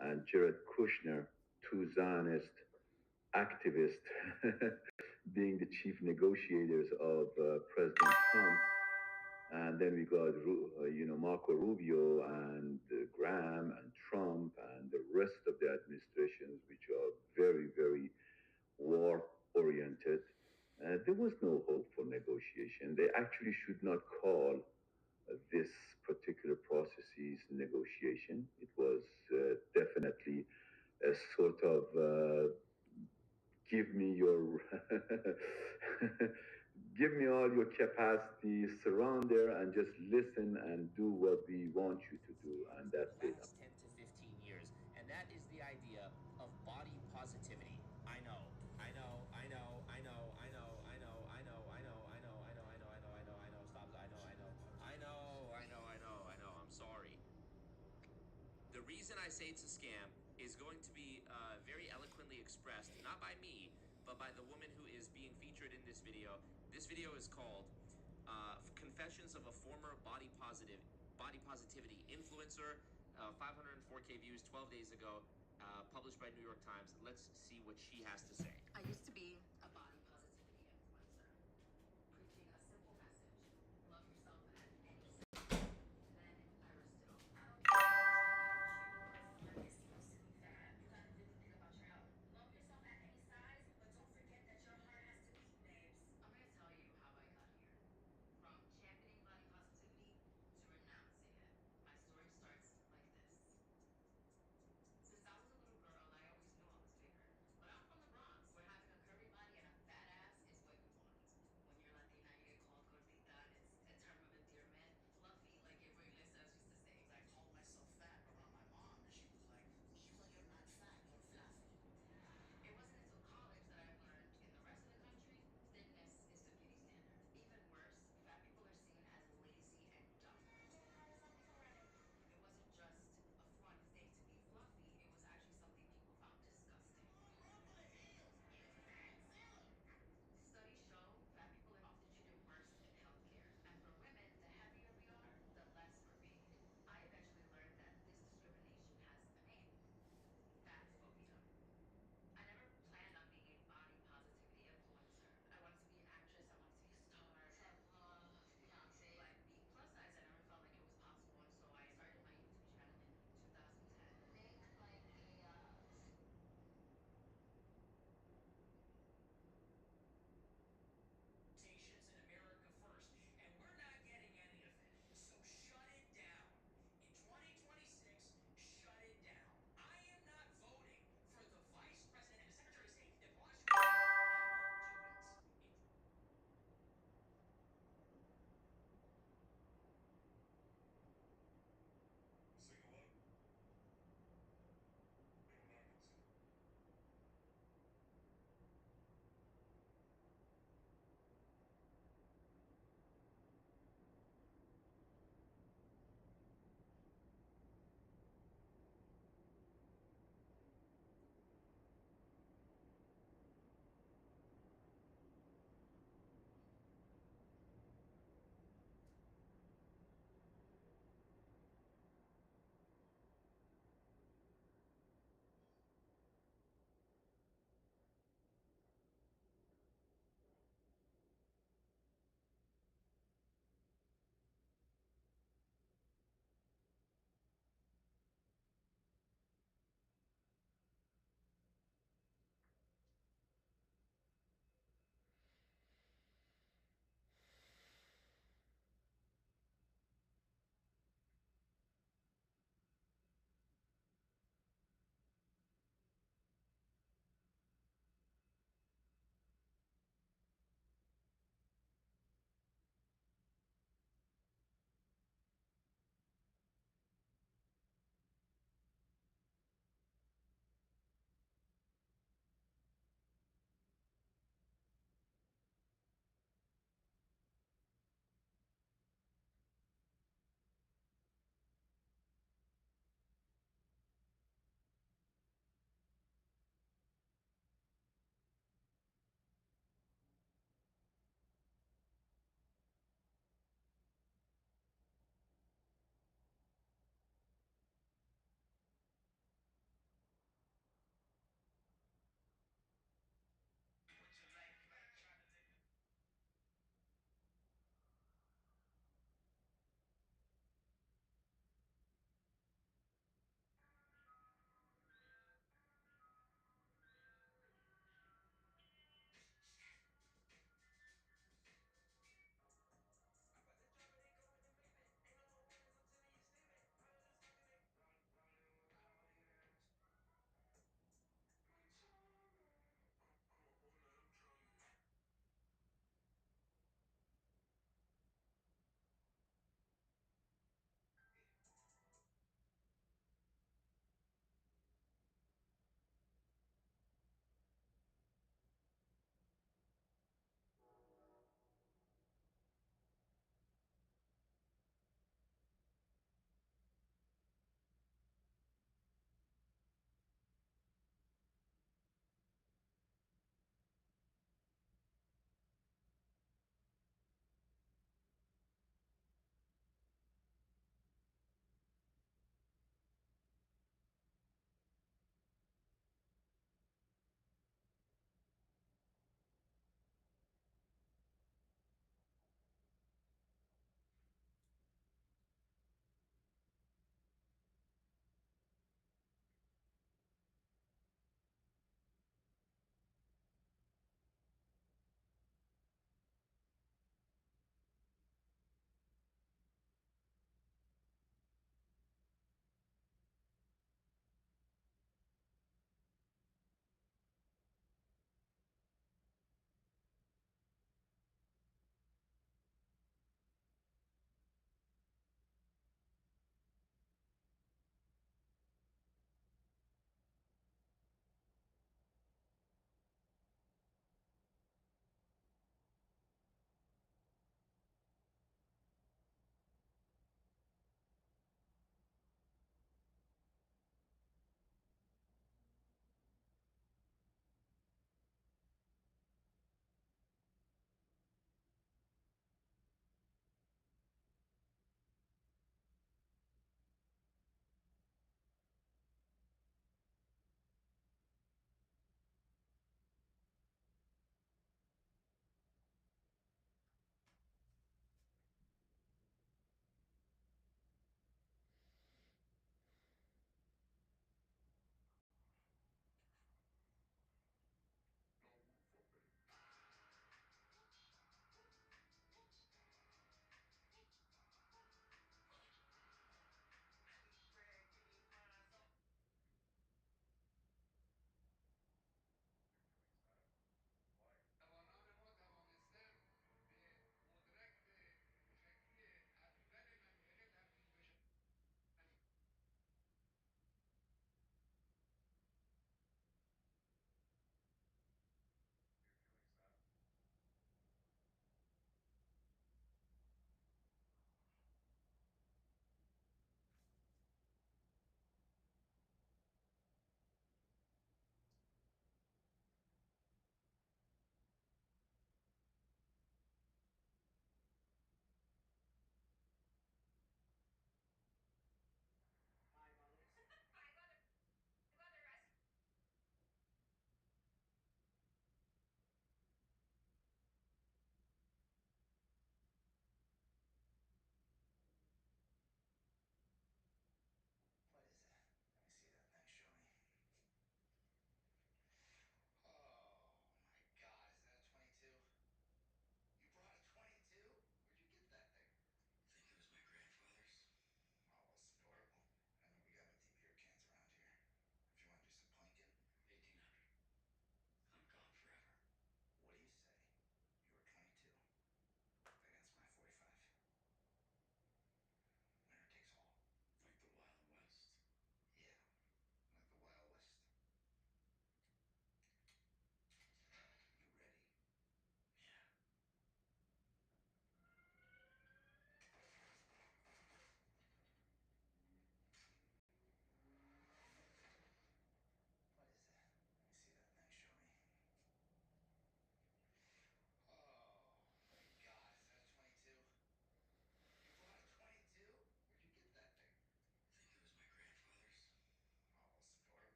and Jared Kushner, two Zionist activists, being the chief negotiators of President Trump, and then we got, Marco Rubio and Graham and Trump and the rest of the administrations, which are very, very war-oriented. There was no hope for negotiation. They actually should not call this particular processes negotiation. It was definitely a sort of give me your give me all your capacity, surrender, and just listen and do what we want you to do, and that's it. 10 to 15 years, and that is the idea of body positivity. I know. Stop. I'm sorry. The reason I say it's a scam is going to be very eloquently expressed, not by me, but by the woman who is being featured in this video. This video is called Confessions of a Former Body Positivity Influencer, 504K views 12 days ago, published by New York Times. Let's see what she has to say. I used to be a body positivity influencer, preaching a simple message: love yourself at any size. Then I risked it all. I don't care how much you look. You gotta do the thing about your health. Love yourself at any size, but don't forget that your heart has to beat, babes. I'm gonna tell you how I got here. From championing body positivity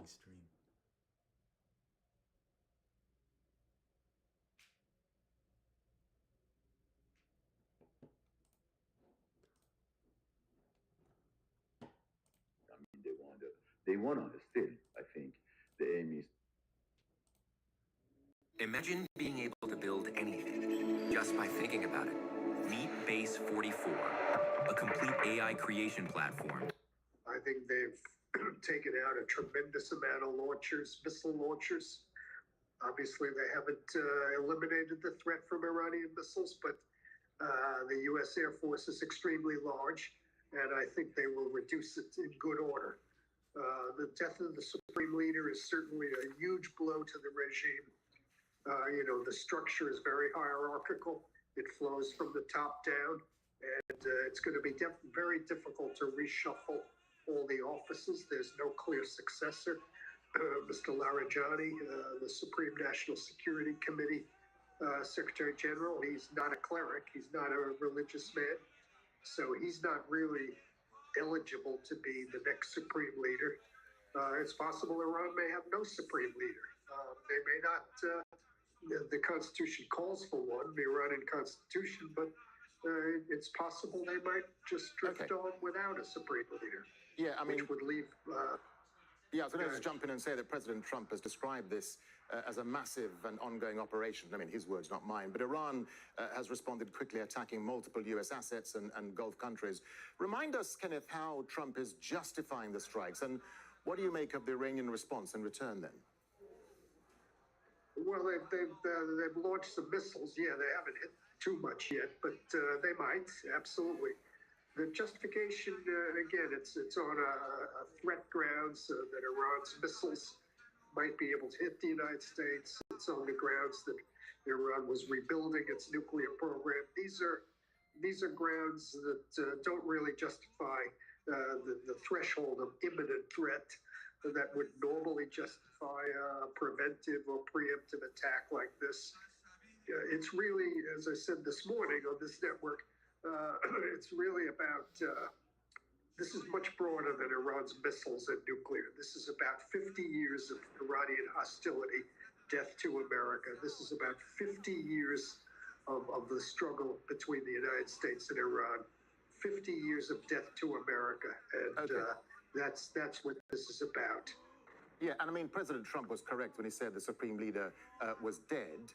me stream. I mean, they want to still. I think the aim is. Imagine being able to build anything just by thinking about it. Meet Base 44, a complete AI creation platform. I think they've taken out a tremendous amount of launchers, missile launchers. Obviously, they haven't eliminated the threat from Iranian missiles, but the U.S. Air Force is extremely large, and I think they will reduce it in good order. The death of the supreme leader is certainly a huge blow to the regime. The structure is very hierarchical. It flows from the top down, and it's going to be very difficult to reshuffle all the offices. There's no clear successor. Mr. Larijani, the Supreme National Security Committee Secretary General, he's not a cleric. He's not a religious man. So he's not really eligible to be the next supreme leader. It's possible Iran may have no supreme leader. They may not, the Constitution calls for one, the Iranian Constitution, but it's possible they might just drift on without a supreme leader. Yeah, I mean, which would leave. Yeah, I was going to jump in and say that President Trump has described this as a massive and ongoing operation. I mean, his words, not mine. But Iran has responded quickly, attacking multiple U.S. assets and Gulf countries. Remind us, Kenneth, how Trump is justifying the strikes, and what do you make of the Iranian response in return, then? Well, they've launched some missiles. Yeah, they haven't hit too much yet, but they might, absolutely. The justification, again, it's on a threat grounds that Iran's missiles might be able to hit the United States. It's on the grounds that Iran was rebuilding its nuclear program. These are grounds that don't really justify the threshold of imminent threat that would normally justify a preventive or preemptive attack like this. It's really, as I said this morning on this network, it's really about, this is much broader than Iran's missiles and nuclear. This is about 50 years of Iranian hostility, death to America. This is about 50 years of the struggle between the United States and Iran. 50 years of death to America. And that's what this is about. Yeah, and I mean, President Trump was correct when he said the Supreme Leader was dead.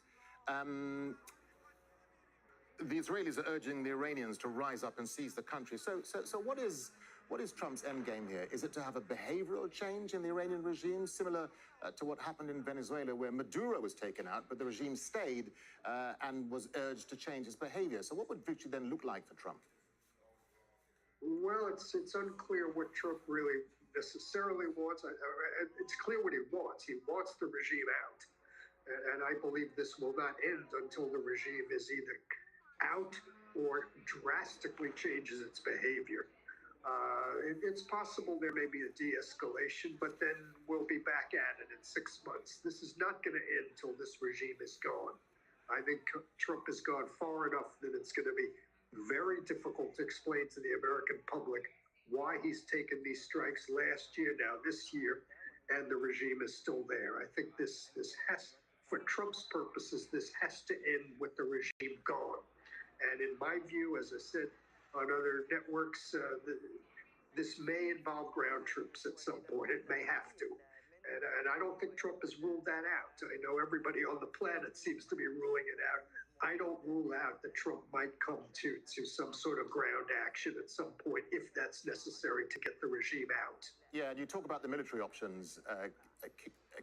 The Israelis are urging the Iranians to rise up and seize the country. So what is Trump's endgame here? Is it to have a behavioral change in the Iranian regime, similar to what happened in Venezuela, where Maduro was taken out, but the regime stayed and was urged to change its behavior? So what would victory then look like for Trump? Well, it's unclear what Trump really necessarily wants. It's clear what he wants. He wants the regime out. And I believe this will not end until the regime is either out or drastically changes its behavior. It's possible there may be a de-escalation, but then we'll be back at it in 6 months. This is not going to end until this regime is gone. I think Trump has gone far enough that it's going to be very difficult to explain to the American public why he's taken these strikes last year, now this year, and the regime is still there. I think this has, for Trump's purposes, this has to end with the regime gone. And in my view, as I said on other networks, this may involve ground troops at some point. It may have to. And I don't think Trump has ruled that out. I know everybody on the planet seems to be ruling it out. I don't rule out that Trump might come to some sort of ground action at some point if that's necessary to get the regime out. Yeah, and you talk about the military options,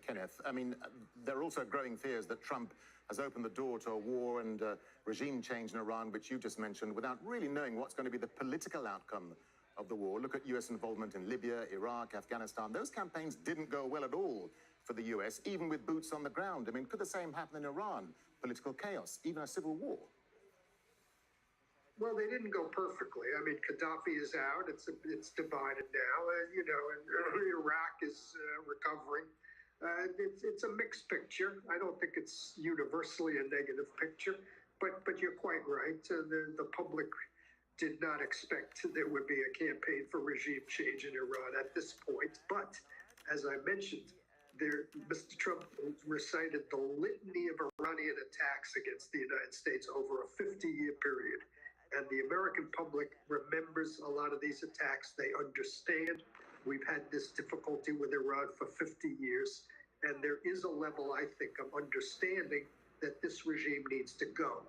Kenneth. I mean, there are also growing fears that Trump has opened the door to a war and regime change in Iran, which you just mentioned, without really knowing what's going to be the political outcome of the war. Look at U.S. involvement in Libya, Iraq, Afghanistan. Those campaigns didn't go well at all for the U.S., even with boots on the ground. I mean, could the same happen in Iran? Political chaos, even a civil war? Well, they didn't go perfectly. I mean, Gaddafi is out. It's divided now. And Iraq is recovering. It's a mixed picture. I don't think it's universally a negative picture, but you're quite right. The public did not expect there would be a campaign for regime change in Iran at this point. But as I mentioned, Mr. Trump recited the litany of Iranian attacks against the United States over a 50-year period. And the American public remembers a lot of these attacks. They understand we've had this difficulty with Iran for 50 years. And there is a level, I think, of understanding that this regime needs to go.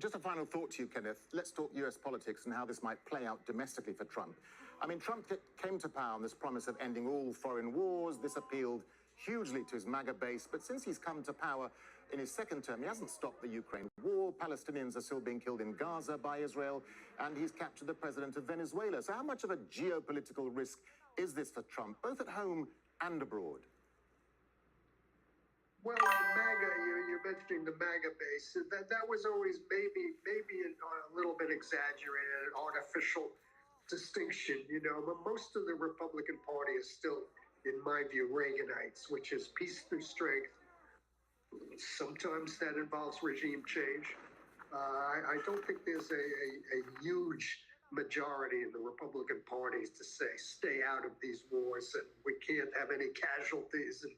Just a final thought to you, Kenneth. Let's talk US politics and how this might play out domestically for Trump. I mean, Trump came to power on this promise of ending all foreign wars. This appealed hugely to his MAGA base. But since he's come to power in his second term, he hasn't stopped the Ukraine war. Palestinians are still being killed in Gaza by Israel. And he's captured the president of Venezuela. So how much of a geopolitical risk is this for Trump, both at home and abroad? Well, the MAGA, you're mentioning the MAGA base. That was always maybe a little bit exaggerated, an artificial distinction, you know. But most of the Republican Party is still, in my view, Reaganites, which is peace through strength. Sometimes that involves regime change. I don't think there's a huge majority in the Republican Party to say stay out of these wars and we can't have any casualties. And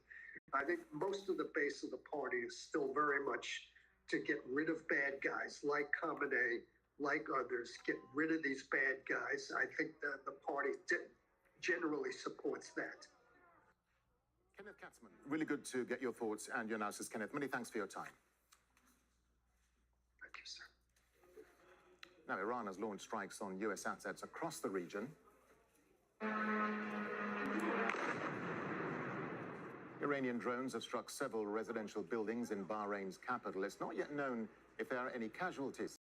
I think most of the base of the party is still very much to get rid of bad guys like Khamenei, like others, get rid of these bad guys. I think that the party generally supports that. Kenneth Katzman, really good to get your thoughts and your analysis, Kenneth. Many thanks for your time. Thank you, sir. Now, Iran has launched strikes on US assets across the region. Iranian drones have struck several residential buildings in Bahrain's capital. It's not yet known if there are any casualties.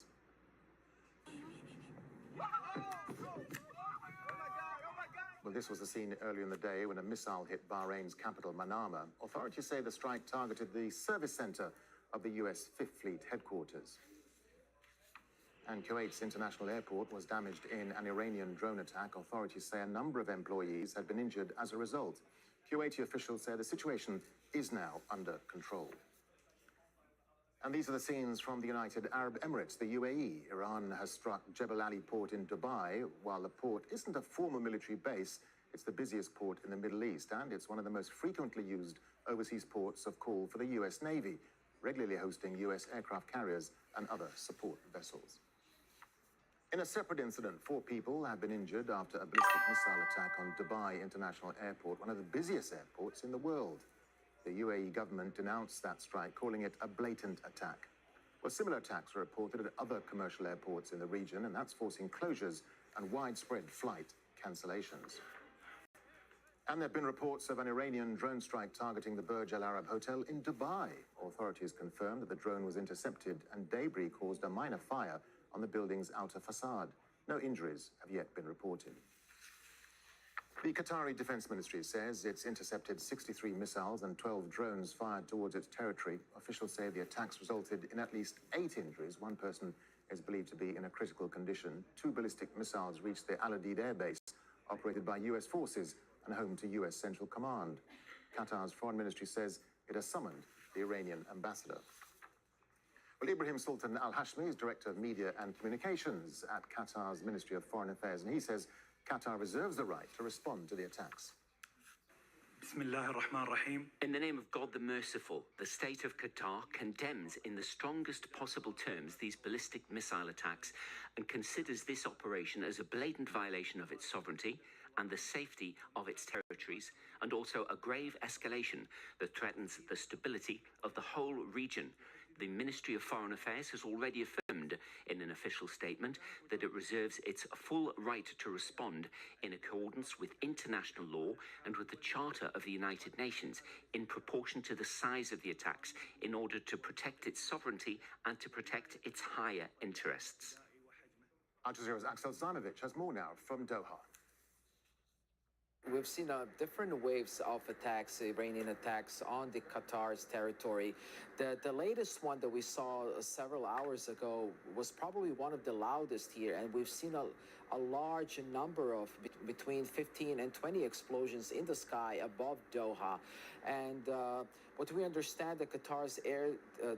Well, this was the scene earlier in the day when a missile hit Bahrain's capital, Manama. Authorities say the strike targeted the service center of the US Fifth Fleet headquarters. And Kuwait's international airport was damaged in an Iranian drone attack. Authorities say a number of employees had been injured as a result. Kuwaiti officials say the situation is now under control. And these are the scenes from the United Arab Emirates, the UAE. Iran has struck Jebel Ali port in Dubai. While the port isn't a formal military base, it's the busiest port in the Middle East, and it's one of the most frequently used overseas ports of call for the US Navy, regularly hosting US aircraft carriers and other support vessels. In a separate incident, 4 people have been injured after a ballistic missile attack on Dubai International Airport, one of the busiest airports in the world. The UAE government denounced that strike, calling it a blatant attack. Well, similar attacks were reported at other commercial airports in the region, and that's forcing closures and widespread flight cancellations. And there have been reports of an Iranian drone strike targeting the Burj Al Arab Hotel in Dubai. Authorities confirmed that the drone was intercepted and debris caused a minor fire on the building's outer facade. No injuries have yet been reported. The Qatari Defense Ministry says it's intercepted 63 missiles and 12 drones fired towards its territory. Officials say the attacks resulted in at least 8 injuries. One person is believed to be in a critical condition. 2 ballistic missiles reached the Al Adid Air Base, operated by US forces and home to US Central Command. Qatar's foreign ministry says it has summoned the Iranian ambassador. Well, Ibrahim Sultan Al-Hashmi is Director of Media and Communications at Qatar's Ministry of Foreign Affairs, and he says Qatar reserves the right to respond to the attacks. In the name of God the Merciful, the state of Qatar condemns in the strongest possible terms these ballistic missile attacks and considers this operation as a blatant violation of its sovereignty and the safety of its territories, and also a grave escalation that threatens the stability of the whole region. The Ministry of Foreign Affairs has already affirmed in an official statement that it reserves its full right to respond in accordance with international law and with the Charter of the United Nations in proportion to the size of the attacks in order to protect its sovereignty and to protect its higher interests. Al Jazeera's Axel Zanovich has more now from Doha. We've seen different waves of attacks, Iranian attacks on the Qatar's territory. The latest one that we saw several hours ago was probably one of the loudest here, and we've seen a large number of between 15 and 20 explosions in the sky above Doha. And what we understand, that Qatar's air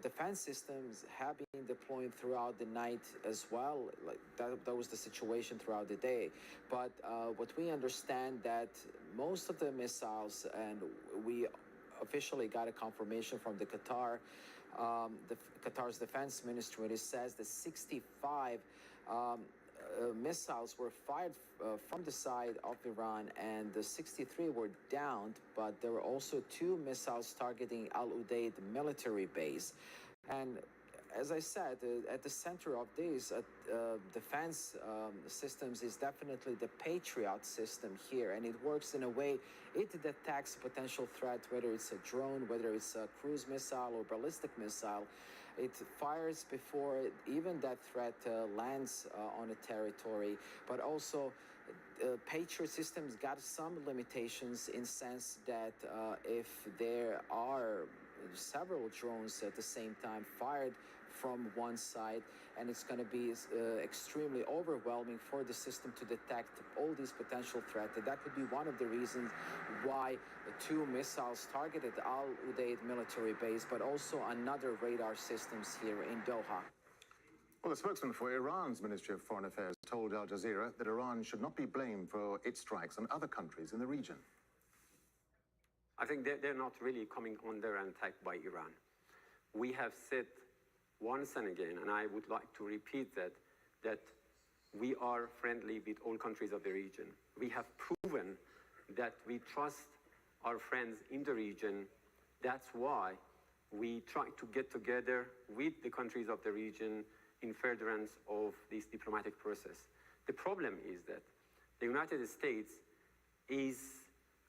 defense systems have been deployed throughout the night as well. Like that was the situation throughout the day. But what we understand that most of the missiles, and we officially got a confirmation from the Qatar's defense ministry. It says that 65 missiles were fired from the side of Iran, and the 63 were downed, but there were also 2 missiles targeting Al Udeid military base. And as I said, at the center of these defense systems is definitely the Patriot system here, and it works in a way, it detects potential threat, whether it's a drone, whether it's a cruise missile or ballistic missile. It fires before even that threat lands on a territory, but also Patriot systems got some limitations in sense that if there are several drones at the same time fired from one side, and it's going to be extremely overwhelming for the system to detect all these potential threats. That could be one of the reasons why 2 missiles targeted Al Udeid military base, but also another radar systems here in Doha. Well, the spokesman for Iran's Ministry of Foreign Affairs told Al Jazeera that Iran should not be blamed for its strikes on other countries in the region. I think they're not really coming under attack by Iran. We have said once and again, and I would like to repeat that we are friendly with all countries of the region. We have proven that we trust our friends in the region. That's why we try to get together with the countries of the region in furtherance of this diplomatic process. The problem is that the United States is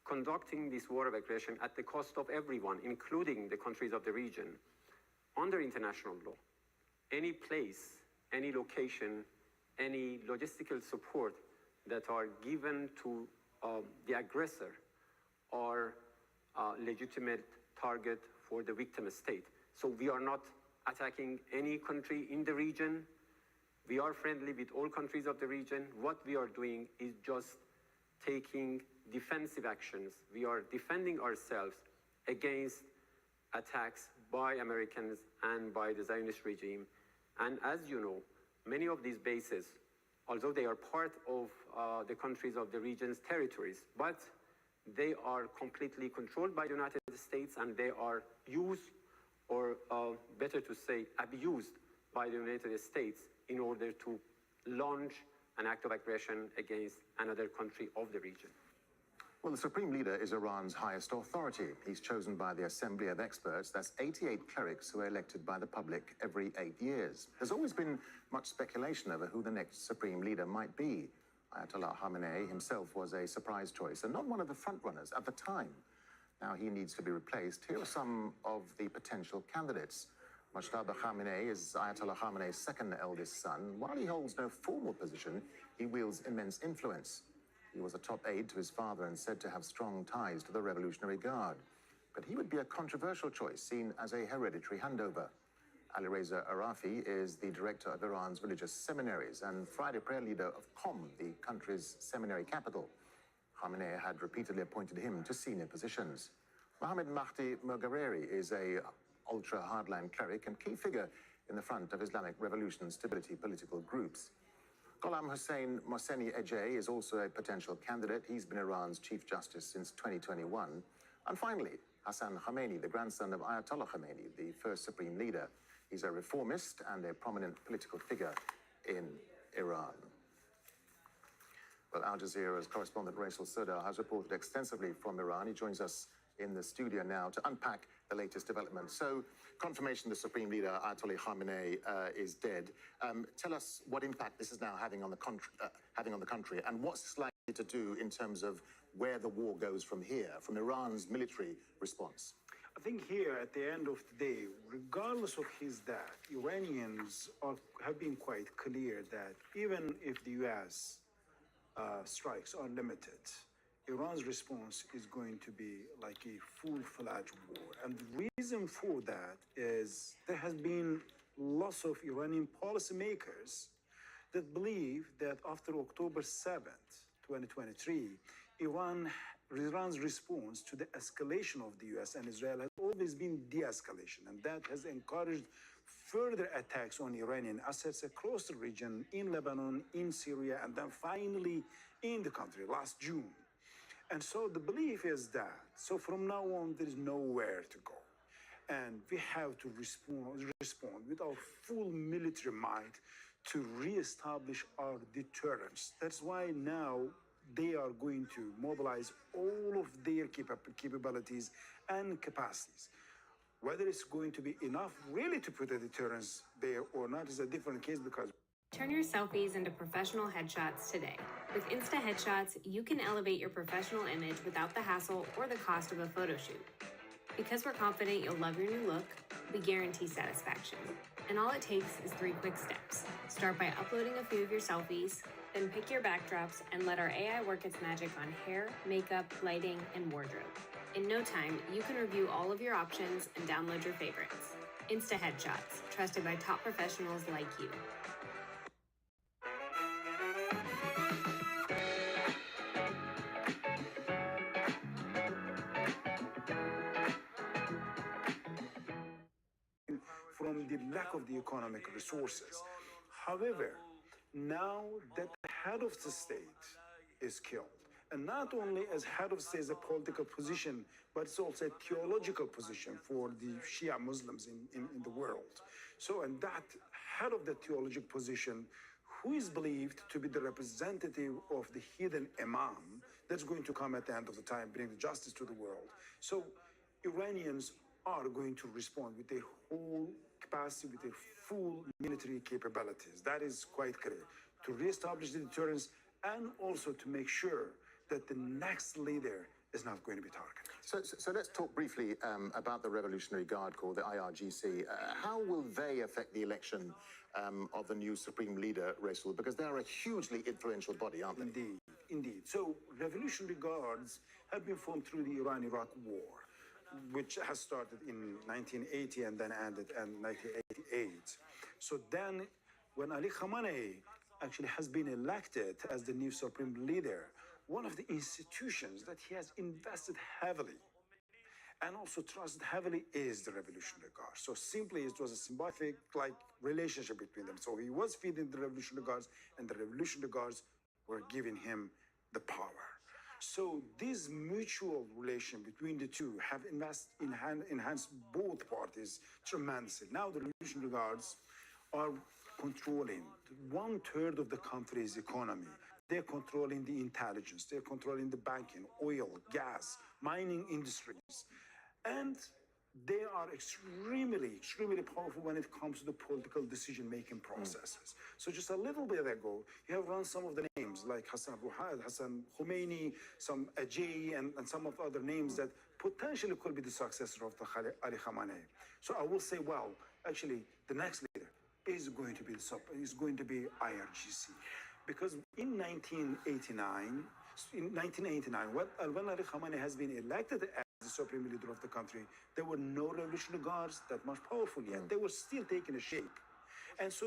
conducting this war of aggression at the cost of everyone, including the countries of the region. Under international law, any place, any location, any logistical support that are given to the aggressor are a legitimate target for the victim state. So we are not attacking any country in the region. We are friendly with all countries of the region. What we are doing is just taking defensive actions. We are defending ourselves against attacks by Americans and by the Zionist regime. And as you know, many of these bases, although they are part of the countries of the region's territories, but they are completely controlled by the United States, and they are used, or better to say, abused by the United States in order to launch an act of aggression against another country of the region. Well, the Supreme Leader is Iran's highest authority. He's chosen by the Assembly of Experts. That's 88 clerics who are elected by the public every 8 years. There's always been much speculation over who the next Supreme Leader might be. Ayatollah Khamenei himself was a surprise choice and not one of the frontrunners at the time. Now he needs to be replaced. Here are some of the potential candidates. Mojtaba Khamenei is Ayatollah Khamenei's second eldest son. While he holds no formal position, he wields immense influence. He was a top aide to his father and said to have strong ties to the Revolutionary Guard. But he would be a controversial choice, seen as a hereditary handover. Alireza Arafi is the director of Iran's religious seminaries and Friday prayer leader of Qom, the country's seminary capital. Khamenei had repeatedly appointed him to senior positions. Mohammad Mahdi Moghareri is a ultra-hardline cleric and key figure in the front of Islamic Revolution Stability political groups. Gholam Hossein Mohseni Ejei is also a potential candidate. He's been Iran's Chief Justice since 2021. And finally, Hassan Khamenei, the grandson of Ayatollah Khamenei, the first Supreme Leader. He's a reformist and a prominent political figure in Iran. Well, Al Jazeera's correspondent Raisal Surdar has reported extensively from Iran. He joins us in the studio now to unpack the latest developments. So, confirmation the Supreme Leader, Ayatollah Khamenei, is dead. Tell us what impact this is now having on the country, and what's this likely to do in terms of where the war goes from here, from Iran's military response. I think here, at the end of the day, regardless of his death, Iranians have been quite clear that even if the U.S. Strikes are limited, Iran's response is going to be like a full-fledged war. And the reason for that is there has been lots of Iranian policymakers that believe that after October 7th, 2023, Iran's response to the escalation of the U.S. and Israel has always been de-escalation, and that has encouraged further attacks on Iranian assets across the region, in Lebanon, in Syria, and then finally in the country last June. And so the belief is that, so from now on, there is nowhere to go. And we have to respond with our full military might to reestablish our deterrence. That's why now they are going to mobilize all of their capabilities and capacities. Whether it's going to be enough really to put a deterrence there or not is a different case because Turn your selfies into professional headshots today. With Insta Headshots, you can elevate your professional image without the hassle or the cost of a photo shoot. Because we're confident you'll love your new look, we guarantee satisfaction. And all it takes is 3 quick steps. Start by uploading a few of your selfies, then pick your backdrops and let our AI work its magic on hair, makeup, lighting, and wardrobe. In no time, you can review all of your options and download your favorites. Insta Headshots, trusted by top professionals like you. from the lack of the economic resources. However, now that the head of the state is killed, and not only as head of state as a political position, but it's also a theological position for the Shia Muslims in the world. So, and that head of the theological position, who is believed to be the representative of the hidden imam, that's going to come at the end of the time, bring the justice to the world. So, Iranians are going to respond with their whole capacity, with their full military capabilities. That is quite clear. To reestablish the deterrence and also to make sure that the next leader is not going to be targeted. So let's talk briefly about the Revolutionary Guard Corps, the IRGC. How will they affect the election of the new Supreme Leader, Rasul? Because they are a hugely influential body, aren't they? Indeed, indeed. So Revolutionary Guards have been formed through the Iran-Iraq War, which has started in 1980 and then ended in 1988. So then, when Ali Khamenei actually has been elected as the new Supreme Leader, one of the institutions that he has invested heavily and also trusted heavily is the Revolutionary Guard. So simply, it was a symbiotic relationship between them. So he was feeding the Revolutionary Guards, and the Revolutionary Guards were giving him the power. So this mutual relation between the two have enhanced both parties tremendously. Now the Revolutionary Guards are controlling 1/3 of the country's economy. They're controlling the intelligence, they're controlling the banking, oil, gas, mining industries. And they are extremely powerful when it comes to the political decision-making processes. So just a little bit ago, you have run some of the names like Hassan Rouhani, Hassan Khomeini, some Ajay, and some of other names that potentially could be the successor of the Ali Khamenei. So I will say, well, actually, the next leader is going to be IRGC. Because in 1989, when Ali Khamenei has been elected as the Supreme Leader of the country, there were no Revolutionary Guards that much powerful yet. They were still taking a shape. And so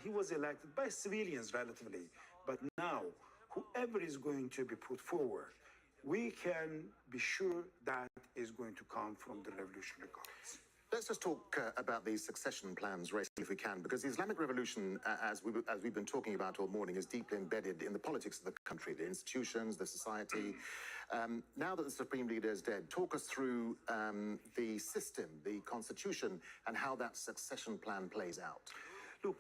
he was elected by civilians relatively. But now, whoever is going to be put forward, we can be sure that is going to come from the Revolutionary Guards. Let's just talk about these succession plans, Rasul, if we can, because the Islamic Revolution, as we've been talking about all morning, is deeply embedded in the politics of the country, the institutions, the society. Now that the Supreme Leader is dead, talk us through the system, the constitution, and how that succession plan plays out. Look,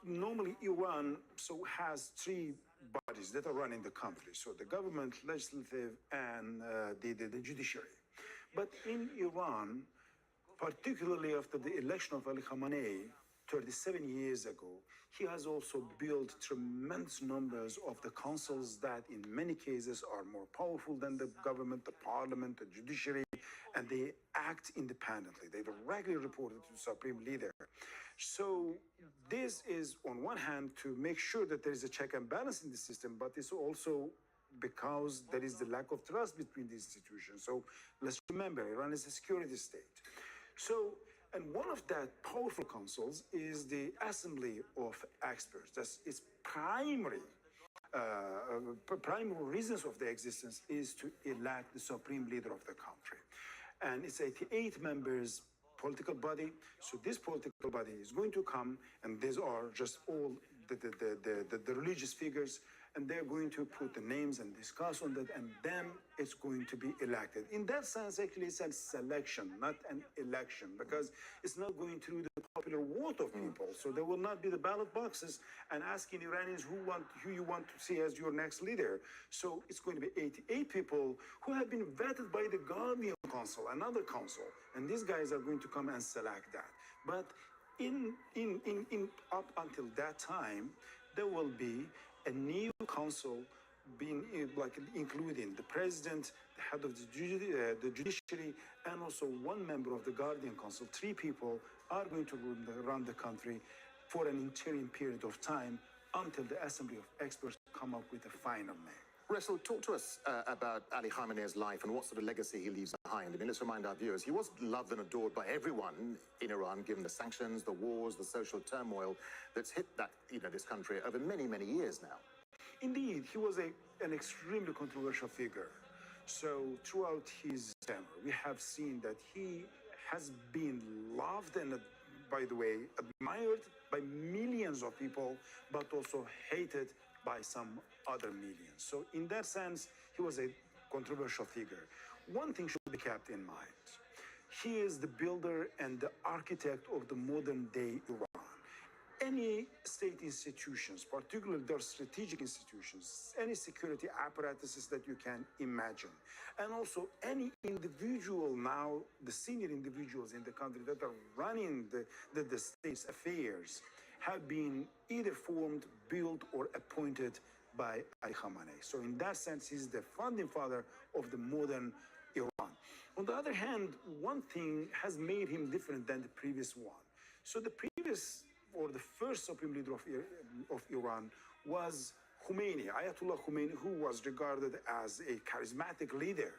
normally Iran has 3 bodies that are running the country. So the government, legislative, and the judiciary. But in Iran, particularly after the election of Ali Khamenei 37 years ago, he has also built tremendous numbers of the councils that in many cases are more powerful than the government, the parliament, the judiciary, and they act independently. They directly report to the Supreme Leader. So this is, on one hand, to make sure that there is a check and balance in the system, but it's also because there is the lack of trust between the institutions. So let's remember, Iran is a security state. So, and one of that powerful councils is the Assembly of Experts. That's its primary reasons of the existence is to elect the Supreme Leader of the country. And it's 88 members political body. So this political body is going to come, and these are just all the religious figures, and they're going to put the names and discuss on that, and then it's going to be elected. In that sense, actually, it's a selection, not an election, because it's not going through the popular vote of people. So there will not be the ballot boxes and asking Iranians who you want to see as your next leader. So it's going to be 88 people who have been vetted by the Guardian Council, another council, and these guys are going to come and select that. But in up until that time, there will be a new council being including the president, the head of the judiciary, and also one member of the Guardian Council. 3 people are going to run the country for an interim period of time until the Assembly of Experts come up with a final name. Russell, talk to us about Ali Khamenei's life and what sort of legacy he leaves behind. I mean, let's remind our viewers, he was loved and adored by everyone in Iran, given the sanctions, the wars, the social turmoil that's hit this country over many, many years now. Indeed, he was an extremely controversial figure. So throughout his tenure, we have seen that he has been loved and, by the way, admired by millions of people, but also hated by some other millions. So in that sense, he was a controversial figure. One thing should be kept in mind. He is the builder and the architect of the modern day Iran. Any state institutions, particularly their strategic institutions, any security apparatuses that you can imagine, and also any individual now, the senior individuals in the country that are running the state's affairs, have been either formed, built, or appointed by Ali Khamenei. So in that sense, he's the founding father of the modern Iran. On the other hand, one thing has made him different than the previous one. So the previous, or the first supreme leader of Iran was Khomeini, Ayatollah Khomeini, who was regarded as a charismatic leader.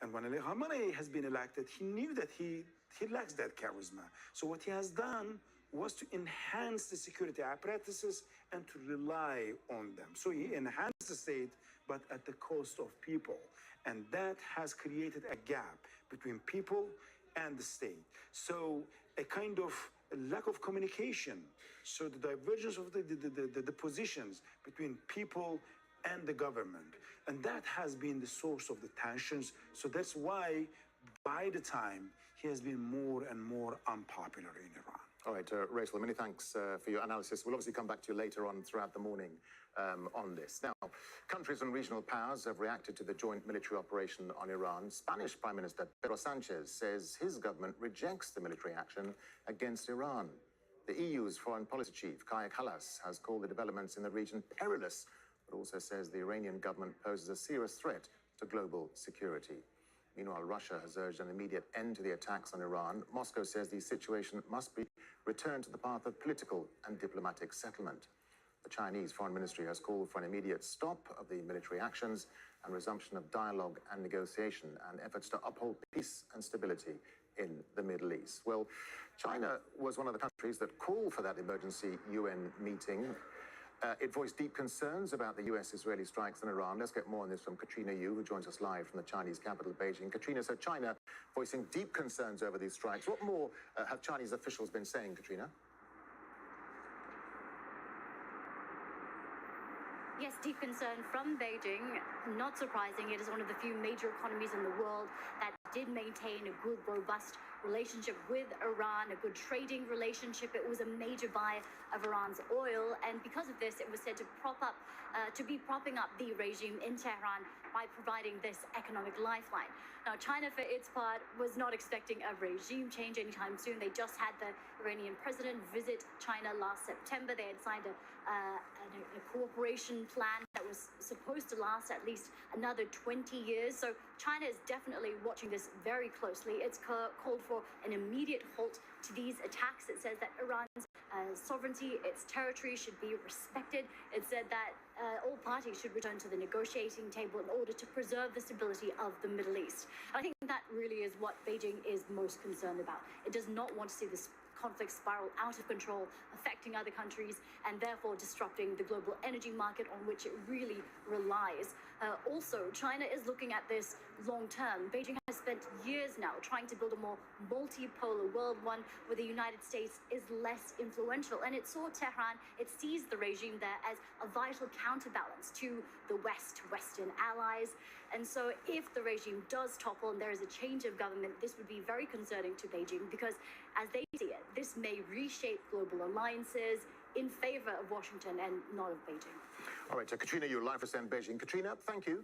And when Ali Khamenei has been elected, he knew that he lacks that charisma. So what he has done was to enhance the security apparatuses and to rely on them. So he enhanced the state, but at the cost of people. And that has created a gap between people and the state. So a kind of lack of communication. So the divergence of the positions between people and the government. And that has been the source of the tensions. So that's why, by the time, he has been more and more unpopular in Iran. All right, Rachel, many thanks for your analysis. We'll obviously come back to you later on throughout the morning on this. Now, countries and regional powers have reacted to the joint military operation on Iran. Spanish Prime Minister Pedro Sanchez says his government rejects the military action against Iran. The EU's foreign policy chief, Kaja Kallas, has called the developments in the region perilous, but also says the Iranian government poses a serious threat to global security. Meanwhile, Russia has urged an immediate end to the attacks on Iran. Moscow says the situation must be returned to the path of political and diplomatic settlement. The Chinese Foreign Ministry has called for an immediate stop of the military actions and resumption of dialogue and negotiation and efforts to uphold peace and stability in the Middle East. Well, China was one of the countries that called for that emergency UN meeting. It voiced deep concerns about the US-Israeli strikes in Iran. Let's get more on this from Katrina Yu, who joins us live from the Chinese capital, Beijing. Katrina, so China voicing deep concerns over these strikes. What more have Chinese officials been saying, Katrina? Yes, deep concern from Beijing. Not surprising, it is one of the few major economies in the world that did maintain a good, robust relationship with Iran, a good trading relationship. It was a major buyer of Iran's oil, and because of this, it was said to be propping up the regime in Tehran by providing this economic lifeline. Now, China, for its part, was not expecting a regime change anytime soon. They just had the Iranian president visit China last September. They had signed a cooperation plan that was supposed to last at least another 20 years. So China is definitely watching this very closely. It's called for an immediate halt to these attacks. It says that Iran's sovereignty, its territory should be respected. It said that all parties should return to the negotiating table in order to preserve the stability of the Middle East. I think that really is what Beijing is most concerned about. It does not want to see this conflict spiral out of control, affecting other countries, and therefore disrupting the global energy market on which it really relies. Also, China is looking at this long term. Beijing has spent years now trying to build a more multipolar world, one where the United States is less influential. And it saw Tehran, it sees the regime there as a vital counterbalance to the West, Western allies. And so if the regime does topple and there is a change of government, this would be very concerning to Beijing because, as they see it, this may reshape global alliances in favor of Washington and not of Beijing. All right, so Katrina, you're live for Send Beijing. Katrina, thank you.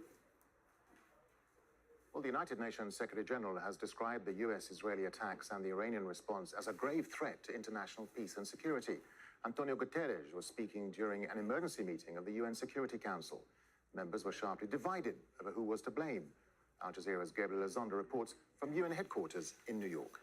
Well, the United Nations Secretary General has described the US-Israeli attacks and the Iranian response as a grave threat to international peace and security. Antonio Guterres was speaking during an emergency meeting of the UN Security Council. Members were sharply divided over who was to blame. Al Jazeera's Gabriel Azondo reports from UN headquarters in New York.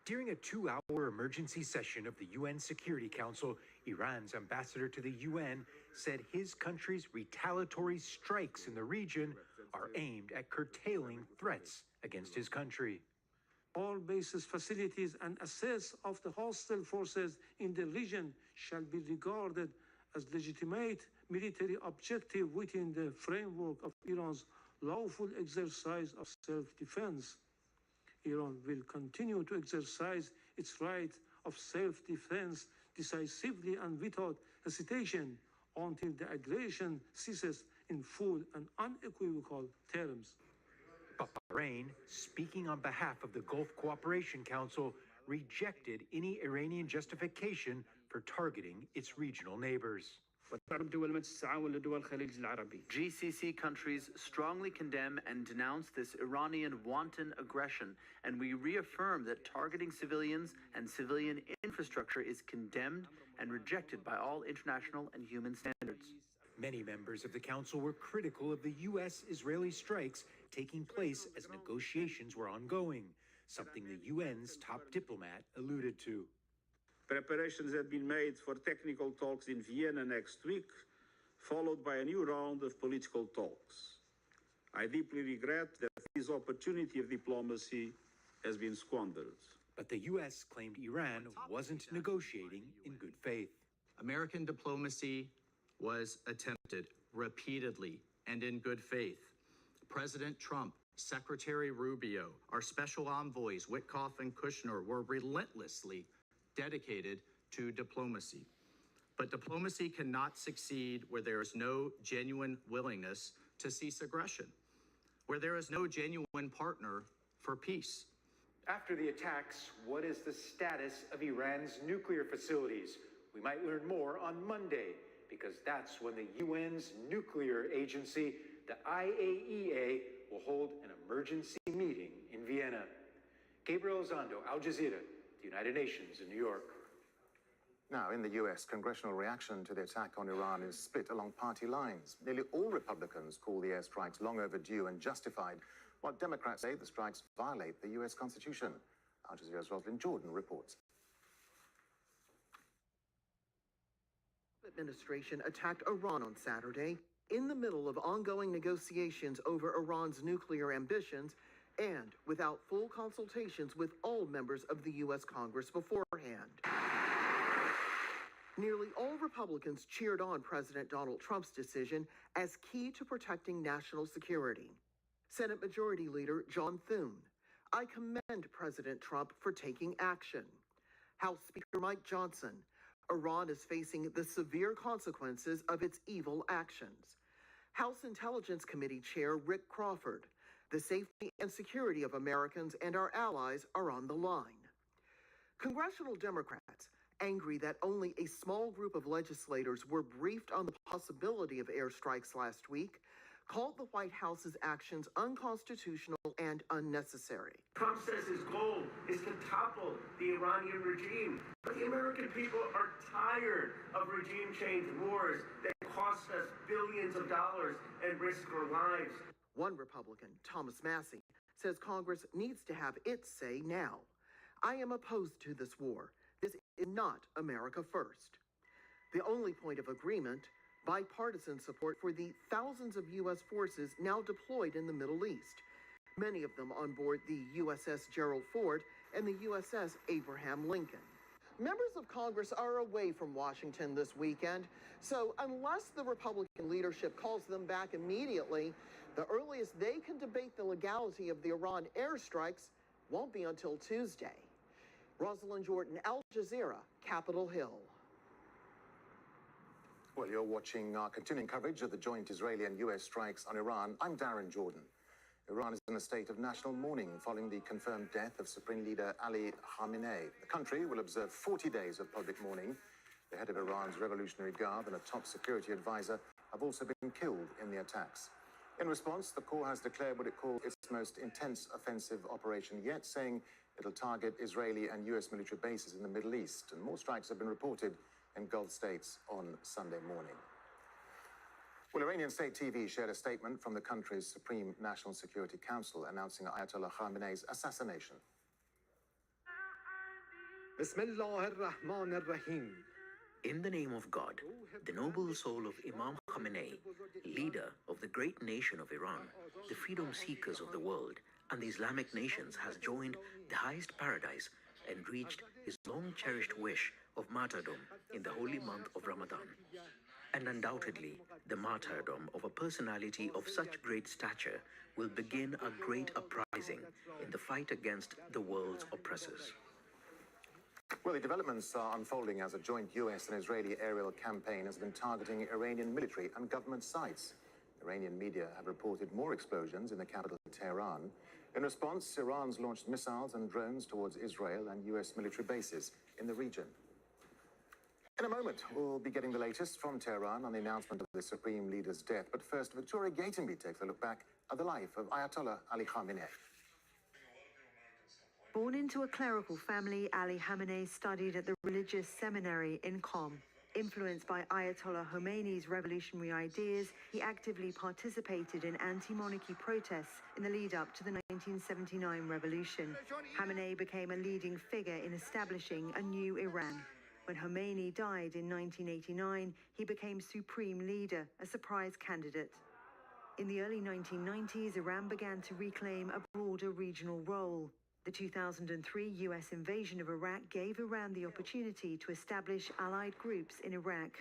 During a 2-hour emergency session of the UN Security Council, Iran's ambassador to the UN said his country's retaliatory strikes in the region are aimed at curtailing threats against his country. All bases, facilities, and assets of the hostile forces in the region shall be regarded as legitimate military objective within the framework of Iran's lawful exercise of self-defense. Iran will continue to exercise its right of self-defense decisively and without hesitation until the aggression ceases in full and unequivocal terms. Bahrain, speaking on behalf of the Gulf Cooperation Council, rejected any Iranian justification for targeting its regional neighbors. GCC countries strongly condemn and denounce this Iranian wanton aggression, and we reaffirm that targeting civilians and civilian infrastructure is condemned and rejected by all international and human standards. Many members of the council were critical of the U.S.-Israeli strikes taking place as negotiations were ongoing, something the UN's top diplomat alluded to. Preparations have been made for technical talks in Vienna next week, followed by a new round of political talks. I deeply regret that this opportunity of diplomacy has been squandered. But the U.S. claimed Iran wasn't negotiating in good faith. American diplomacy was attempted repeatedly and in good faith. President Trump, Secretary Rubio, our special envoys Witkoff and Kushner were relentlessly dedicated to diplomacy. But diplomacy cannot succeed where there is no genuine willingness to cease aggression, where there is no genuine partner for peace. After the attacks, what is the status of Iran's nuclear facilities? We might learn more on Monday, because that's when the UN's nuclear agency, the IAEA, will hold an emergency meeting in Vienna. Gabriel Azondo, Al Jazeera, the United Nations in New York. Now, in the US, congressional reaction to the attack on Iran is split along party lines. Nearly all Republicans call the airstrikes long overdue and justified, while Democrats say the strikes violate the US Constitution. Al Jazeera's Roslyn Jordan reports. Administration attacked Iran on Saturday in the middle of ongoing negotiations over Iran's nuclear ambitions and without full consultations with all members of the U.S. Congress beforehand. Nearly all Republicans cheered on President Donald Trump's decision as key to protecting national security. Senate Majority Leader John Thune: I commend President Trump for taking action. House Speaker Mike Johnson: Iran is facing the severe consequences of its evil actions. House Intelligence Committee Chair Rick Crawford: the safety and security of Americans and our allies are on the line. Congressional Democrats, angry that only a small group of legislators were briefed on the possibility of airstrikes last week, called the White House's actions unconstitutional and unnecessary. Trump says his goal is to topple the Iranian regime. But the American people are tired of regime change wars that cost us billions of dollars and risk our lives. One Republican, Thomas Massey, says Congress needs to have its say now. I am opposed to this war. This is not America first. The only point of agreement: bipartisan support for the thousands of U.S. forces now deployed in the Middle East, many of them on board the USS Gerald Ford and the USS Abraham Lincoln. Members of Congress are away from Washington this weekend, so unless the Republican leadership calls them back immediately, the earliest they can debate the legality of the Iran airstrikes won't be until Tuesday. Rosalind Jordan, Al Jazeera, Capitol Hill. Well, you're watching our continuing coverage of the joint Israeli and US strikes on Iran. I'm Darren Jordan. Iran is in a state of national mourning following the confirmed death of Supreme Leader Ali Khamenei. The country will observe 40 days of public mourning. The head of Iran's Revolutionary Guard and a top security advisor have also been killed in the attacks. In response, the Corps has declared what it called its most intense offensive operation yet, saying it'll target Israeli and US military bases in the Middle East. And more strikes have been reported in Gulf states on Sunday morning. Well, Iranian state TV shared a statement from the country's Supreme National Security Council announcing Ayatollah Khamenei's assassination. In the name of God, the noble soul of Imam Khamenei, leader of the great nation of Iran, the freedom seekers of the world, and the Islamic nations, has joined the highest paradise and reached his long-cherished wish of martyrdom in the holy month of Ramadan. And undoubtedly, the martyrdom of a personality of such great stature will begin a great uprising in the fight against the world's oppressors. Well, the developments are unfolding as a joint US and Israeli aerial campaign has been targeting Iranian military and government sites. Iranian media have reported more explosions in the capital, Tehran. In response, Iran's launched missiles and drones towards Israel and US military bases in the region. In a moment, we'll be getting the latest from Tehran on the announcement of the Supreme Leader's death. But first, Victoria Gatenby takes a look back at the life of Ayatollah Ali Khamenei. Born into a clerical family, Ali Khamenei studied at the religious seminary in Qom. Influenced by Ayatollah Khomeini's revolutionary ideas, he actively participated in anti-monarchy protests in the lead-up to the 1979 revolution. Khamenei became a leading figure in establishing a new Iran. When Khomeini died in 1989, he became supreme leader, a surprise candidate. In the early 1990s, Iran began to reclaim a broader regional role. The 2003 US invasion of Iraq gave Iran the opportunity to establish allied groups in Iraq.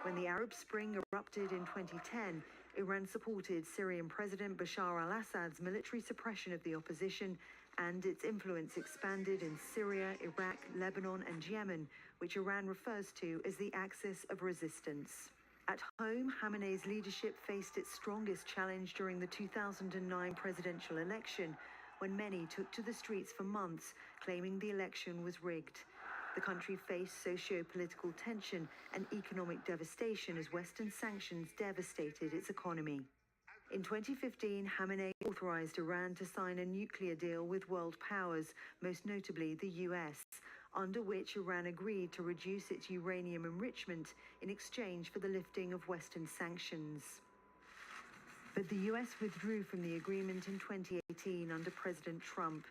When the Arab Spring erupted in 2010, Iran supported Syrian President Bashar al-Assad's military suppression of the opposition, and its influence expanded in Syria, Iraq, Lebanon, and Yemen, which Iran refers to as the axis of resistance. At home, Khamenei's leadership faced its strongest challenge during the 2009 presidential election, when many took to the streets for months, claiming the election was rigged. The country faced socio-political tension and economic devastation as Western sanctions devastated its economy. In 2015, Khamenei authorized Iran to sign a nuclear deal with world powers, most notably the US, under which Iran agreed to reduce its uranium enrichment in exchange for the lifting of Western sanctions. But the US withdrew from the agreement in 2018 under President Trump.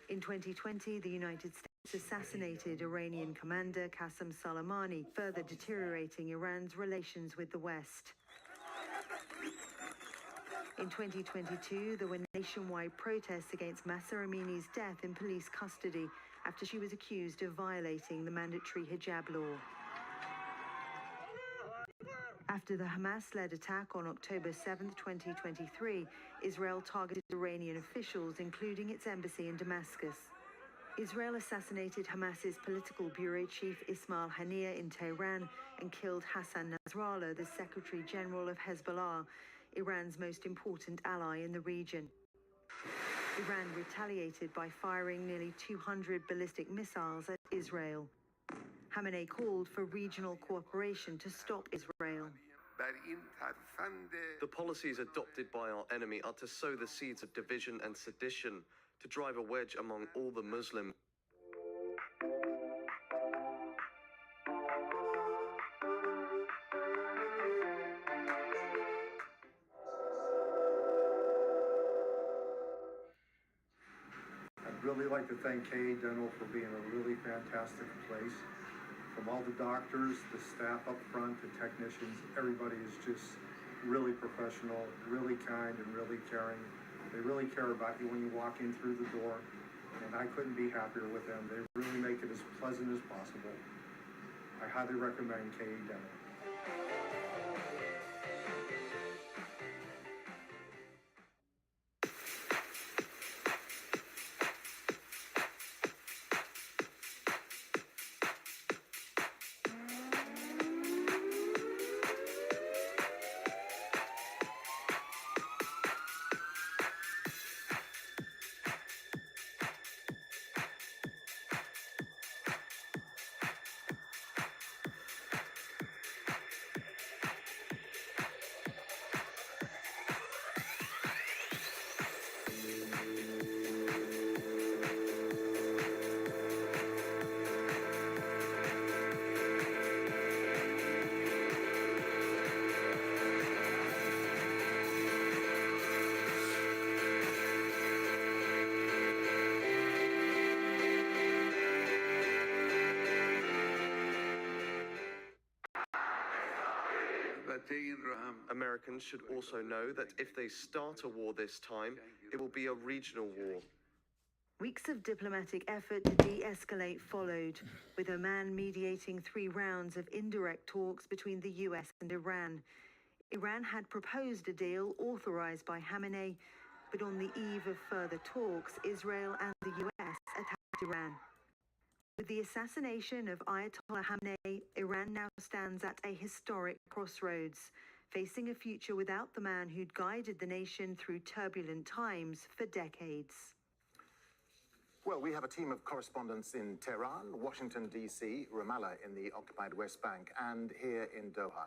In 2020, the United States assassinated Iranian commander Qasem Soleimani, further deteriorating Iran's relations with the West. In 2022, there were nationwide protests against Mahsa Amini's death in police custody after she was accused of violating the mandatory hijab law. After the Hamas-led attack on October 7, 2023, Israel targeted Iranian officials, including its embassy in Damascus. Israel assassinated Hamas's political bureau chief Ismail Haniyeh in Tehran and killed Hassan Nasrallah, the Secretary General of Hezbollah, Iran's most important ally in the region. Iran retaliated by firing nearly 200 ballistic missiles at Israel. Khamenei called for regional cooperation to stop Israel. The policies adopted by our enemy are to sow the seeds of division and sedition, to drive a wedge among all the Muslims. I'd really like to thank KA Dental for being a really fantastic place. From all the doctors, the staff up front, the technicians, everybody is just really professional, really kind, and really caring. They really care about you when you walk in through the door. and I couldn't be happier with them. They really make it as pleasant as possible. I highly recommend KE Dental. Americans should also know that if they start a war this time, it will be a regional war. Weeks of diplomatic effort to de-escalate followed, with Oman mediating 3 rounds of indirect talks between the US and Iran. Iran had proposed a deal authorized by Khamenei, but on the eve of further talks, Israel and the US attacked Iran. With the assassination of Ayatollah Khamenei, Iran now stands at a historic crossroads, facing a future without the man who'd guided the nation through turbulent times for decades. Well, we have a team of correspondents in Tehran, Washington, D.C., Ramallah in the occupied West Bank, and here in Doha.